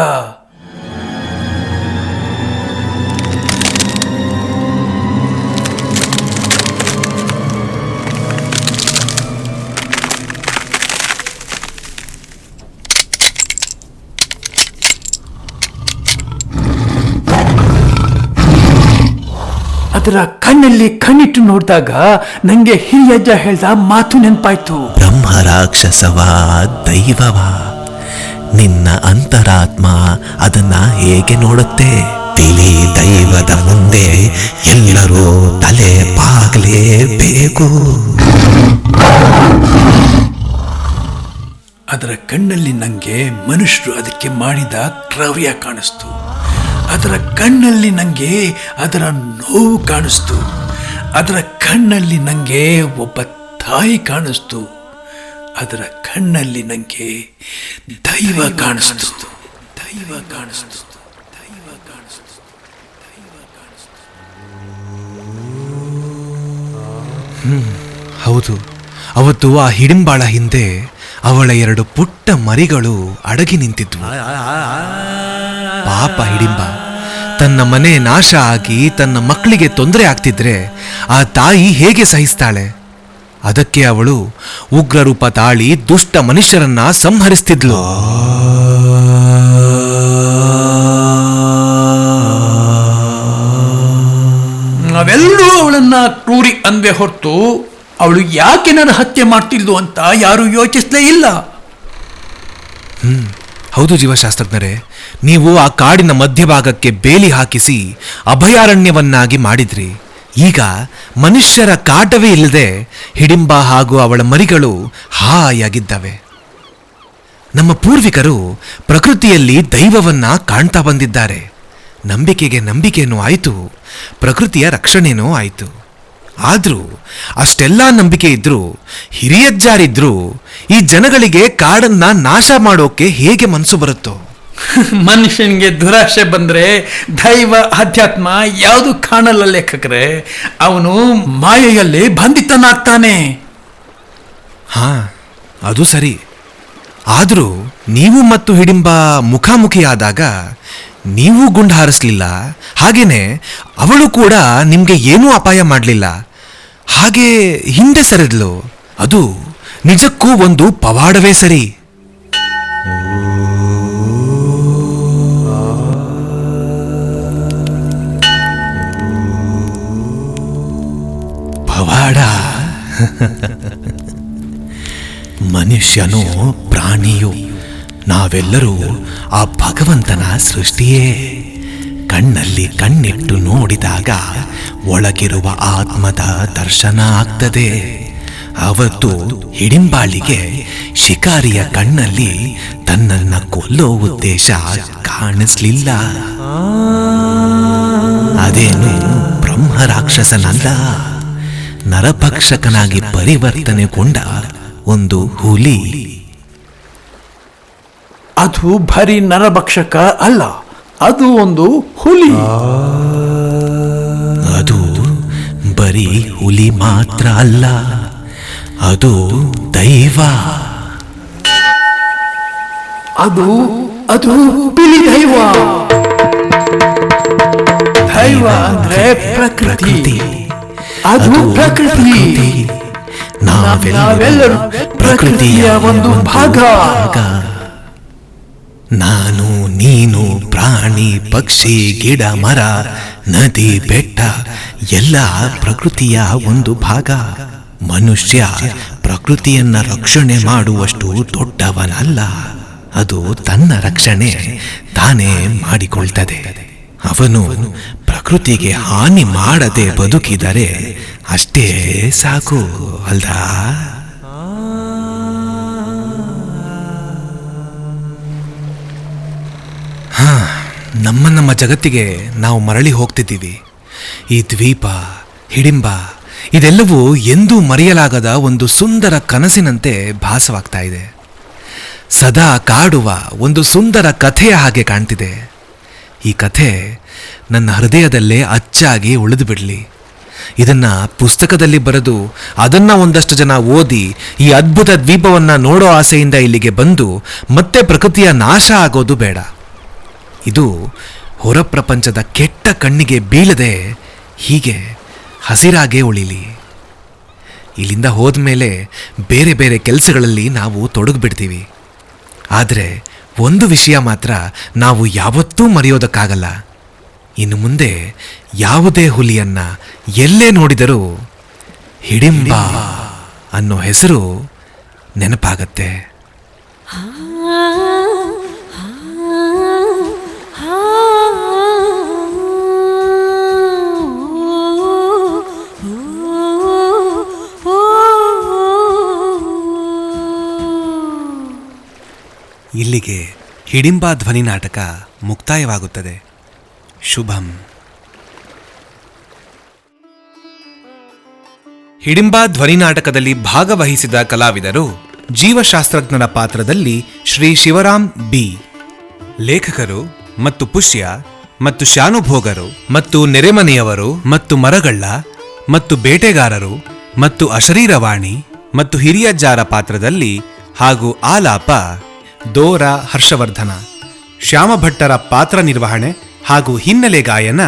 ಅದರ ಕಣ್ಣಲ್ಲಿ ಕಣ್ಣಿಟ್ಟು ನೋಡಿದಾಗ ನಂಗೆ ಹಿರಿಯಜ್ಜ ಹೇಳ್ದ ಮಾತು ನೆನಪಾಯ್ತು. ಬ್ರಹ್ಮ ರಾಕ್ಷಸವ ದೈವವ, ನಿನ್ನ ಅಂತರಾತ್ಮ ಅದನ್ನ ಹೇಗೆ ನೋಡುತ್ತೆ? ತಿಳಿ ದೈವದ ಮುಂದೆ ಎಲ್ಲರೂ ತಲೆ ಬಾಗಲೇಬೇಕು. ಅದರ ಕಣ್ಣಲ್ಲಿ ನಂಗೆ ಮನುಷ್ಯರು ಅದಕ್ಕೆ ಮಾಡಿದ ಕ್ರವ್ಯ ಕಾಣಿಸ್ತು. ಅದರ ಕಣ್ಣಲ್ಲಿ ನಂಗೆ ಅದರ ನೋವು ಕಾಣಿಸ್ತು. ಅದರ ಕಣ್ಣಲ್ಲಿ ನಂಗೆ ಒಬ್ಬ ತಾಯಿ ಕಾಣಿಸ್ತು. ಅದರ ಕಣ್ಣಲ್ಲಿ ನಂಗೆ ದೈವ ಕಾಣಿಸ್ತು. ದೈವ ಕಾಣಿಸ್ತು. ದೈವ ಕಾಣಿಸ್ತು. ಹೌದು, ಅವತ್ತು ಆ ಹಿಡಿಂಬಾಳ ಹಿಂದೆ ಅವಳ 2 ಪುಟ್ಟ ಮರಿಗಳು ಅಡಗಿ ನಿಂತಿದ್ವು. ಪಾಪ ಹಿಡಿಂಬ ತನ್ನ ಮನೆ ನಾಶ ಆಗಿ ತನ್ನ ಮಕ್ಕಳಿಗೆ ತೊಂದರೆ ಆಗ್ತಿದ್ರೆ ಆ ತಾಯಿ ಹೇಗೆ ಸಹಿಸ್ತಾಳೆ? ಅದಕ್ಕೆ ಅವಳು ಉಗ್ರ ರೂಪ ತಾಳಿ ದುಷ್ಟ ಮನುಷ್ಯರನ್ನ ಸಂಹರಿಸ್ತಿದ್ಲು. ನಾವೆಲ್ಲರೂ ಅವಳನ್ನ ಕ್ರೂರಿ ಅಂದ್ವೆ ಹೊರತು ಅವಳು ಯಾಕೆ ನನ್ನ ಹತ್ಯೆ ಮಾಡ್ತಿದ್ಲು ಅಂತ ಯಾರು ಯೋಚಿಸಲೇ ಇಲ್ಲ. ಹೌದು ಜೀವಶಾಸ್ತ್ರಜ್ಞರೇ, ನೀವು ಆ ಕಾಡಿನ ಮಧ್ಯಭಾಗಕ್ಕೆ ಬೇಲಿ ಹಾಕಿಸಿ ಅಭಯಾರಣ್ಯವನ್ನಾಗಿ ಮಾಡಿದ್ರಿ. ಈಗ ಮನುಷ್ಯರ ಕಾಟವೇ ಇಲ್ಲದೆ ಹಿಡಿಂಬ ಹಾಗೂ ಅವಳ ಮರಿಗಳು ಹಾಯಾಗಿದ್ದವೆ. ನಮ್ಮ ಪೂರ್ವಿಕರು ಪ್ರಕೃತಿಯಲ್ಲಿ ದೈವವನ್ನ ಕಾಣ್ತಾ ಬಂದಿದ್ದಾರೆ. ನಂಬಿಕೆಗೆ ನಂಬಿಕೆನೂ ಆಯಿತು, ಪ್ರಕೃತಿಯ ರಕ್ಷಣೆನೂ ಆಯಿತು. ಆದರೂ ಅಷ್ಟೆಲ್ಲ ನಂಬಿಕೆ ಇದ್ರೂ, ಹಿರಿಯಜ್ಜಾರಿದ್ರೂ ಈ ಜನಗಳಿಗೆ ಕಾಡನ್ನ ನಾಶ ಮಾಡೋಕೆ ಹೇಗೆ ಮನಸ್ಸು ಬರುತ್ತೋ? ಮನುಷ್ಯನಿಗೆ ದುರಾಶೆ ಬಂದ್ರೆ ದೈವ ಅಧ್ಯಾತ್ಮ ಯಾವುದು ಕಾಣಲ್ಲ ಲೇಖಕರೇ. ಅವನು ಮಾಯೆಯಲ್ಲಿ ಬಂಧಿತನಾಗ್ತಾನೆ. ಹಾ, ಅದು ಸರಿ. ಆದರೂ ನೀವು ಮತ್ತು ಹಿಡಿಂಬ ಮುಖಾಮುಖಿಯಾದಾಗ ನೀವು ಗುಂಡು ಹಾರಿಸ್ಲಿಲ್ಲ, ಹಾಗೇನೆ ಅವಳು ಕೂಡ ನಿಮ್ಗೆ ಏನೂ ಅಪಾಯ ಮಾಡಲಿಲ್ಲ. ಹಾಗೆ ಹಿಂದೆ ಸರಿದ್ಲು. ಅದು ನಿಜಕ್ಕೂ ಒಂದು ಪವಾಡವೇ ಸರಿ. ಪವಾಡ. ಮನುಷ್ಯನೋ ಪ್ರಾಣಿಯೋ ನಾವೆಲ್ಲರೂ ಆ ಭಗವಂತನ ಸೃಷ್ಟಿಯೇ. ಕಣ್ಣಲ್ಲಿ ಕಣ್ಣಿಟ್ಟು ನೋಡಿದಾಗ ಒಳಗಿರುವ ಆತ್ಮದ ದರ್ಶನ ಆಗ್ತದೆ. ಅವತ್ತು ಹಿಡಿಂಬಾಳಿಗೆ ಶಿಕಾರಿಯ ಕಣ್ಣಲ್ಲಿ ತನ್ನನ್ನ ಕೊಲ್ಲೋ ಉದ್ದೇಶ ಕಾಣಿಸ್ಲಿಲ್ಲ. ಅದೇನು ಬ್ರಹ್ಮ ರಾಕ್ಷಸನಲ್ಲ, ನರಭಕ್ಷಕನಾಗಿ ಪರಿವರ್ತನೆಗೊಂಡ ಒಂದು ಹುಲಿ. ಅದು ಬರೀ ನರಭಕ್ಷಕ ಅಲ್ಲ, ಅದು ಒಂದು ಹುಲಿ. ಅದು ಬರೀ ಹುಲಿ ಮಾತ್ರ ಅಲ್ಲ, ಅದು ದೈವ. ಅದು ಅದು ಬಿಳಿ ದೈವ. ದೈವ ಅಂದ್ರೆ ಪ್ರಕೃತಿ. ಅದು ಪ್ರಕೃತಿ. ನಾವೆಲ್ಲರೂ ಪ್ರಕೃತಿಯ ಒಂದು ಭಾಗ. ನಾನು, ನೀನು, ಪ್ರಾಣಿ, ಪಕ್ಷಿ, ಗಿಡ, ಮರ, ನದಿ, ಬೆಟ್ಟ ಎಲ್ಲ ಪ್ರಕೃತಿಯ ಒಂದು ಭಾಗ. ಮನುಷ್ಯ ಪ್ರಕೃತಿಯನ್ನ ರಕ್ಷಣೆ ಮಾಡುವಷ್ಟು ದೊಡ್ಡವನಲ್ಲ. ಅದು ತನ್ನ ರಕ್ಷಣೆ ತಾನೇ ಮಾಡಿಕೊಳ್ತದೆ. ಅವನು ಪ್ರಕೃತಿಗೆ ಹಾನಿ ಮಾಡದೆ ಬದುಕಿದರೆ ಅಷ್ಟೇ ಸಾಕು ಅಲ್ದಾ? ನಮ್ಮ ಜಗತ್ತಿಗೆ ನಾವು ಮರಳಿ ಹೋಗ್ತಿದ್ದೀವಿ. ಈ ದ್ವೀಪ, ಹಿಡಿಂಬ ಇದೆಲ್ಲವೂ ಎಂದೂ ಮರೆಯಲಾಗದ ಒಂದು ಸುಂದರ ಕನಸಿನಂತೆ ಭಾಸವಾಗ್ತಾ ಇದೆ. ಸದಾ ಕಾಡುವ ಒಂದು ಸುಂದರ ಕಥೆಯ ಹಾಗೆ ಕಾಣ್ತಿದೆ. ಈ ಕಥೆ ನನ್ನ ಹೃದಯದಲ್ಲೇ ಅಚ್ಚಾಗಿ ಉಳಿದು ಬಿಡಲಿ. ಇದನ್ನ ಪುಸ್ತಕದಲ್ಲಿ ಬರೆದು ಅದನ್ನ ಒಂದಷ್ಟು ಜನ ಓದಿ ಈ ಅದ್ಭುತ ದ್ವೀಪವನ್ನ ನೋಡೋ ಆಸೆಯಿಂದ ಇಲ್ಲಿಗೆ ಬಂದು ಮತ್ತೆ ಪ್ರಕೃತಿಯ ನಾಶ ಆಗೋದು ಬೇಡ. ಇದು ಹೊರ ಪ್ರಪಂಚದ ಕೆಟ್ಟ ಕಣ್ಣಿಗೆ ಬೀಳದೆ ಹೀಗೆ ಹಸಿರಾಗೇ ಉಳಿಲಿ. ಇಲ್ಲಿಂದ ಹೋದ್ಮೇಲೆ ಬೇರೆ ಬೇರೆ ಕೆಲಸಗಳಲ್ಲಿ ನಾವು ತೊಡಗಿಬಿಡ್ತೀವಿ. ಆದರೆ ಒಂದು ವಿಷಯ ಮಾತ್ರ ನಾವು ಯಾವತ್ತೂ ಮರೆಯೋದಕ್ಕಾಗಲ್ಲ. ಇನ್ನು ಮುಂದೆ ಯಾವುದೇ ಹುಲಿಯನ್ನ ಎಲ್ಲೇ ನೋಡಿದರೂ ಹಿಡಿಂಬ ಅನ್ನೋ ಹೆಸರು ನೆನಪಾಗತ್ತೆ. ಇಲ್ಲಿಗೆ ಹಿಡಿಂಬ ಧ್ವನಿ ನಾಟಕ ಮುಕ್ತಾಯವಾಗುತ್ತದೆ. ಶುಭಂ. ಹಿಡಿಂಬ ಧ್ವನಿ ನಾಟಕದಲ್ಲಿ ಭಾಗವಹಿಸಿದ ಕಲಾವಿದರು: ಜೀವಶಾಸ್ತ್ರಜ್ಞರ ಪಾತ್ರದಲ್ಲಿ ಶ್ರೀ ಶಿವರಾಮ್ ಬಿ, ಲೇಖಕರು ಮತ್ತು ಪುಷ್ಯ ಮತ್ತು ಶಾನುಭೋಗರು ಮತ್ತು ನೆರೆಮನೆಯವರು ಮತ್ತು ಮರಗಳ್ಳ ಮತ್ತು ಬೇಟೆಗಾರರು ಮತ್ತು ಅಶರೀರವಾಣಿ ಮತ್ತು ಹಿರಿಯಜ್ಜಾರ ಪಾತ್ರದಲ್ಲಿ ಹಾಗೂ ಆಲಾಪ ದೋರ ಹರ್ಷವರ್ಧನ. ಶ್ಯಾಮಭಟ್ಟರ ಪಾತ್ರ ನಿರ್ವಹಣೆ ಹಾಗೂ ಹಿನ್ನೆಲೆ ಗಾಯನ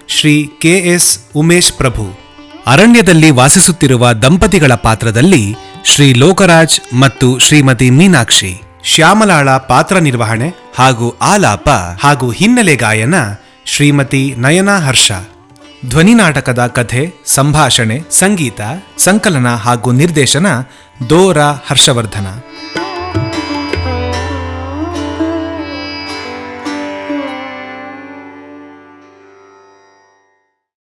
ಶ್ರೀ KS ಉಮೇಶ್ ಪ್ರಭು. ಅರಣ್ಯದಲ್ಲಿ ವಾಸಿಸುತ್ತಿರುವ ದಂಪತಿಗಳ ಪಾತ್ರದಲ್ಲಿ ಶ್ರೀ ಲೋಕರಾಜ್ ಮತ್ತು ಶ್ರೀಮತಿ ಮೀನಾಕ್ಷಿ. ಶ್ಯಾಮಲಾಳ ಪಾತ್ರ ನಿರ್ವಹಣೆ ಹಾಗೂ ಆಲಾಪ ಹಾಗೂ ಹಿನ್ನೆಲೆ ಗಾಯನ ಶ್ರೀಮತಿ ನಯನಾ ಹರ್ಷ. ಧ್ವನಿ ನಾಟಕದ ಕಥೆ, ಸಂಭಾಷಣೆ, ಸಂಗೀತ, ಸಂಕಲನ ಹಾಗೂ ನಿರ್ದೇಶನ ದೋರ ಹರ್ಷವರ್ಧನ.